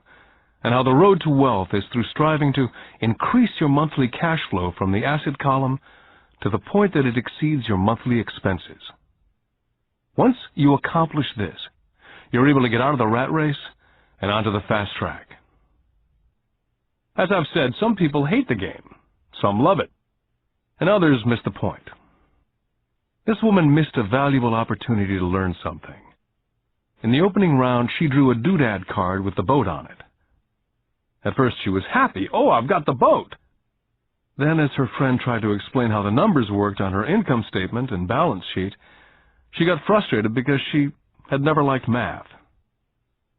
and how the road to wealth is through striving to increase your monthly cash flow from the asset column to the point that it exceeds your monthly expenses. Once you accomplish this, you're able to get out of the rat race and onto the fast track. As I've said, some people hate the game, some love it, and others miss the point. This woman missed a valuable opportunity to learn something. In the opening round, she drew a doodad card with the boat on it. At first she was happy. "Oh, I've got the boat!" Then, as her friend tried to explain how the numbers worked on her income statement and balance sheet, she got frustrated because she had never liked math.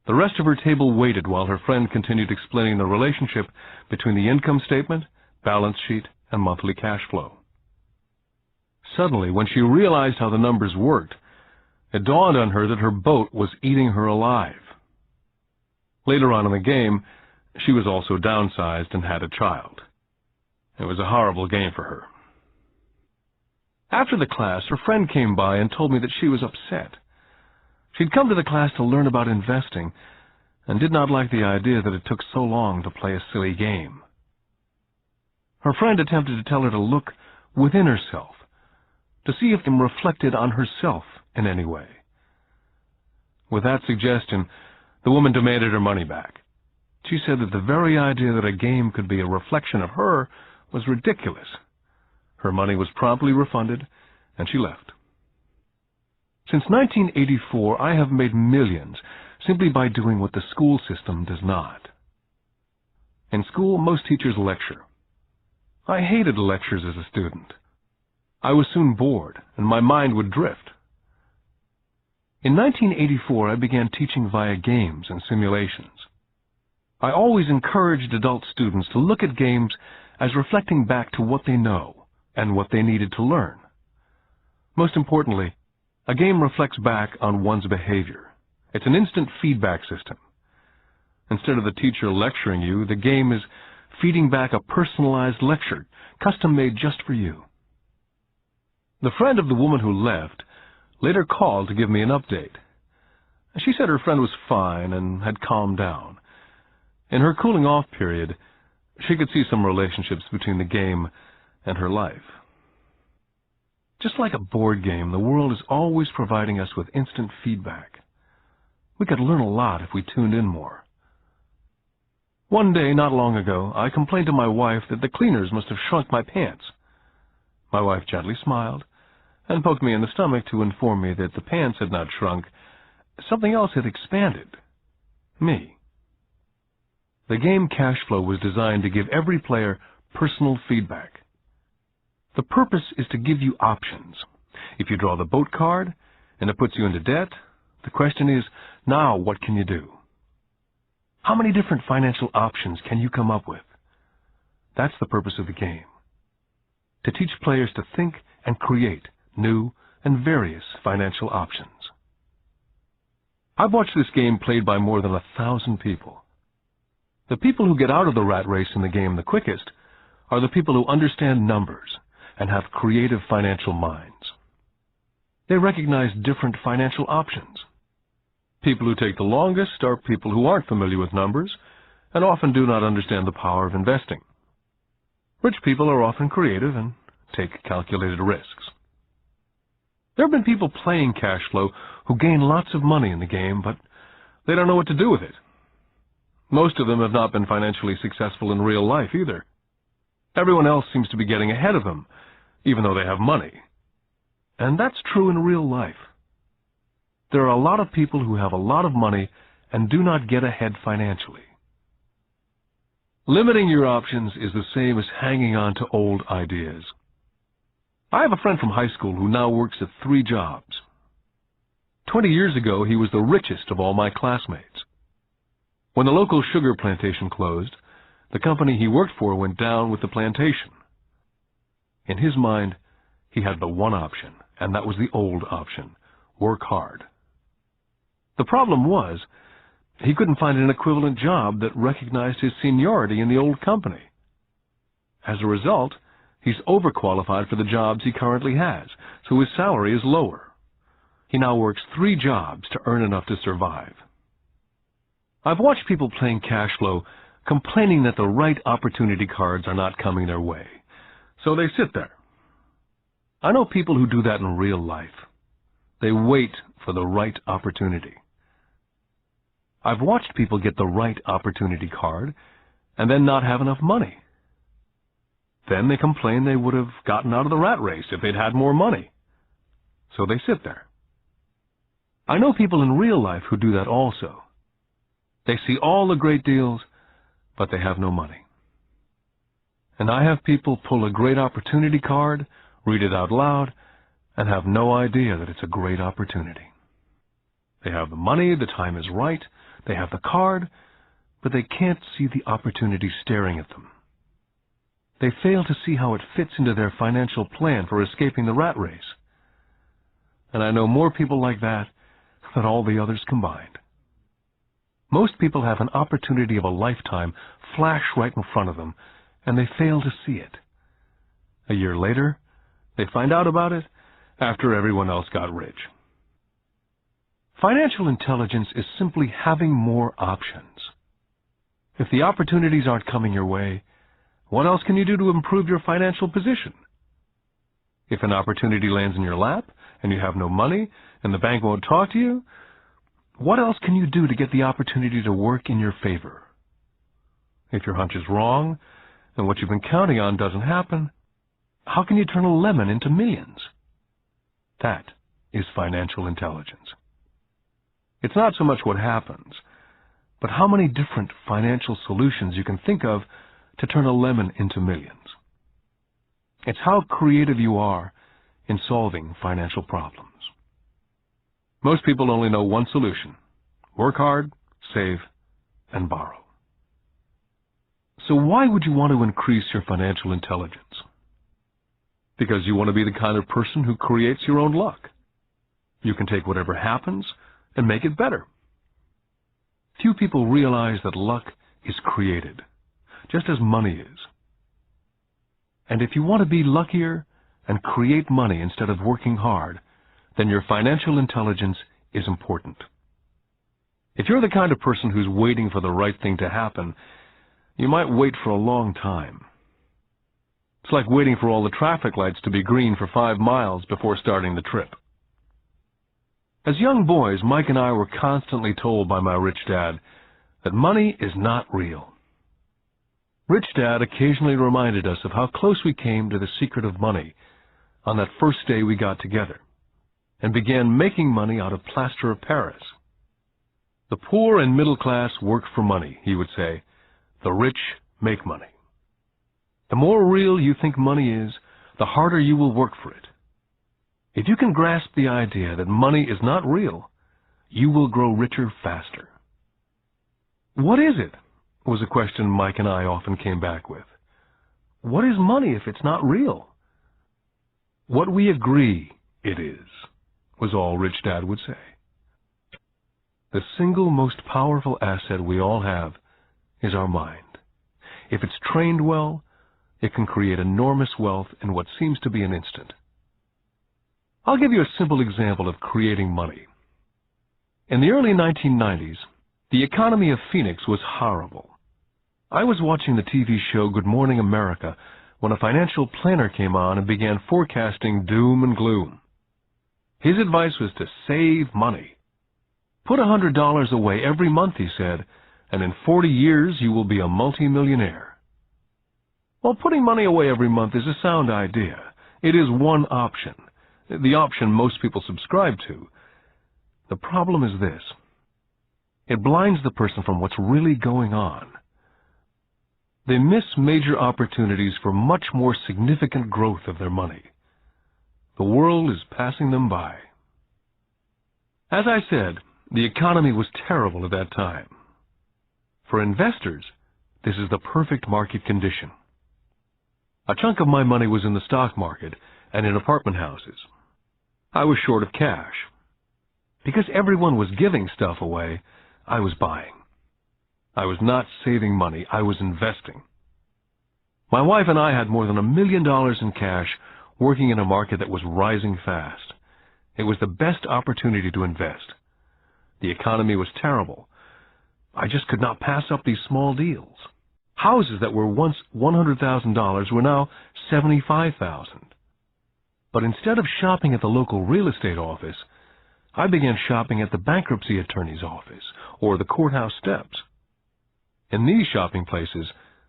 The rest of her table waited while her friend continued explaining the relationship between the income statement, balance sheet, and monthly cash flow. Suddenly, when she realized how the numbers worked, it dawned on her that her boat was eating her alive. Later on in the game, she was also downsized and had a child. It was a horrible game for her. After the class, her friend came by and told me that she was upset. She'd come to the class to learn about investing and did not like the idea that it took so long to play a silly game. Her friend attempted to tell her to look within herself, to see if it reflected on herself in any way. With that suggestion, the woman demanded her money back. She said that the very idea that a game could be a reflection of her was ridiculous. Her money was promptly refunded, and she left. Since 1984, I have made millions simply by doing what the school system does not. In school, most teachers lecture. I hated lectures as a student. I was soon bored, and my mind would drift. In 1984, I began teaching via games and simulations. I always encouraged adult students to look at games as reflecting back to what they know and what they needed to learn. Most importantly, a game reflects back on one's behavior. It's an instant feedback system. Instead of the teacher lecturing you, the game is feeding back a personalized lecture, custom-made just for you. The friend of the woman who left later called to give me an update. She said her friend was fine and had calmed down. In her cooling-off period, she could see some relationships between the game and her life. Just like a board game, the world is always providing us with instant feedback. We could learn a lot if we tuned in more. One day, not long ago, I complained to my wife that the cleaners must have shrunk my pants. My wife gently smiled and poked me in the stomach to inform me that the pants had not shrunk. Something else had expanded. Me. The game Cash Flow was designed to give every player personal feedback. The purpose is to give you options. If you draw the boat card and it puts you into debt, the question is, now what can you do? How many different financial options can you come up with? That's the purpose of the game. To teach players to think and create new and various financial options. I've watched this game played by more than 1,000 people. The people who get out of the rat race in the game the quickest are the people who understand numbers and have creative financial minds. They recognize different financial options. People who take the longest are people who aren't familiar with numbers and often do not understand the power of investing. Rich people are often creative and take calculated risks. There have been people playing Cash Flow who gain lots of money in the game, but they don't know what to do with it. Most of them have not been financially successful in real life either. Everyone else seems to be getting ahead of them, even though they have money. And that's true in real life. There are a lot of people who have a lot of money and do not get ahead financially. Limiting your options is the same as hanging on to old ideas. I have a friend from high school who now works at 3 jobs. 20 years ago, he was the richest of all my classmates. When the local sugar plantation closed, the company he worked for went down with the plantation. In his mind, he had but one option: and that was the old option, work hard. The problem was, he couldn't find an equivalent job that recognized his seniority in the old company. As a result, he's overqualified for the jobs he currently has, so his salary is lower. He now works 3 jobs to earn enough to survive. I've watched people playing cash flow complaining that the right opportunity cards are not coming their way, so they sit there. I know people who do that in real life. They wait for the right opportunity. I've watched people get the right opportunity card and then not have enough money. Then they complain they would have gotten out of the rat race if they'd had more money. So they sit there. I know people in real life who do that also. They see all the great deals, but they have no money. And I have people pull a great opportunity card, read it out loud, and have no idea that it's a great opportunity. They have the money, the time is right, they have the card, but they can't see the opportunity staring at them. They fail to see how it fits into their financial plan for escaping the rat race. And I know more people like that than all the others combined. Most people have an opportunity of a lifetime flash right in front of them, and they fail to see it. A year later, they find out about it after everyone else got rich. Financial intelligence is simply having more options. If the opportunities aren't coming your way, what else can you do to improve your financial position? If an opportunity lands in your lap and you have no money and the bank won't talk to you, what else can you do to get the opportunity to work in your favor? If your hunch is wrong and what you've been counting on doesn't happen, how can you turn a lemon into millions? That is financial intelligence. It's not so much what happens, but how many different financial solutions you can think of to turn a lemon into millions. It's how creative you are in solving financial problems. Most people only know one solution: work hard, save, and borrow. So why would you want to increase your financial intelligence? Because you want to be the kind of person who creates your own luck. You can take whatever happens and make it better. Few people realize that luck is created, just as money is. And if you want to be luckier and create money instead of working hard, then your financial intelligence is important. If you're the kind of person who's waiting for the right thing to happen, you might wait for a long time. It's like waiting for all the traffic lights to be green for 5 miles before starting the trip. As young boys, Mike and I were constantly told by my rich dad that money is not real. Rich Dad occasionally reminded us of how close we came to the secret of money on that first day we got together and began making money out of plaster of Paris. The poor and middle class work for money, he would say. The rich make money. The more real you think money is, the harder you will work for it. If you can grasp the idea that money is not real, you will grow richer faster. What is it? Was a question Mike and I often came back with. What is money if it's not real? What we agree it is, was all Rich Dad would say. The single most powerful asset we all have is our mind. If it's trained well, it can create enormous wealth in what seems to be an instant. I'll give you a simple example of creating money. In the early 1990s, the economy of Phoenix was horrible. I was watching the TV show Good Morning America when a financial planner came on and began forecasting doom and gloom. His advice was to save money. Put $100 away every month, he said, and in 40 years you will be a multimillionaire. Well, putting money away every month is a sound idea. It is one option, the option most people subscribe to. The problem is this. It blinds the person from what's really going on. They miss major opportunities for much more significant growth of their money. The world is passing them by. As I said, the economy was terrible at that time. For investors, this is the perfect market condition. A chunk of my money was in the stock market and in apartment houses. I was short of cash. Because everyone was giving stuff away, I was buying. I was not saving money, I was investing. My wife and I had more than $1 million in cash working in a market that was rising fast. It was the best opportunity to invest. The economy was terrible. I just could not pass up these small deals. Houses that were once $100,000 were now $75,000. But instead of shopping at the local real estate office, I began shopping at the bankruptcy attorney's office or the courthouse steps. In these shopping places,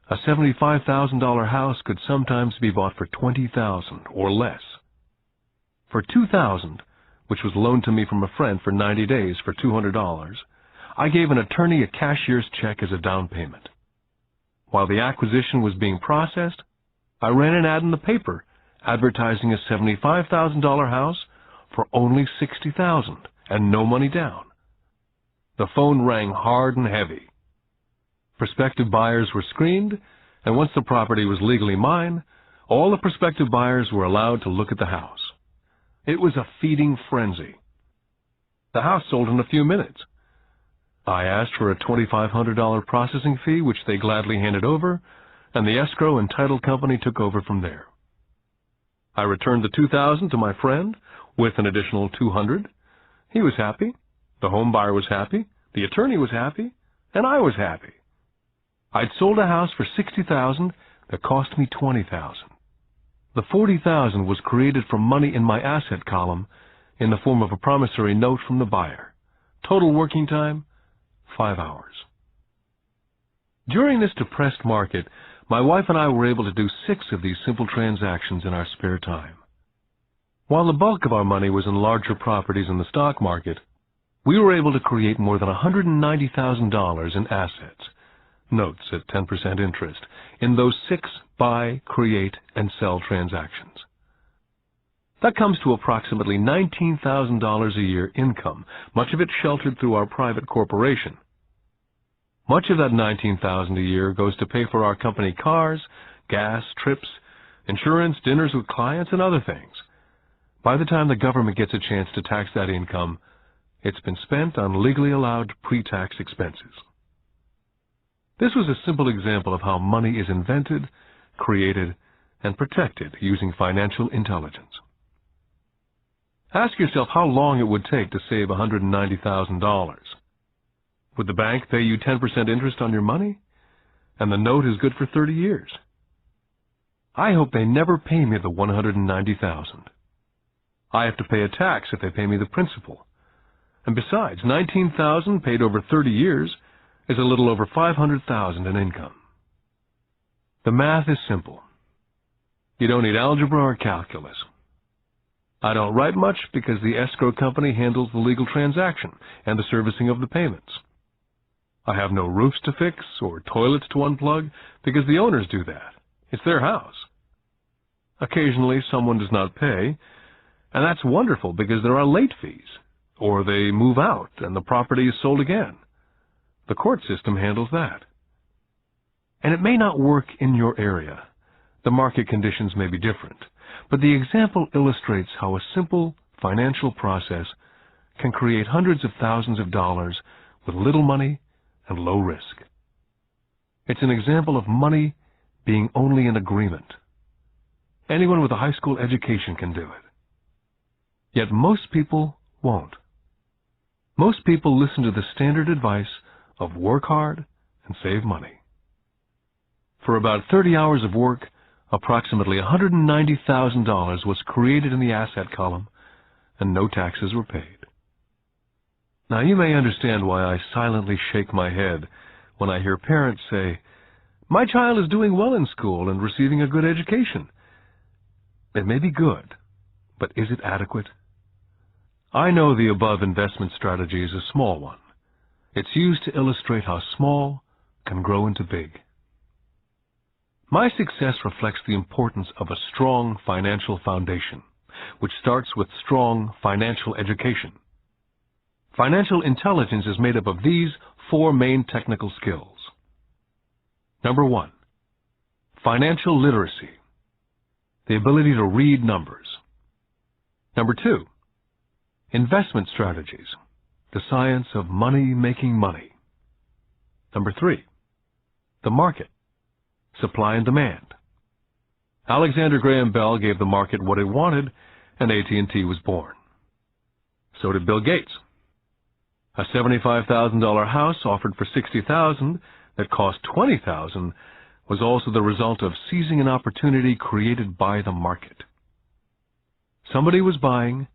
a $75,000 house could sometimes be bought for $20,000 or less. For $2,000, which was loaned to me from a friend for 90 days for $200, I gave an attorney a cashier's check as a down payment. While the acquisition was being processed, I ran an ad in the paper advertising a $75,000 house for only $60,000 and no money down. The phone rang hard and heavy. Prospective buyers were screened, and once the property was legally mine, all the prospective buyers were allowed to look at the house. It was a feeding frenzy. The house sold in a few minutes. I asked for a $2,500 processing fee, which they gladly handed over, and the escrow and title company took over from there. I returned the $2,000 to my friend with an additional $200. He was happy, the home buyer was happy, the attorney was happy, and I was happy. I'd sold a house for $60,000 that cost me $20,000. The $40,000 was created from money in my asset column in the form of a promissory note from the buyer. Total working time, 5 hours. During this depressed market, my wife and I were able to do 6 of these simple transactions in our spare time. While the bulk of our money was in larger properties in the stock market, we were able to create more than $190,000 in assets, notes at 10% interest, in those 6 buy, create, and sell transactions. That comes to approximately $19,000 a year income, much of it sheltered through our private corporation. Much of that $19,000 a year goes to pay for our company cars, gas, trips, insurance, dinners with clients, and other things. By the time the government gets a chance to tax that income, it's been spent on legally allowed pre-tax expenses. This was a simple example of how money is invented, created, and protected using financial intelligence. Ask yourself how long it would take to save $190,000. Would the bank pay you 10% interest on your money? And the note is good for 30 years. I hope they never pay me the $190,000. I have to pay a tax if they pay me the principal. And besides, $19,000 paid over 30 years is a little over $500,000 in income. The math is simple. You don't need algebra or calculus. I don't write much because the escrow company handles the legal transaction and the servicing of the payments. I have no roofs to fix or toilets to unplug because the owners do that. It's their house. Occasionally someone does not pay, and that's wonderful because there are late fees, or they move out and the property is sold again. The court system handles that. And it may not work in your area. The market conditions may be different, but the example illustrates how a simple financial process can create hundreds of thousands of dollars with little money and low risk. It's an example of money being only an agreement. Anyone with a high school education can do it. Yet most people won't. Most people listen to the standard advice of work hard and save money. For about 30 hours of work, approximately $190,000 was created in the asset column, and no taxes were paid. Now you may understand why I silently shake my head when I hear parents say, "My child is doing well in school and receiving a good education." It may be good, but is it adequate? I know the above investment strategy is a small one. It's used to illustrate how small can grow into big. My success reflects the importance of a strong financial foundation, which starts with strong financial education. Financial intelligence is made up of these 4 main technical skills. Number 1, financial literacy, the ability to read numbers. Number 2, Investment strategies, the science of money making money. Number 3, the market, supply and demand. Alexander Graham Bell gave the market what it wanted, and AT&T was born. So did Bill Gates. A $75,000 house offered for $60,000 that cost $20,000 was also the result of seizing an opportunity created by the market. Somebody was buying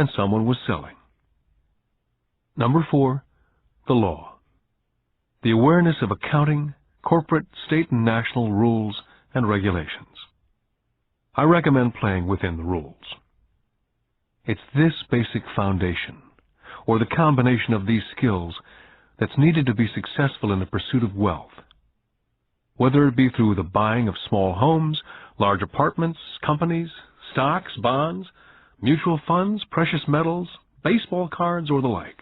and someone was selling. Number 4, the law. The awareness of accounting, corporate, state, and national rules and regulations. I recommend playing within the rules. It's this basic foundation, or the combination of these skills, that's needed to be successful in the pursuit of wealth. Whether it be through the buying of small homes, large apartments, companies, stocks, bonds, mutual funds, precious metals, baseball cards, or the like.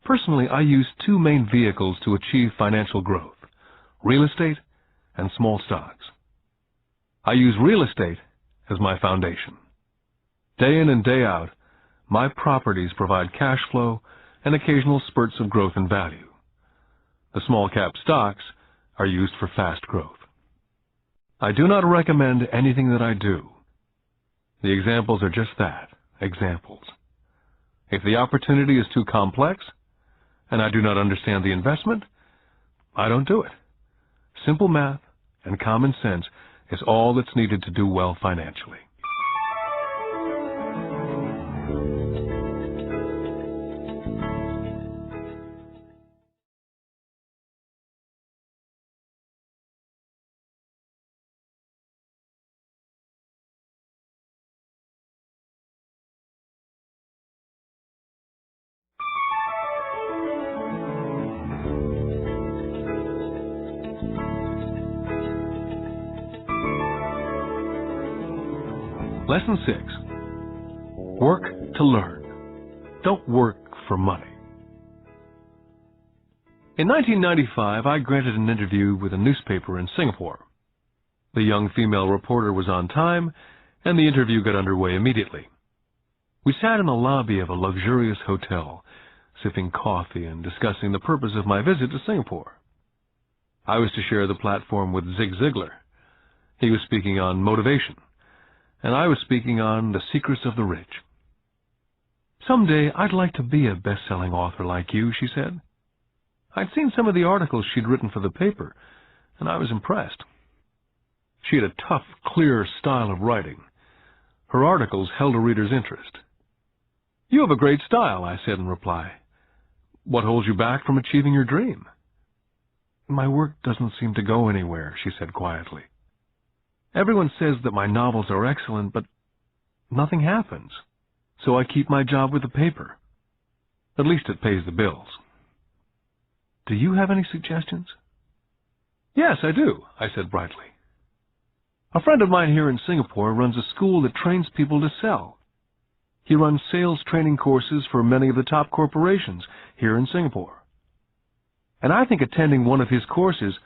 Personally, I use 2 main vehicles to achieve financial growth: real estate and small stocks. I use real estate as my foundation. Day in and day out, my properties provide cash flow and occasional spurts of growth in value. The small cap stocks are used for fast growth. I do not recommend anything that I do. The examples are just that, examples. If the opportunity is too complex, and I do not understand the investment, I don't do it. Simple math and common sense is all that's needed to do well financially. Lesson 6. Work to learn. Don't work for money. In 1995, I granted an interview with a newspaper in Singapore. The young female reporter was on time, and the interview got underway immediately. We sat in the lobby of a luxurious hotel, sipping coffee and discussing the purpose of my visit to Singapore. I was to share the platform with Zig Ziglar. He was speaking on motivation, and I was speaking on the secrets of the rich. "Someday I'd like to be a best-selling author like you," she said. I'd seen some of the articles she'd written for the paper, and I was impressed. She had a tough, clear style of writing. Her articles held a reader's interest. "You have a great style," I said in reply. "What holds you back from achieving your dream?" "My work doesn't seem to go anywhere," she said quietly. "Everyone says that my novels are excellent, but nothing happens. So I keep my job with the paper. At least it pays the bills." "Do you have any suggestions?" "Yes, I do," I said brightly. "A friend of mine here in Singapore runs a school that trains people to sell. He runs sales training courses for many of the top corporations here in Singapore. And I think attending one of his courses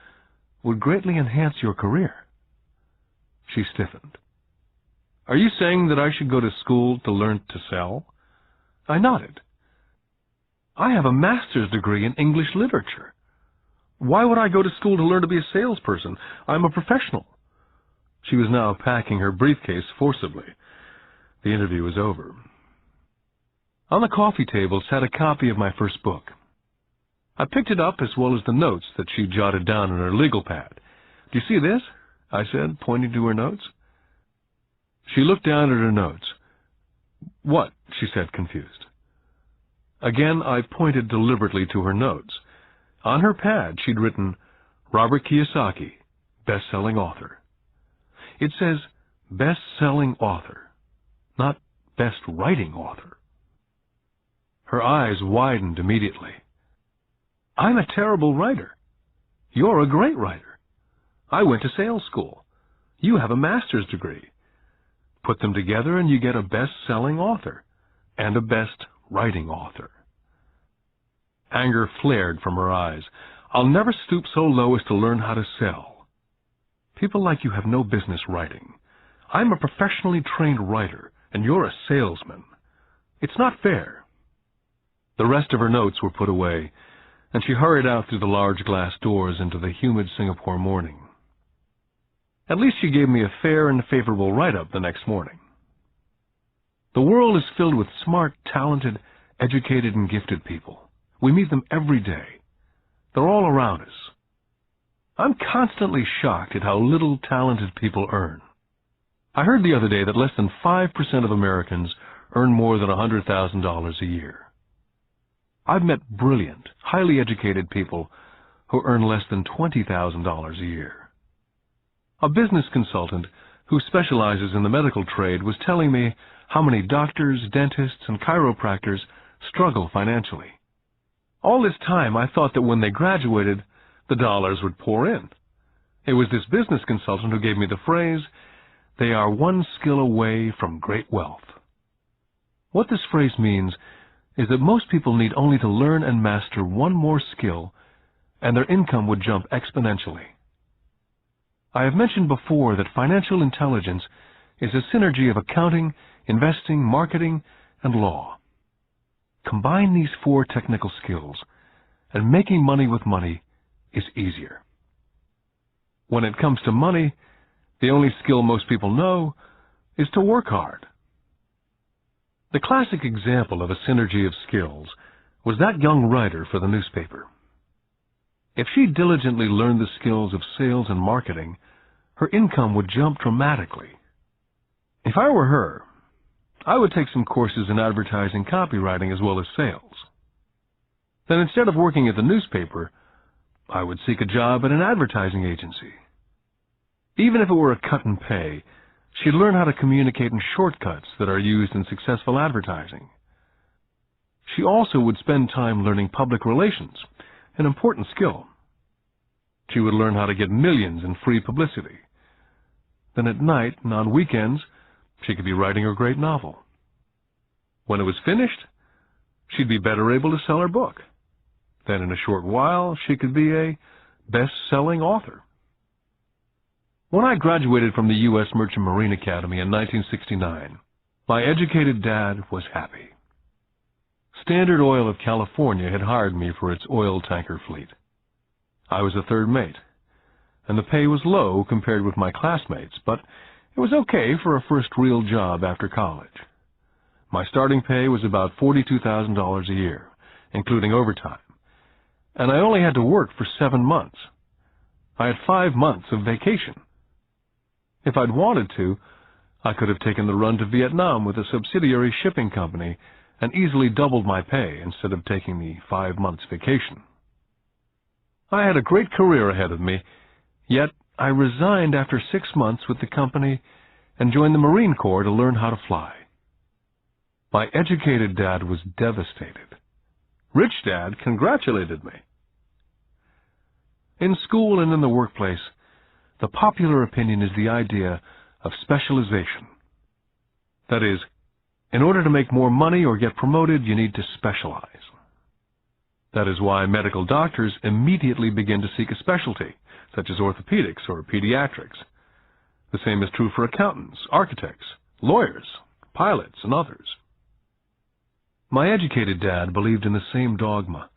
would greatly enhance your career." She stiffened. "Are you saying that I should go to school to learn to sell?" I nodded. "I have a master's degree in English literature. Why would I go to school to learn to be a salesperson? I'm a professional." She was now packing her briefcase forcibly. The interview was over. On the coffee table sat a copy of my first book. I picked it up as well as the notes that she jotted down on her legal pad. "Do you see this?" I said, pointing to her notes. She looked down at her notes. "What?" she said, confused. Again, I pointed deliberately to her notes. On her pad, she'd written, "Robert Kiyosaki, best-selling author." It says, best-selling author, not best-writing author. Her eyes widened immediately. "I'm a terrible writer. You're a great writer. I went to sales school. You have a master's degree. Put them together and you get a best-selling author and a best-writing author." Anger flared from her eyes. "I'll never stoop so low as to learn how to sell. People like you have no business writing. I'm a professionally trained writer, and you're a salesman. "It's not fair." The rest of her notes were put away, and she hurried out through the large glass doors into the humid Singapore morning. At least she gave me a fair and favorable write-up the next morning. The world is filled with smart, talented, educated, and gifted people. We meet them every day. They're all around us. I'm constantly shocked at how little talented people earn. I heard the other day that less than 5% of Americans earn more than $100,000 a year. I've met brilliant, highly educated people who earn less than $20,000 a year. A business consultant who specializes in the medical trade was telling me how many doctors, dentists, and chiropractors struggle financially. All this time, I thought that when they graduated, the dollars would pour in. It was this business consultant who gave me the phrase, "They are one skill away from great wealth." What this phrase means is that most people need only to learn and master one more skill, and their income would jump exponentially. I have mentioned before that financial intelligence is a synergy of accounting, investing, marketing, and law. Combine these 4 technical skills, and making money with money is easier. When it comes to money, the only skill most people know is to work hard. The classic example of a synergy of skills was that young writer for the newspaper. If she diligently learned the skills of sales and marketing, her income would jump dramatically. If I were her, I would take some courses in advertising copywriting as well as sales. Then instead of working at the newspaper, I would seek a job at an advertising agency. Even if it were a cut in pay, she'd learn how to communicate in shortcuts that are used in successful advertising. She also would spend time learning public relations, an important skill. She would learn how to get millions in free publicity. Then at night and on weekends, she could be writing her great novel. When it was finished, she'd be better able to sell her book. Then in a short while, she could be a best-selling author. When I graduated from the U.S. Merchant Marine Academy in 1969, my educated dad was happy. Standard Oil of California had hired me for its oil tanker fleet. I was a third mate, and the pay was low compared with my classmates, but it was okay for a first real job after college. My starting pay was about $42,000 a year, including overtime, and I only had to work for 7 months. I had 5 months of vacation. If I'd wanted to, I could have taken the run to Vietnam with a subsidiary shipping company and easily doubled my pay instead of taking the 5 months vacation. I had a great career ahead of me, yet I resigned after 6 months with the company and joined the Marine Corps to learn how to fly. My educated dad was devastated. Rich Dad congratulated me. In school and in the workplace, the popular opinion is the idea of specialization. That is, in order to make more money or get promoted, you need to specialize. That is why medical doctors immediately begin to seek a specialty, such as orthopedics or pediatrics. The same is true for accountants, architects, lawyers, pilots, and others. My educated dad believed in the same dogma.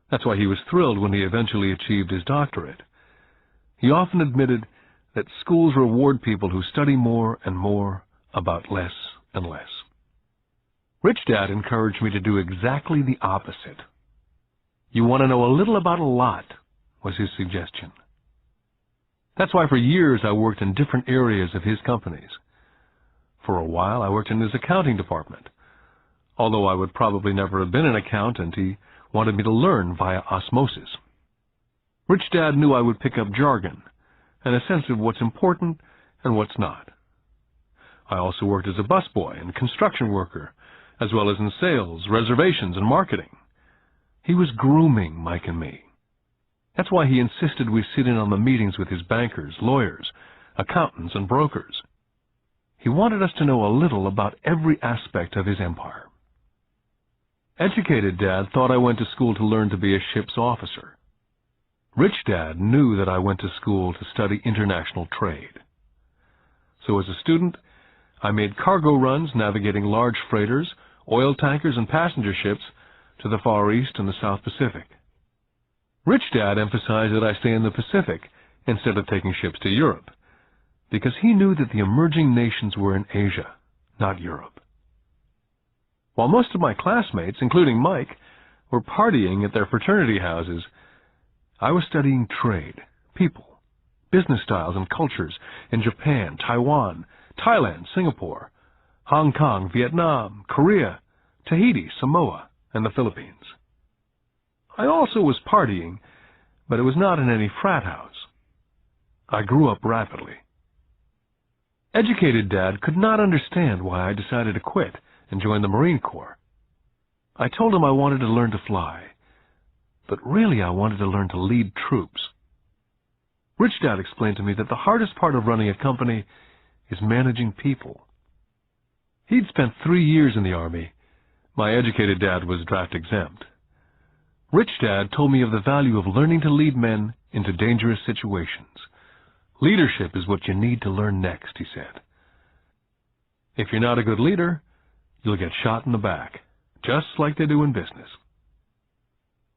That's why he was thrilled when he eventually achieved his doctorate. He often admitted that schools reward people who study more and more about less and less. Rich Dad encouraged me to do exactly the opposite. You want to know a little about a lot, was his suggestion. That's why for years I worked in different areas of his companies. For a while I worked in his accounting department. Although I would probably never have been an accountant, he wanted me to learn via osmosis. Rich Dad knew I would pick up jargon and a sense of what's important and what's not. I also worked as a busboy and construction worker, as well as in sales, reservations, and marketing. He was grooming Mike and me. That's why he insisted we sit in on the meetings with his bankers, lawyers, accountants, and brokers. He wanted us to know a little about every aspect of his empire. Educated Dad thought I went to school to learn to be a ship's officer. Rich Dad knew that I went to school to study international trade. So as a student, I made cargo runs navigating large freighters oil tankers and passenger ships to the Far East and the South Pacific. Rich Dad emphasized that I stay in the Pacific instead of taking ships to Europe, because he knew that the emerging nations were in Asia, not Europe. While most of my classmates, including Mike, were partying at their fraternity houses, I was studying trade, people, business styles and cultures in Japan, Taiwan, Thailand, Singapore, Hong Kong, Vietnam, Korea, Tahiti, Samoa, and the Philippines. I also was partying, but it was not in any frat house. I grew up rapidly. Educated Dad could not understand why I decided to quit and join the Marine Corps. I told him I wanted to learn to fly, but really I wanted to learn to lead troops. Rich Dad explained to me that the hardest part of running a company is managing people. He'd spent 3 years in the Army. My educated dad was draft exempt. Rich Dad told me of the value of learning to lead men into dangerous situations. Leadership is what you need to learn next, he said. If you're not a good leader, you'll get shot in the back, just like they do in business.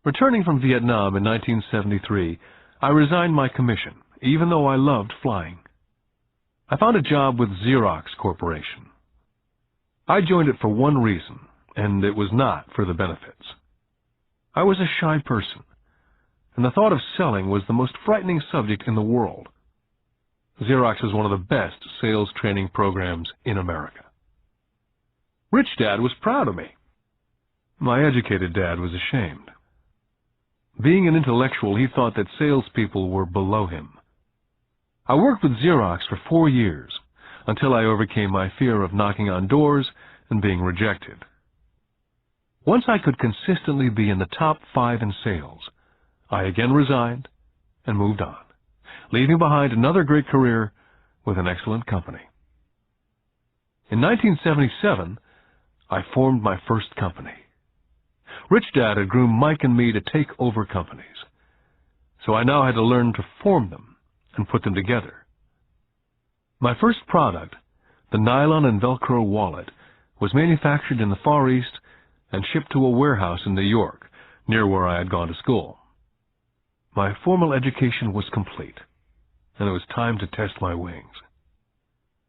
Returning from Vietnam in 1973, I resigned my commission, even though I loved flying. I found a job with Xerox Corporation. I joined it for one reason, and it was not for the benefits. I was a shy person, and the thought of selling was the most frightening subject in the world. Xerox was one of the best sales training programs in America. Rich Dad was proud of me. My educated dad was ashamed. Being an intellectual, he thought that salespeople were below him. I worked with Xerox for 4 years, until I overcame my fear of knocking on doors and being rejected. Once I could consistently be in the top 5 in sales, I again resigned and moved on, leaving behind another great career with an excellent company. In 1977, I formed my first company. Rich Dad had groomed Mike and me to take over companies, so I now had to learn to form them and put them together. My first product, the nylon and Velcro wallet, was manufactured in the Far East and shipped to a warehouse in New York, near where I had gone to school. My formal education was complete, and it was time to test my wings.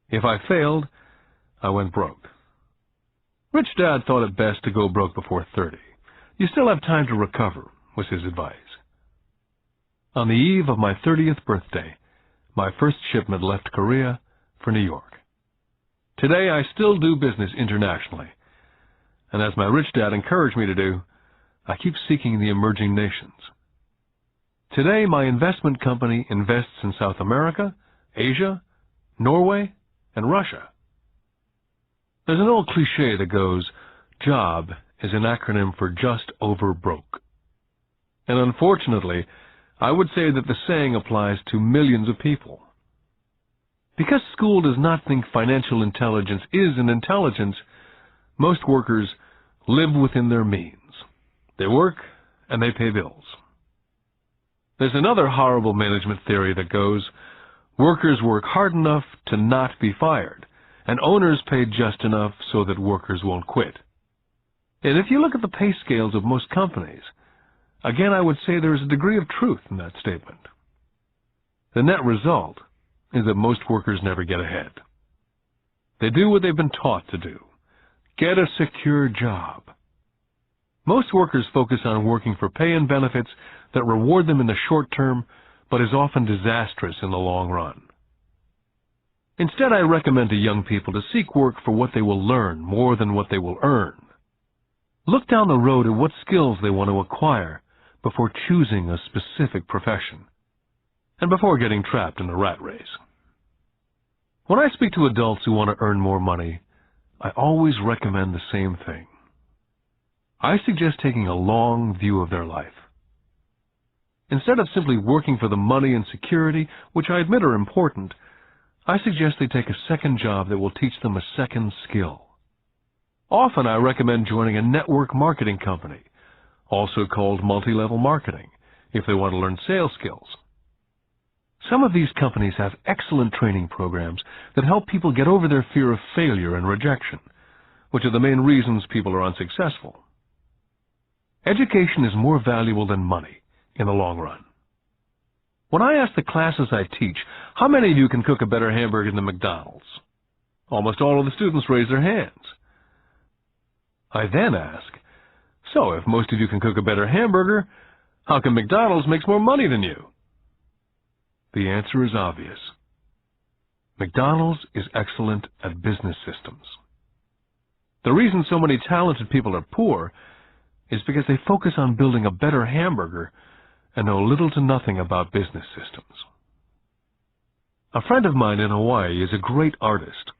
If I failed, I went broke. Rich Dad thought it best to go broke before 30. You still have time to recover, was his advice. On the eve of my 30th birthday, my first shipment left Korea for New York. Today, I still do business internationally, and as my rich dad encouraged me to do, I keep seeking the emerging nations. Today, my investment company invests in South America, Asia, Norway, and Russia. There's an old cliché that goes, JOB is an acronym for just over broke. And unfortunately, I would say that the saying applies to millions of people. Because school does not think financial intelligence is an intelligence, most workers live within their means. They work and they pay bills. There's another horrible management theory that goes, workers work hard enough to not be fired, and owners pay just enough so that workers won't quit. And if you look at the pay scales of most companies, again I would say there is a degree of truth in that statement. The net result is that most workers never get ahead. They do what they've been taught to do. Get a secure job. Most workers focus on working for pay and benefits that reward them in the short term, but is often disastrous in the long run. Instead, I recommend to young people to seek work for what they will learn more than what they will earn. Look down the road at what skills they want to acquire before choosing a specific profession, and before getting trapped in a rat race. When I speak to adults who want to earn more money, I always recommend the same thing. I suggest taking a long view of their life. Instead of simply working for the money and security, which I admit are important, I suggest they take a second job that will teach them a second skill. Often I recommend joining a network marketing company, also called multi-level marketing, if they want to learn sales skills. Some of these companies have excellent training programs that help people get over their fear of failure and rejection, which are the main reasons people are unsuccessful. Education is more valuable than money in the long run. When I ask the classes I teach, how many of you can cook a better hamburger than McDonald's? Almost all of the students raise their hands. I then ask, so if most of you can cook a better hamburger, how come McDonald's makes more money than you? The answer is obvious. McDonald's is excellent at business systems. The reason so many talented people are poor is because they focus on building a better hamburger and know little to nothing about business systems. A friend of mine in Hawaii is a great artist.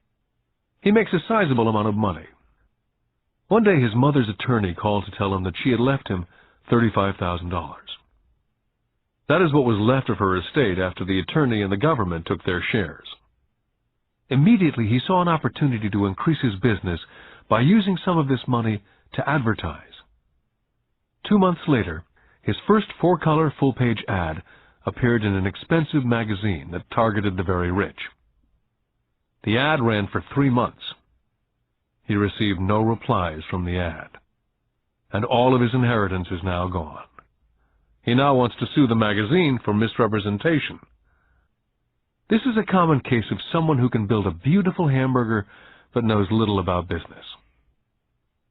He makes a sizable amount of money. One day his mother's attorney called to tell him that she had left him $35,000. That is what was left of her estate after the attorney and the government took their shares. Immediately he saw an opportunity to increase his business by using some of this money to advertise. 2 months later, his first 4-color full-page ad appeared in an expensive magazine that targeted the very rich. The ad ran for 3 months. He received no replies from the ad, and all of his inheritance is now gone. He now wants to sue the magazine for misrepresentation. This is a common case of someone who can build a beautiful hamburger but knows little about business.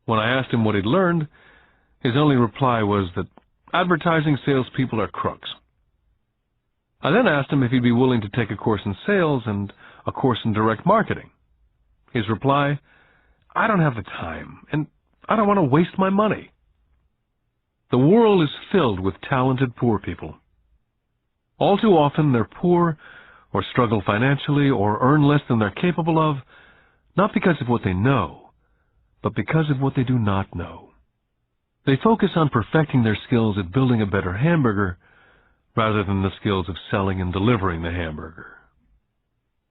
When I asked him what he'd learned, his only reply was that advertising salespeople are crooks. I then asked him if he'd be willing to take a course in sales and a course in direct marketing. His reply, I don't have the time, and I don't want to waste my money. The world is filled with talented poor people. All too often they're poor or struggle financially or earn less than they're capable of, not because of what they know, but because of what they do not know. They focus on perfecting their skills at building a better hamburger rather than the skills of selling and delivering the hamburger.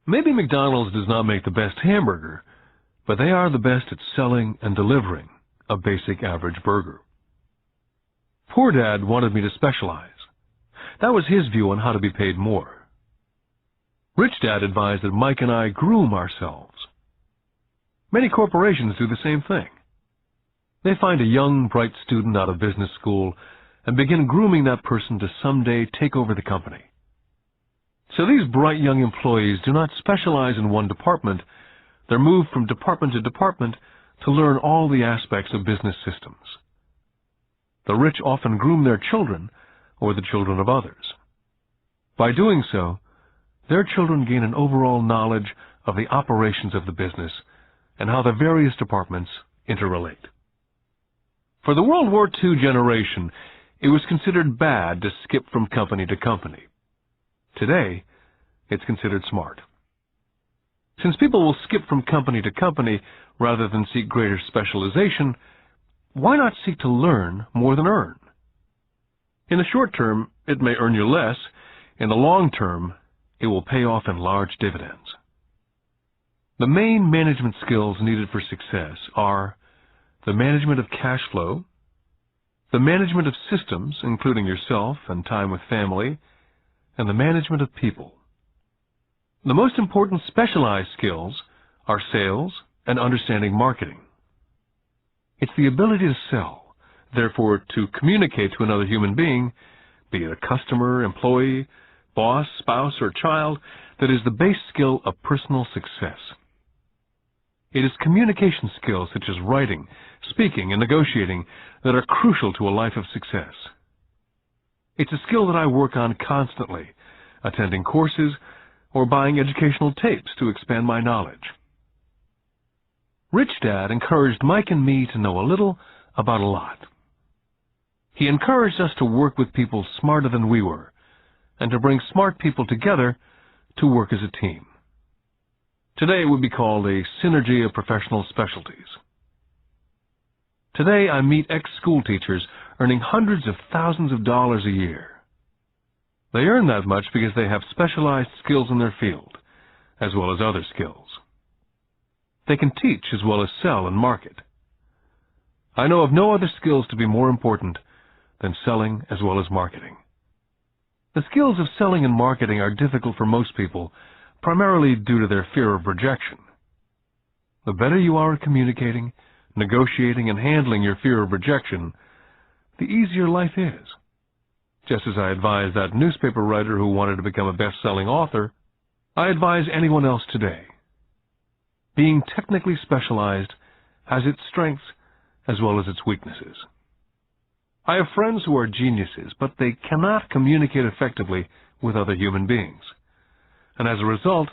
Maybe McDonald's does not make the best hamburger, but they are the best at selling and delivering a basic average burger. Poor Dad wanted me to specialize. That was his view on how to be paid more. Rich Dad advised that Mike and I groom ourselves. Many corporations do the same thing. They find a young, bright student out of business school and begin grooming that person to someday take over the company. So these bright young employees do not specialize in one department. They're moved from department to department to learn all the aspects of business systems. The rich often groom their children or the children of others. By doing so, their children gain an overall knowledge of the operations of the business and how the various departments interrelate. For the World War II generation, it was considered bad to skip from company to company. Today, it's considered smart. Since people will skip from company to company rather than seek greater specialization, why not seek to learn more than earn? In the short term, it may earn you less. In the long term, it will pay off in large dividends. The main management skills needed for success are the management of cash flow, the management of systems, including yourself and time with family, and the management of people. The most important specialized skills are sales and understanding marketing. It's the ability to sell, therefore to communicate to another human being, be it a customer, employee, boss, spouse, or child, that is the base skill of personal success. It is communication skills such as writing, speaking, and negotiating that are crucial to a life of success. It's a skill that I work on constantly, attending courses or buying educational tapes to expand my knowledge. Rich Dad encouraged Mike and me to know a little about a lot. He encouraged us to work with people smarter than we were, and to bring smart people together to work as a team. Today it would be called a synergy of professional specialties. Today I meet ex-school teachers earning hundreds of thousands of dollars a year. They earn that much because they have specialized skills in their field, as well as other skills. They can teach as well as sell and market. I know of no other skills to be more important than selling as well as marketing. The skills of selling and marketing are difficult for most people, primarily due to their fear of rejection. The better you are at communicating, negotiating, and handling your fear of rejection, the easier life is. Just as I advise that newspaper writer who wanted to become a best-selling author, I advise anyone else today. Being technically specialized has its strengths as well as its weaknesses. I have friends who are geniuses, but they cannot communicate effectively with other human beings. And as a result,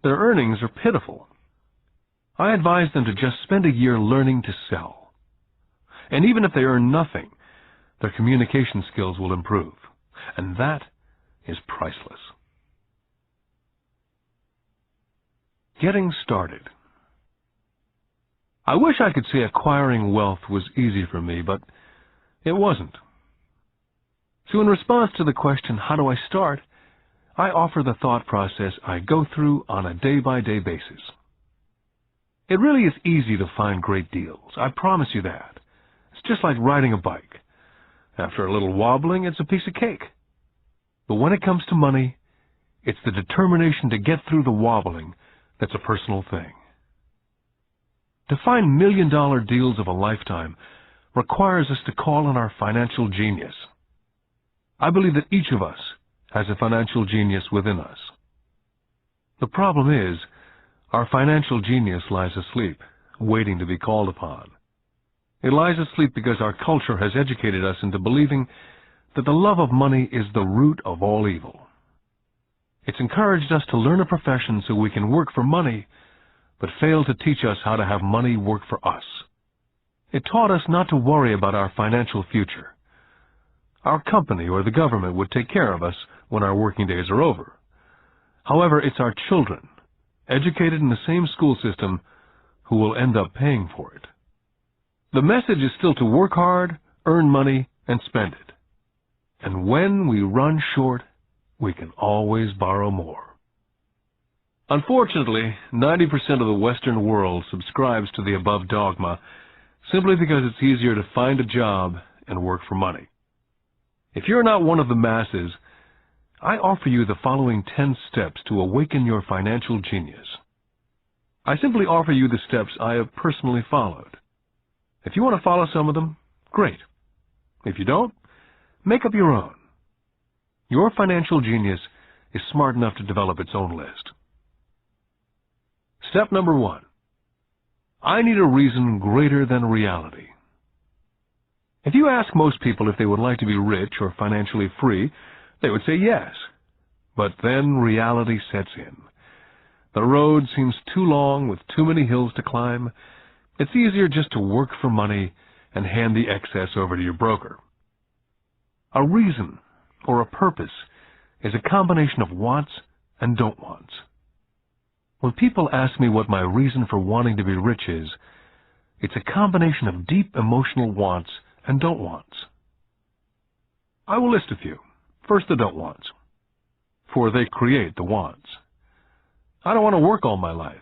their earnings are pitiful. I advise them to just spend a year learning to sell. And even if they earn nothing, their communication skills will improve. And that is priceless. Getting started. I wish I could say acquiring wealth was easy for me, but it wasn't. So in response to the question, how do I start, I offer the thought process I go through on a day-by-day basis. It really is easy to find great deals. I promise you that. It's just like riding a bike. After a little wobbling, it's a piece of cake. But when it comes to money, it's the determination to get through the wobbling that's a personal thing. To find million-dollar deals of a lifetime requires us to call on our financial genius. I believe that each of us has a financial genius within us. The problem is, our financial genius lies asleep, waiting to be called upon. It lies asleep because our culture has educated us into believing that the love of money is the root of all evil. It's encouraged us to learn a profession so we can work for money, but failed to teach us how to have money work for us. It taught us not to worry about our financial future. Our company or the government would take care of us when our working days are over. However, it's our children, educated in the same school system, who will end up paying for it. The message is still to work hard, earn money, and spend it. And when we run short, we can always borrow more. Unfortunately, 90% of the Western world subscribes to the above dogma simply because it's easier to find a job and work for money. If you're not one of the masses, I offer you the following 10 steps to awaken your financial genius. I simply offer you the steps I have personally followed. If you want to follow some of them, great. If you don't, make up your own. Your financial genius is smart enough to develop its own list. Step number 1. I need a reason greater than reality. If you ask most people if they would like to be rich or financially free, they would say yes. But then reality sets in. The road seems too long with too many hills to climb. It's easier just to work for money and hand the excess over to your broker. A reason or a purpose is a combination of wants and don't wants. When people ask me what my reason for wanting to be rich is, it's a combination of deep emotional wants and don't wants. I will list a few. First, the don't wants, for they create the wants. I don't want to work all my life.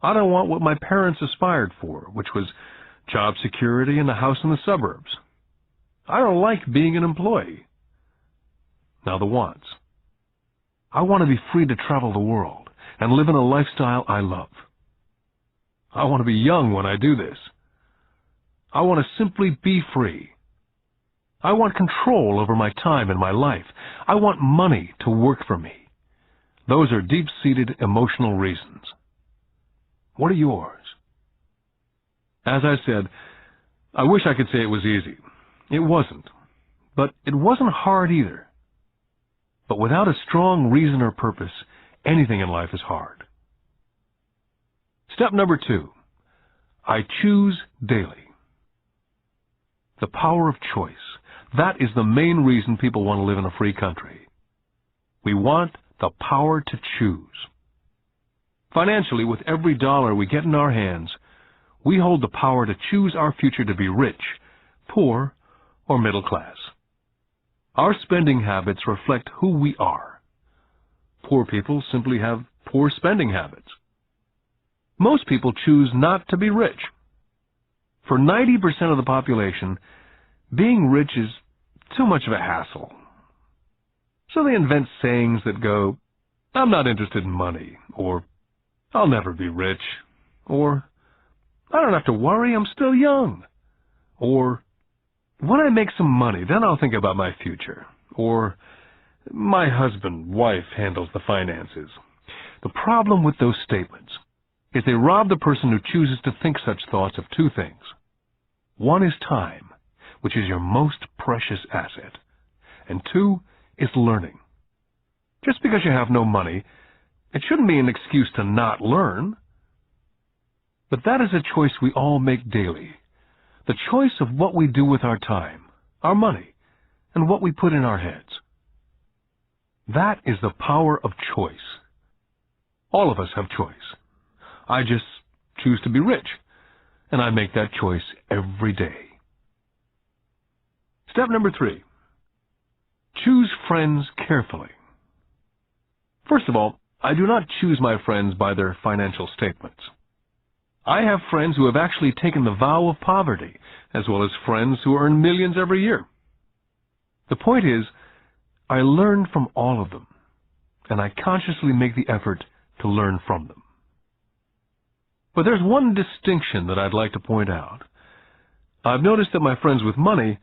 I don't want what my parents aspired for, which was job security and a house in the suburbs. I don't like being an employee. Now the wants. I want to be free to travel the world and live in a lifestyle I love. I want to be young when I do this. I want to simply be free. I want control over my time and my life. I want money to work for me. Those are deep-seated emotional reasons. What are yours? As I said, I wish I could say it was easy. It wasn't. But it wasn't hard either. But without a strong reason or purpose, anything in life is hard. Step number 2. I choose daily. The power of choice. That is the main reason people want to live in a free country. We want the power to choose. Financially, with every dollar we get in our hands, we hold the power to choose our future to be rich, poor, or middle class. Our spending habits reflect who we are. Poor people simply have poor spending habits. Most people choose not to be rich. For 90% of the population, being rich is too much of a hassle. So they invent sayings that go, "I'm not interested in money," or "I'll never be rich. Or, I don't have to worry, I'm still young. Or, when I make some money, then I'll think about my future. Or, my husband, wife handles the finances. The problem with those statements is they rob the person who chooses to think such thoughts of two things. One is time, which is your most precious asset. And two is learning. Just because you have no money, it shouldn't be an excuse to not learn. But that is a choice we all make daily. The choice of what we do with our time, our money, and what we put in our heads. That is the power of choice. All of us have choice. I just choose to be rich, and I make that choice every day. Step number 3. Choose friends carefully. First of all, I do not choose my friends by their financial statements. I have friends who have actually taken the vow of poverty, as well as friends who earn millions every year. The point is, I learn from all of them, and I consciously make the effort to learn from them. But there's one distinction that I'd like to point out. I've noticed that my friends with money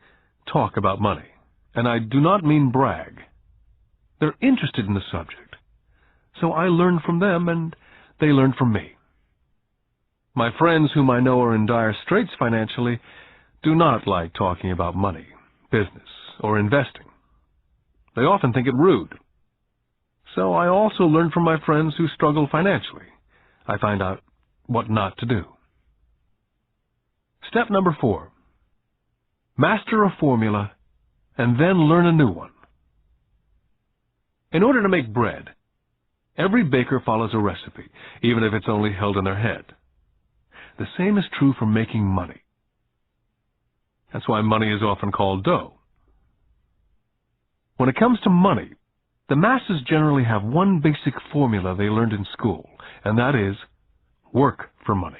talk about money, and I do not mean brag. They're interested in the subject, so I learn from them and they learn from me. My friends whom I know are in dire straits financially do not like talking about money, business, or investing. They often think it rude. So I also learn from my friends who struggle financially. I find out what not to do. Step number 4. Master a formula and then learn a new one. In order to make bread, every baker follows a recipe, even if it's only held in their head. The same is true for making money. That's why money is often called dough. When it comes to money, the masses generally have one basic formula they learned in school, and that is work for money.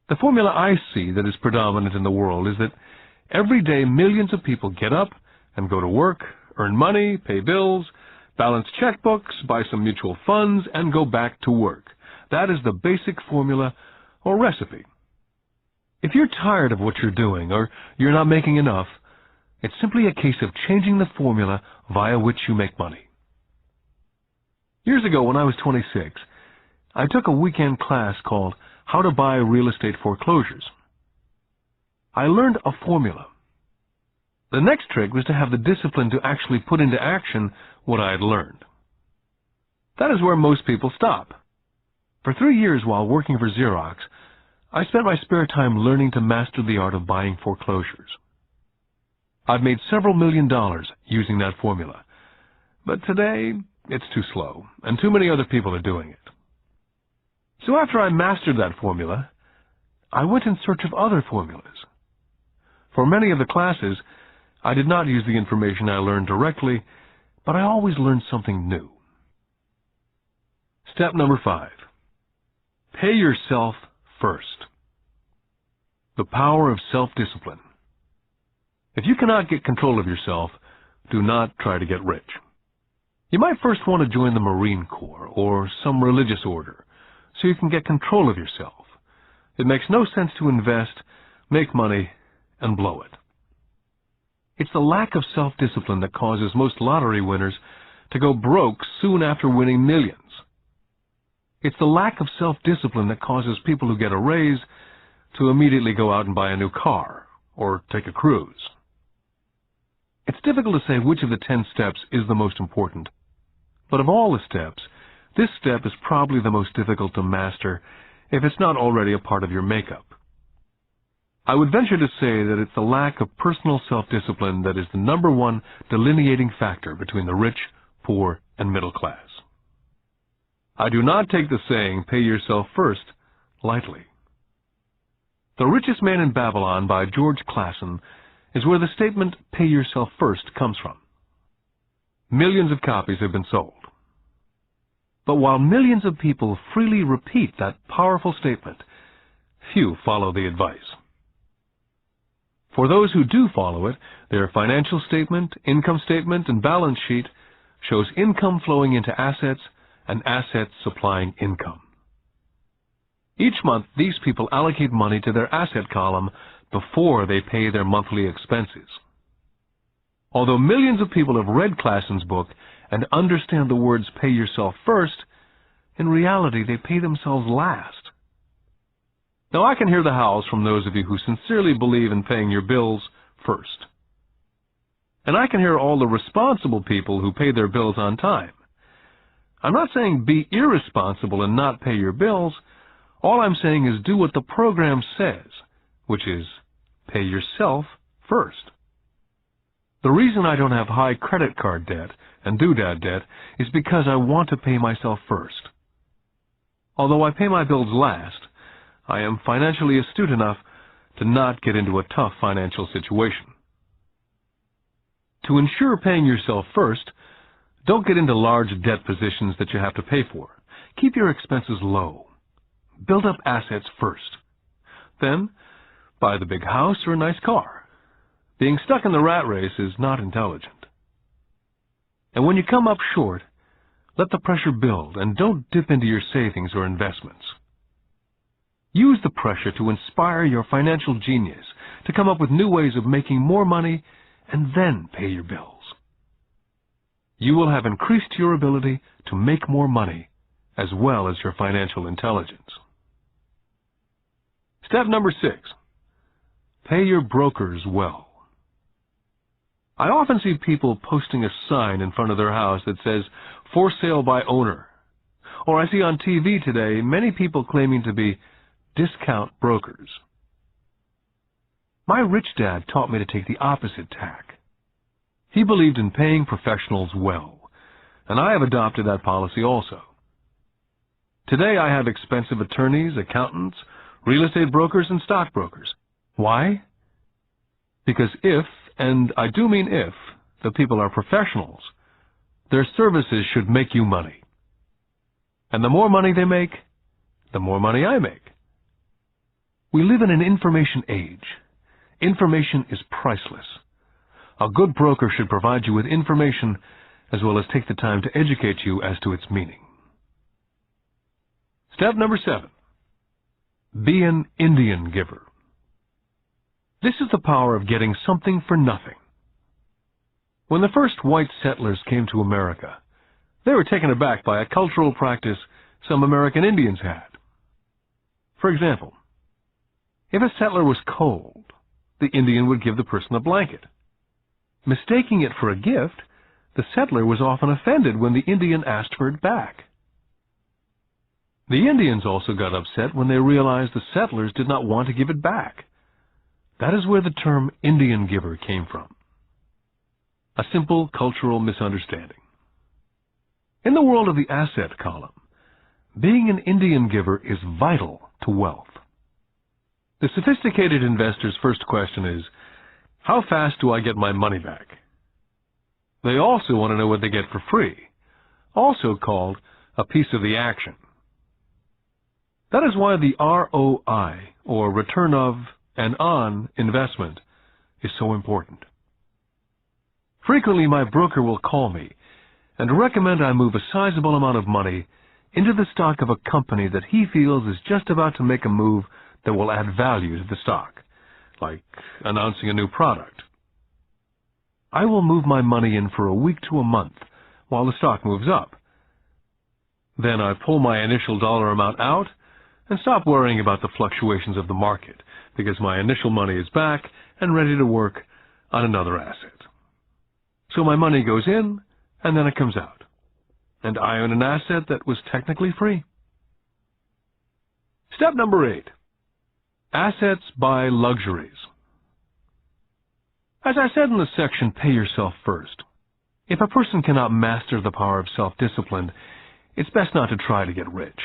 The formula I see that is predominant in the world is that every day millions of people get up and go to work, earn money, pay bills, balance checkbooks, buy some mutual funds, and go back to work. That is the basic formula or recipe. If you're tired of what you're doing or you're not making enough, it's simply a case of changing the formula via which you make money. Years ago, when I was 26, I took a weekend class called How to Buy Real Estate Foreclosures. I learned a formula. The next trick was to have the discipline to actually put into action what I had learned. That is where most people stop. For 3 years while working for Xerox, I spent my spare time learning to master the art of buying foreclosures. I've made several $1 million using that formula, but today it's too slow, and too many other people are doing it. So after I mastered that formula, I went in search of other formulas. For many of the classes, I did not use the information I learned directly, but I always learned something new. Step number 5. Pay yourself first. The power of self-discipline. If you cannot get control of yourself, do not try to get rich. You might first want to join the Marine Corps or some religious order so you can get control of yourself. It makes no sense to invest, make money, and blow it. It's the lack of self-discipline that causes most lottery winners to go broke soon after winning millions. It's the lack of self-discipline that causes people who get a raise to immediately go out and buy a new car or take a cruise. It's difficult to say which of the 10 steps is the most important, but of all the steps, this step is probably the most difficult to master if it's not already a part of your makeup. I would venture to say that it's the lack of personal self-discipline that is the number one delineating factor between the rich, poor, and middle class. I do not take the saying, pay yourself first, lightly. The Richest Man in Babylon by George Clason is where the statement, pay yourself first, comes from. Millions of copies have been sold. But while millions of people freely repeat that powerful statement, few follow the advice. For those who do follow it, their financial statement, income statement, and balance sheet shows income flowing into assets and assets supplying income. Each month, these people allocate money to their asset column before they pay their monthly expenses. Although millions of people have read Klassen's book and understand the words pay yourself first, in reality they pay themselves last. Now I can hear the howls from those of you who sincerely believe in paying your bills first. And I can hear all the responsible people who pay their bills on time. I'm not saying be irresponsible and not pay your bills. All I'm saying is do what the program says, which is pay yourself first. The reason I don't have high credit card debt and doodad debt is because I want to pay myself first. Although I pay my bills last, I am financially astute enough to not get into a tough financial situation. To ensure paying yourself first, don't get into large debt positions that you have to pay for. Keep your expenses low. Build up assets first. Then, buy the big house or a nice car. Being stuck in the rat race is not intelligent. And when you come up short, let the pressure build and don't dip into your savings or investments. Use the pressure to inspire your financial genius to come up with new ways of making more money and then pay your bills. You will have increased your ability to make more money as well as your financial intelligence. Step number 6. Pay your brokers well. I often see people posting a sign in front of their house that says, "For sale by owner." Or I see on TV today many people claiming to be discount brokers. My rich dad taught me to take the opposite tack. He believed in paying professionals well, and I have adopted that policy also. Today I have expensive attorneys, accountants, real estate brokers, and stockbrokers. Why? Because if, and I do mean if, the people are professionals, their services should make you money. And the more money they make, the more money I make. We live in an information age. Information is priceless. A good broker should provide you with information as well as take the time to educate you as to its meaning. Step number 7. Be an Indian giver. This is the power of getting something for nothing. When the first white settlers came to America, they were taken aback by a cultural practice some American Indians had. For example, if a settler was cold, the Indian would give the person a blanket. Mistaking it for a gift, the settler was often offended when the Indian asked for it back. The Indians also got upset when they realized the settlers did not want to give it back. That is where the term Indian giver came from. A simple cultural misunderstanding. In the world of the asset column, being an Indian giver is vital to wealth. The sophisticated investor's first question is, how fast do I get my money back? They also want to know what they get for free, also called a piece of the action. That is why the ROI, or return of and on investment, is so important. Frequently, my broker will call me and recommend I move a sizable amount of money into the stock of a company that he feels is just about to make a move that will add value to the stock, like announcing a new product. I will move my money in for a week to a month while the stock moves up. Then I pull my initial dollar amount out and stop worrying about the fluctuations of the market because my initial money is back and ready to work on another asset. So my money goes in and then it comes out, and I own an asset that was technically free. Step number 8. Assets buy luxuries. As I said in the section, pay yourself first. If a person cannot master the power of self-discipline, it's best not to try to get rich.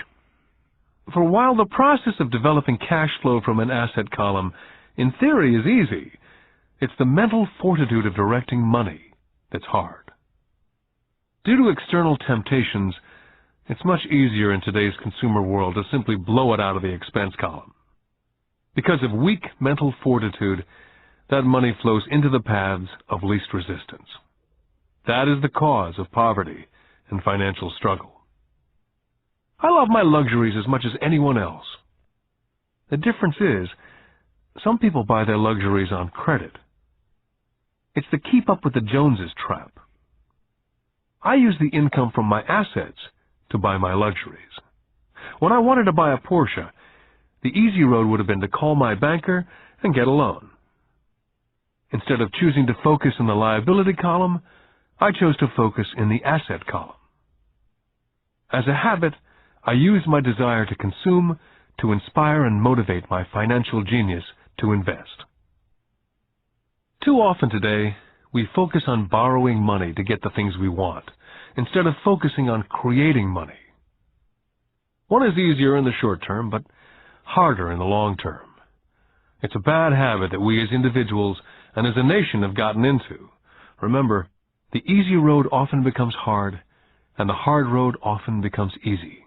For while the process of developing cash flow from an asset column in theory is easy, it's the mental fortitude of directing money that's hard. Due to external temptations, it's much easier in today's consumer world to simply blow it out of the expense column. Because of weak mental fortitude, that money flows into the paths of least resistance. That is the cause of poverty and financial struggle. I love my luxuries as much as anyone else. The difference is, some people buy their luxuries on credit. It's the keep up with the Joneses trap. I use the income from my assets to buy my luxuries. When I wanted to buy a Porsche, the easy road would have been to call my banker and get a loan. Instead of choosing to focus in the liability column, I chose to focus in the asset column. As a habit, I use my desire to consume to inspire and motivate my financial genius to invest. Too often today, we focus on borrowing money to get the things we want, instead of focusing on creating money. One is easier in the short term, but harder in the long term. It's a bad habit that we as individuals and as a nation have gotten into. Remember, the easy road often becomes hard, and the hard road often becomes easy.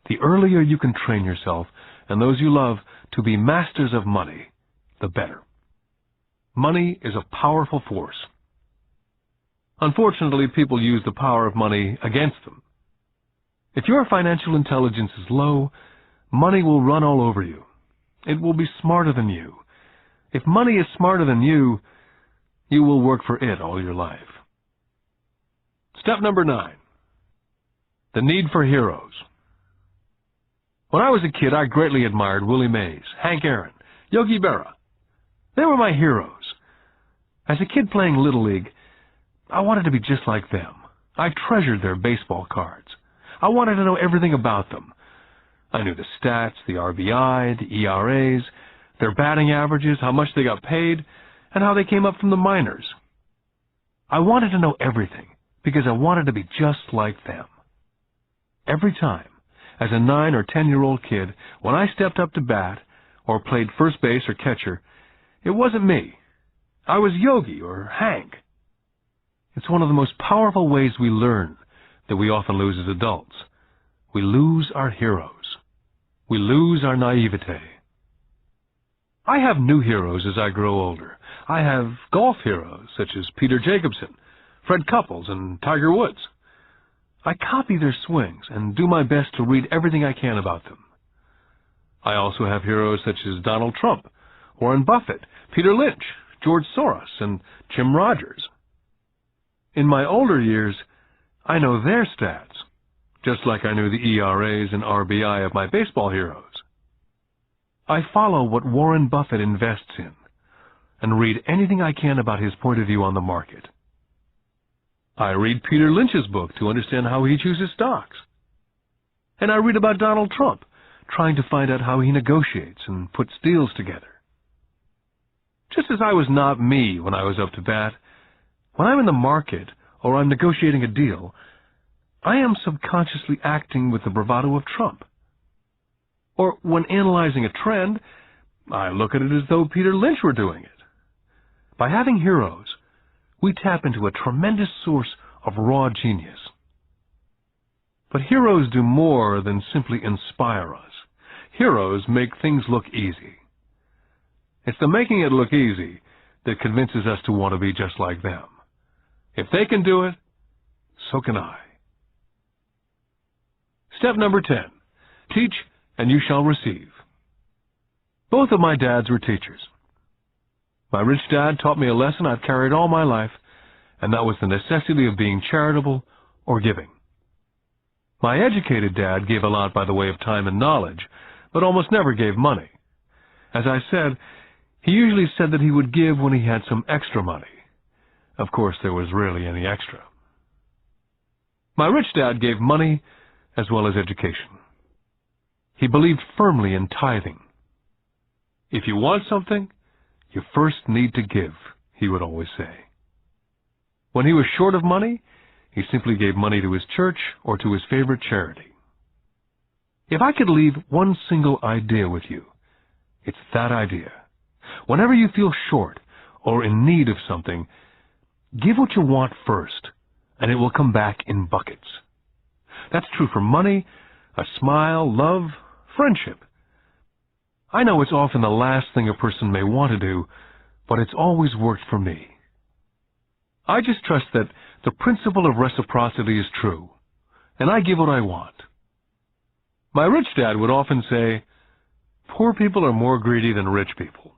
The earlier you can train yourself and those you love to be masters of money, the better. Money is a powerful force. Unfortunately, people use the power of money against them. If your financial intelligence is low, money will run all over you. It will be smarter than you. If money is smarter than you will work for it all your life. Step number 9. The need for heroes. When I was a kid, I greatly admired Willie Mays, Hank Aaron, Yogi Berra. They were my heroes. As a kid playing Little League, I wanted to be just like them. I treasured their baseball cards. I wanted to know everything about them. I knew the stats, the RBI, the ERAs, their batting averages, how much they got paid, and how they came up from the minors. I wanted to know everything because I wanted to be just like them. Every time, as a 9 or 10-year-old kid, when I stepped up to bat or played first base or catcher, it wasn't me. I was Yogi or Hank. It's one of the most powerful ways we learn that we often lose as adults. We lose our heroes. We lose our naivete. I have new heroes as I grow older. I have golf heroes such as Peter Jacobsen, Fred Couples, and Tiger Woods. I copy their swings and do my best to read everything I can about them. I also have heroes such as Donald Trump, Warren Buffett, Peter Lynch, George Soros, and Jim Rogers. In my older years, I know their stats, just like I knew the ERAs and RBI of my baseball heroes. I follow what Warren Buffett invests in and read anything I can about his point of view on the market. I read Peter Lynch's book to understand how he chooses stocks. And I read about Donald Trump, trying to find out how he negotiates and puts deals together. Just as I was not me when I was up to bat, when I'm in the market or I'm negotiating a deal, I am subconsciously acting with the bravado of Trump. Or when analyzing a trend, I look at it as though Peter Lynch were doing it. By having heroes, we tap into a tremendous source of raw genius. But heroes do more than simply inspire us. Heroes make things look easy. It's the making it look easy that convinces us to want to be just like them. If they can do it, so can I. Step number 10. Teach and you shall receive. Both of my dads were teachers. My rich dad taught me a lesson I've carried all my life, and that was the necessity of being charitable or giving. My educated dad gave a lot by the way of time and knowledge, but almost never gave money. As I said, he usually said that he would give when he had some extra money. Of course, there was rarely any extra. My rich dad gave money as well as education. He believed firmly in tithing. If you want something, you first need to give, he would always say. When he was short of money, he simply gave money to his church or to his favorite charity. If I could leave one single idea with you, it's that idea. Whenever you feel short or in need of something, give what you want first, and it will come back in buckets. That's true for money, a smile, love, friendship. I know it's often the last thing a person may want to do, but it's always worked for me. I just trust that the principle of reciprocity is true, and I give what I want. My rich dad would often say, poor people are more greedy than rich people.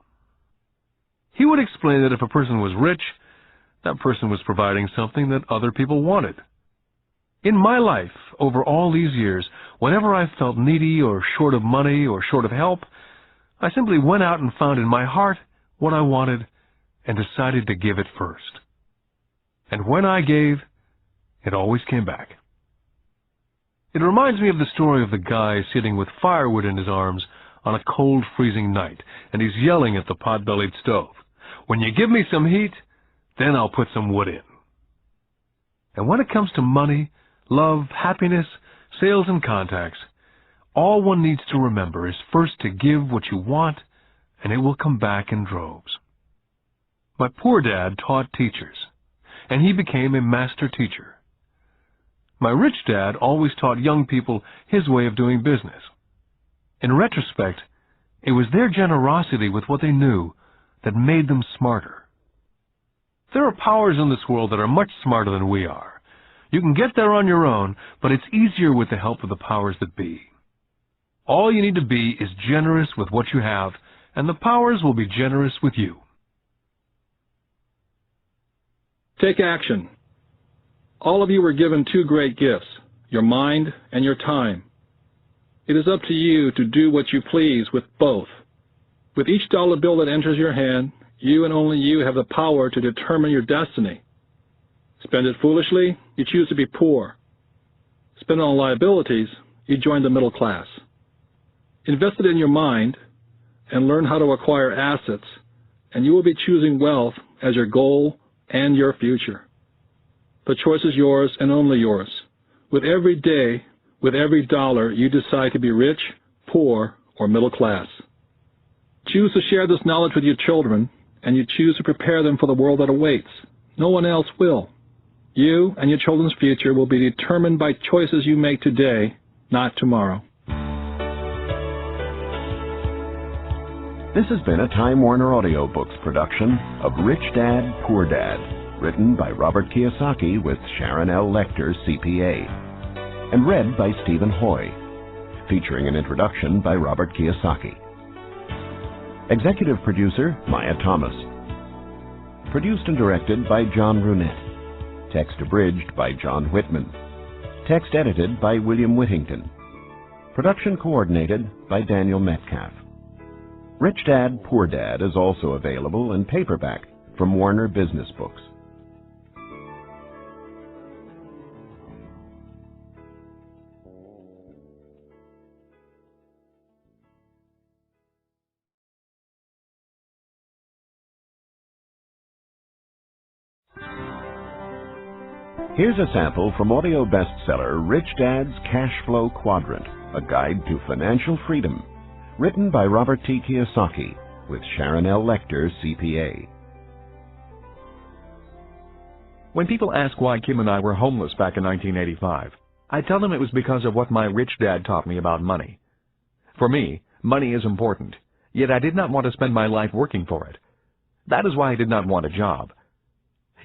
He would explain that if a person was rich, that person was providing something that other people wanted. In my life, over all these years, whenever I felt needy or short of money or short of help, I simply went out and found in my heart what I wanted and decided to give it first. And when I gave, it always came back. It reminds me of the story of the guy sitting with firewood in his arms on a cold, freezing night, and he's yelling at the pot-bellied stove, "When you give me some heat, then I'll put some wood in." And when it comes to money, love, happiness, sales, and contacts, all one needs to remember is first to give what you want, and it will come back in droves. My poor dad taught teachers, and he became a master teacher. My rich dad always taught young people his way of doing business. In retrospect, it was their generosity with what they knew that made them smarter. There are powers in this world that are much smarter than we are. You can get there on your own, but it's easier with the help of the powers that be. All you need to be is generous with what you have, and the powers will be generous with you. Take action. All of you were given two great gifts, your mind and your time. It is up to you to do what you please with both. With each dollar bill that enters your hand, you and only you have the power to determine your destiny. Spend it foolishly, you choose to be poor. Spend it on liabilities, you join the middle class. Invest it in your mind and learn how to acquire assets, and you will be choosing wealth as your goal and your future. The choice is yours and only yours. With every day, with every dollar, you decide to be rich, poor, or middle class. Choose to share this knowledge with your children, and you choose to prepare them for the world that awaits. No one else will. You and your children's future will be determined by choices you make today, not tomorrow. This has been a Time Warner Audiobooks production of Rich Dad, Poor Dad, written by Robert Kiyosaki with Sharon L. Lecter, CPA, and read by Stephen Hoy, featuring an introduction by Robert Kiyosaki. Executive producer, Maya Thomas. Produced and directed by John Brunette. Text abridged by John Whitman. Text edited by William Whittington. Production coordinated by Daniel Metcalf. Rich Dad, Poor Dad is also available in paperback from Warner Business Books. Here's a sample from audio bestseller Rich Dad's Cash Flow Quadrant, a guide to financial freedom, written by Robert T. Kiyosaki with Sharon L. Lecter, CPA. When people ask why Kim and I were homeless back in 1985, I tell them it was because of what my rich dad taught me about money. For me, money is important, yet I did not want to spend my life working for it. That is why I did not want a job.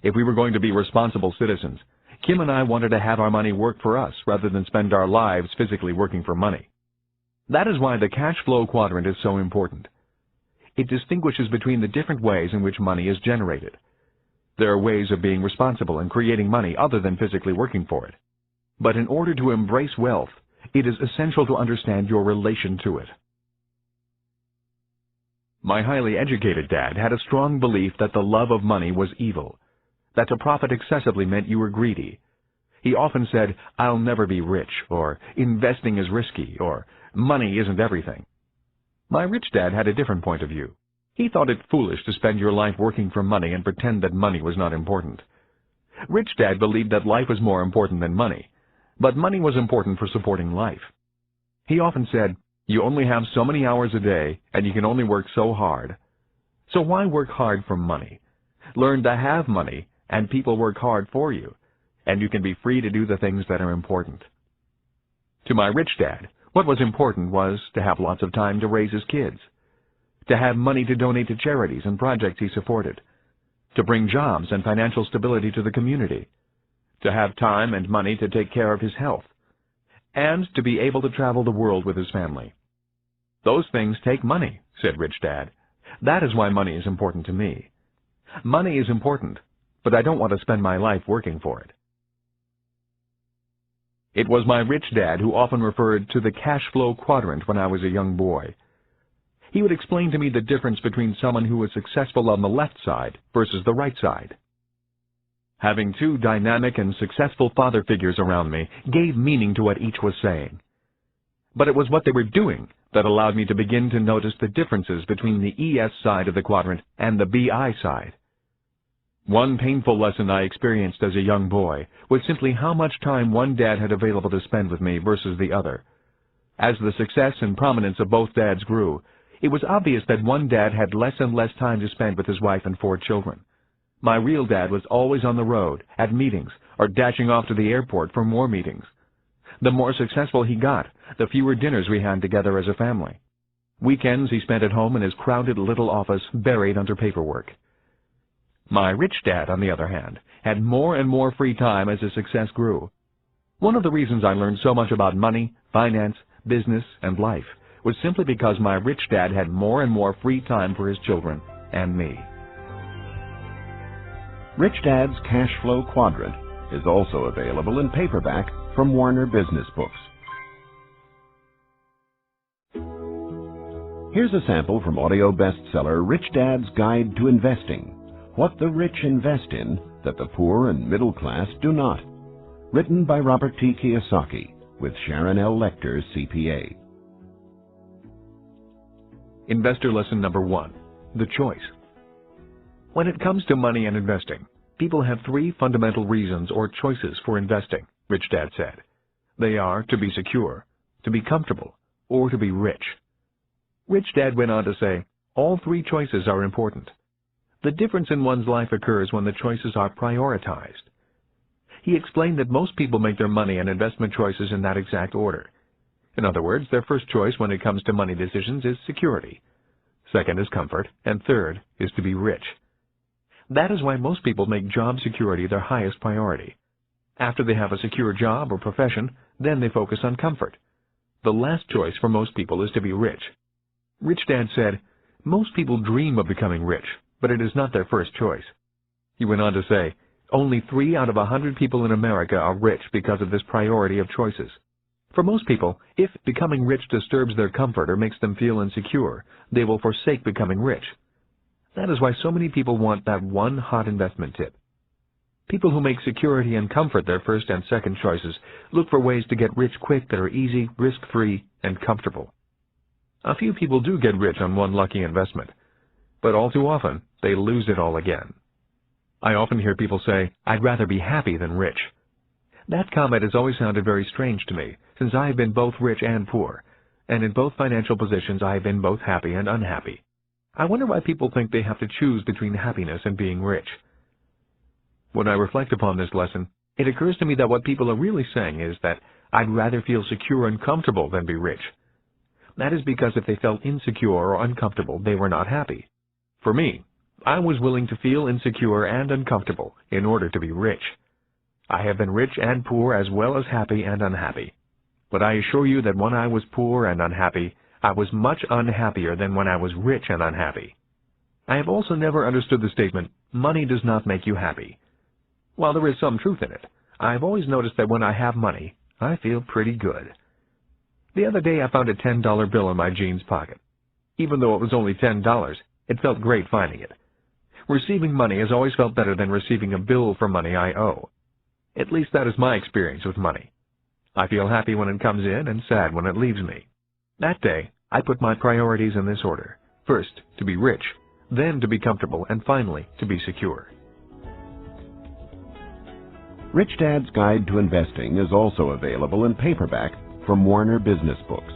If we were going to be responsible citizens, Kim and I wanted to have our money work for us rather than spend our lives physically working for money. That is why the cash flow quadrant is so important. It distinguishes between the different ways in which money is generated. There are ways of being responsible and creating money other than physically working for it. But in order to embrace wealth, it is essential to understand your relation to it. My highly educated dad had a strong belief that the love of money was evil, that to profit excessively meant you were greedy. He often said, "I'll never be rich," or "investing is risky," or "money isn't everything." My rich dad had a different point of view. He thought it foolish to spend your life working for money and pretend that money was not important. Rich Dad believed that life was more important than money, but money was important for supporting life. He often said, "You only have so many hours a day, and you can only work so hard. So why work hard for money? Learn to have money, and people work hard for you, and you can be free to do the things that are important." To my rich dad, what was important was to have lots of time to raise his kids, to have money to donate to charities and projects he supported, to bring jobs and financial stability to the community, to have time and money to take care of his health, and to be able to travel the world with his family. "Those things take money," said Rich Dad. "That is why money is important to me. Money is important, but I don't want to spend my life working for it." It was my rich dad who often referred to the cash flow quadrant when I was a young boy. He would explain to me the difference between someone who was successful on the left side versus the right side. Having two dynamic and successful father figures around me gave meaning to what each was saying. But it was what they were doing that allowed me to begin to notice the differences between the ES side of the quadrant and the BI side. One painful lesson I experienced as a young boy was simply how much time one dad had available to spend with me versus the other. As the success and prominence of both dads grew, it was obvious that one dad had less and less time to spend with his wife and 4 children. My real dad was always on the road, at meetings, or dashing off to the airport for more meetings. The more successful he got, the fewer dinners we had together as a family. Weekends he spent at home in his crowded little office buried under paperwork. My rich dad, on the other hand, had more and more free time as his success grew. One of the reasons I learned so much about money, finance, business, and life was simply because my rich dad had more and more free time for his children and me. Rich Dad's Cash Flow Quadrant is also available in paperback from Warner Business Books. Here's a sample from audio bestseller Rich Dad's Guide to Investing: What the Rich Invest in That the Poor and Middle Class Do Not. Written by Robert T. Kiyosaki with Sharon L. Lecter, CPA. Investor lesson number 1. The choice. When it comes to money and investing, people have 3 fundamental reasons or choices for investing, Rich Dad said. They are to be secure, to be comfortable, or to be rich. Rich Dad went on to say, all 3 choices are important. The difference in one's life occurs when the choices are prioritized. He explained that most people make their money and investment choices in that exact order. In other words, their first choice when it comes to money decisions is security. Second is comfort, and third is to be rich. That is why most people make job security their highest priority. After they have a secure job or profession, then they focus on comfort. The last choice for most people is to be rich. Rich Dad said, most people dream of becoming rich, but it is not their first choice. He went on to say, only 3 out of 100 people in America are rich because of this priority of choices. For most people, if becoming rich disturbs their comfort or makes them feel insecure, they will forsake becoming rich. That is why so many people want that one hot investment tip. People who make security and comfort their first and second choices look for ways to get rich quick that are easy, risk-free, and comfortable. A few people do get rich on one lucky investment, but all too often, they lose it all again. I often hear people say, I'd rather be happy than rich. That comment has always sounded very strange to me, since I have been both rich and poor, and in both financial positions I have been both happy and unhappy. I wonder why people think they have to choose between happiness and being rich. When I reflect upon this lesson, it occurs to me that what people are really saying is that I'd rather feel secure and comfortable than be rich. That is because if they felt insecure or uncomfortable, they were not happy. For me, I was willing to feel insecure and uncomfortable in order to be rich. I have been rich and poor as well as happy and unhappy. But I assure you that when I was poor and unhappy, I was much unhappier than when I was rich and unhappy. I have also never understood the statement, money does not make you happy. While there is some truth in it, I have always noticed that when I have money, I feel pretty good. The other day I found a $10 bill in my jeans pocket. Even though it was only $10, it felt great finding it. Receiving money has always felt better than receiving a bill for money I owe. At least that is my experience with money. I feel happy when it comes in and sad when it leaves me. That day, I put my priorities in this order. First, to be rich, then to be comfortable, and finally, to be secure. Rich Dad's Guide to Investing is also available in paperback from Warner Business Books.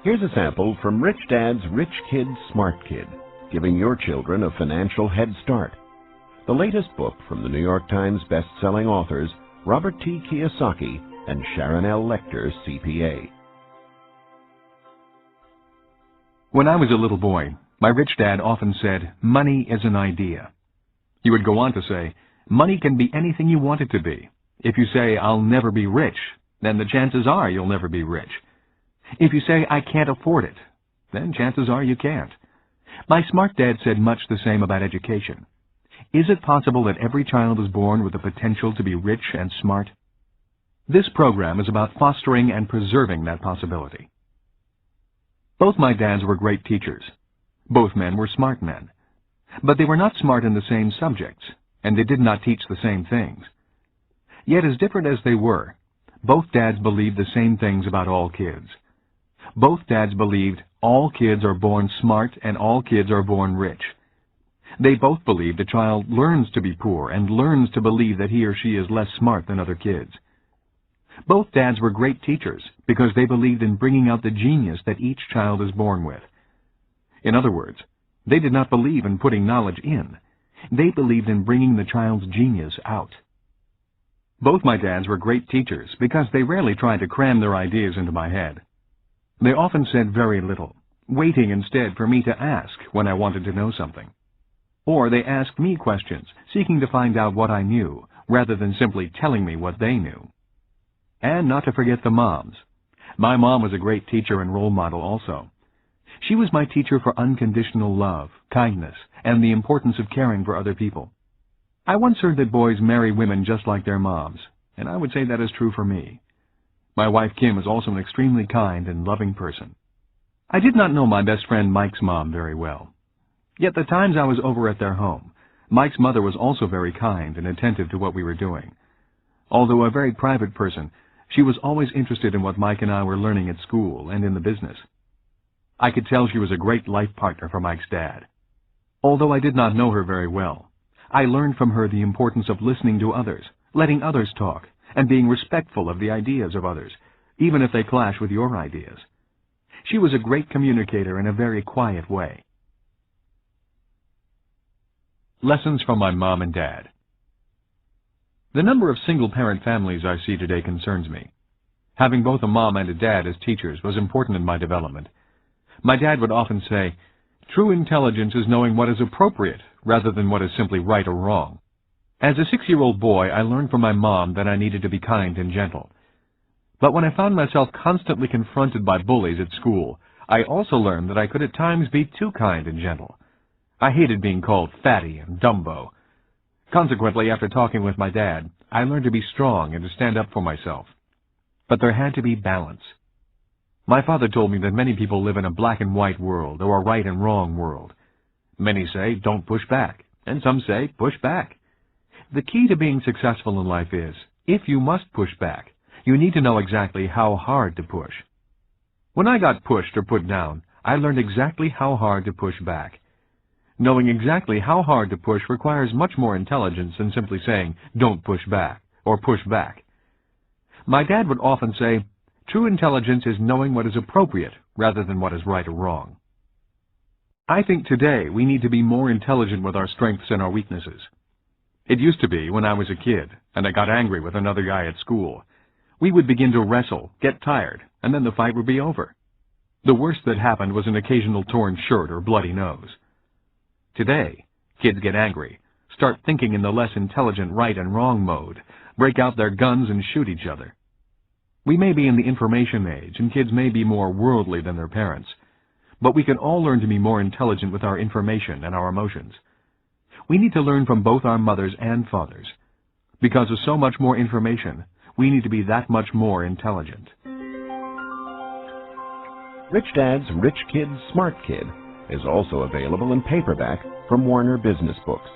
Here's a sample from Rich Dad's Rich Kid, Smart Kid, giving your children a financial head start. The latest book from the New York Times best-selling authors Robert T. Kiyosaki and Sharon L. Lecter, CPA. When I was a little boy, my rich dad often said, money is an idea. He would go on to say, money can be anything you want it to be. If you say, I'll never be rich, then the chances are you'll never be rich. If you say, I can't afford it, then chances are you can't. My smart dad said much the same about education. Is it possible that every child is born with the potential to be rich and smart? This program is about fostering and preserving that possibility. Both my dads were great teachers. Both men were smart men. But they were not smart in the same subjects, and they did not teach the same things. Yet as different as they were, both dads believed the same things about all kids. Both dads believed all kids are born smart and all kids are born rich. They both believed a child learns to be poor and learns to believe that he or she is less smart than other kids. Both dads were great teachers because they believed in bringing out the genius that each child is born with. In other words, they did not believe in putting knowledge in. They believed in bringing the child's genius out. Both my dads were great teachers because they rarely tried to cram their ideas into my head. They often said very little, waiting instead for me to ask when I wanted to know something. Or they asked me questions, seeking to find out what I knew, rather than simply telling me what they knew. And not to forget the moms. My mom was a great teacher and role model also. She was my teacher for unconditional love, kindness, and the importance of caring for other people. I once heard that boys marry women just like their moms, and I would say that is true for me. My wife Kim is also an extremely kind and loving person. I did not know my best friend Mike's mom very well. Yet the times I was over at their home, Mike's mother was also very kind and attentive to what we were doing. Although a very private person, she was always interested in what Mike and I were learning at school and in the business. I could tell she was a great life partner for Mike's dad. Although I did not know her very well, I learned from her the importance of listening to others, letting others talk, and being respectful of the ideas of others, even if they clash with your ideas. She was a great communicator in a very quiet way. Lessons from my mom and dad. The number of single-parent families I see today concerns me. Having both a mom and a dad as teachers was important in my development. My dad would often say, "True intelligence is knowing what is appropriate rather than what is simply right or wrong." As a 6-year-old boy, I learned from my mom that I needed to be kind and gentle. But when I found myself constantly confronted by bullies at school, I also learned that I could at times be too kind and gentle. I hated being called fatty and Dumbo. Consequently, after talking with my dad, I learned to be strong and to stand up for myself. But there had to be balance. My father told me that many people live in a black and white world or a right and wrong world. Many say, don't push back, and some say, push back. The key to being successful in life is, if you must push back, you need to know exactly how hard to push. When I got pushed or put down, I learned exactly how hard to push back. Knowing exactly how hard to push requires much more intelligence than simply saying, don't push back, or push back. My dad would often say, true intelligence is knowing what is appropriate rather than what is right or wrong. I think today we need to be more intelligent with our strengths and our weaknesses. It used to be when I was a kid and I got angry with another guy at school. We would begin to wrestle, get tired, and then the fight would be over. The worst that happened was an occasional torn shirt or bloody nose. Today, kids get angry, start thinking in the less intelligent right and wrong mode, break out their guns and shoot each other. We may be in the information age, and kids may be more worldly than their parents, but we can all learn to be more intelligent with our information and our emotions. We need to learn from both our mothers and fathers. Because of so much more information, we need to be that much more intelligent. Rich Dad's Rich Kid, Smart Kid is also available in paperback from Warner Business Books.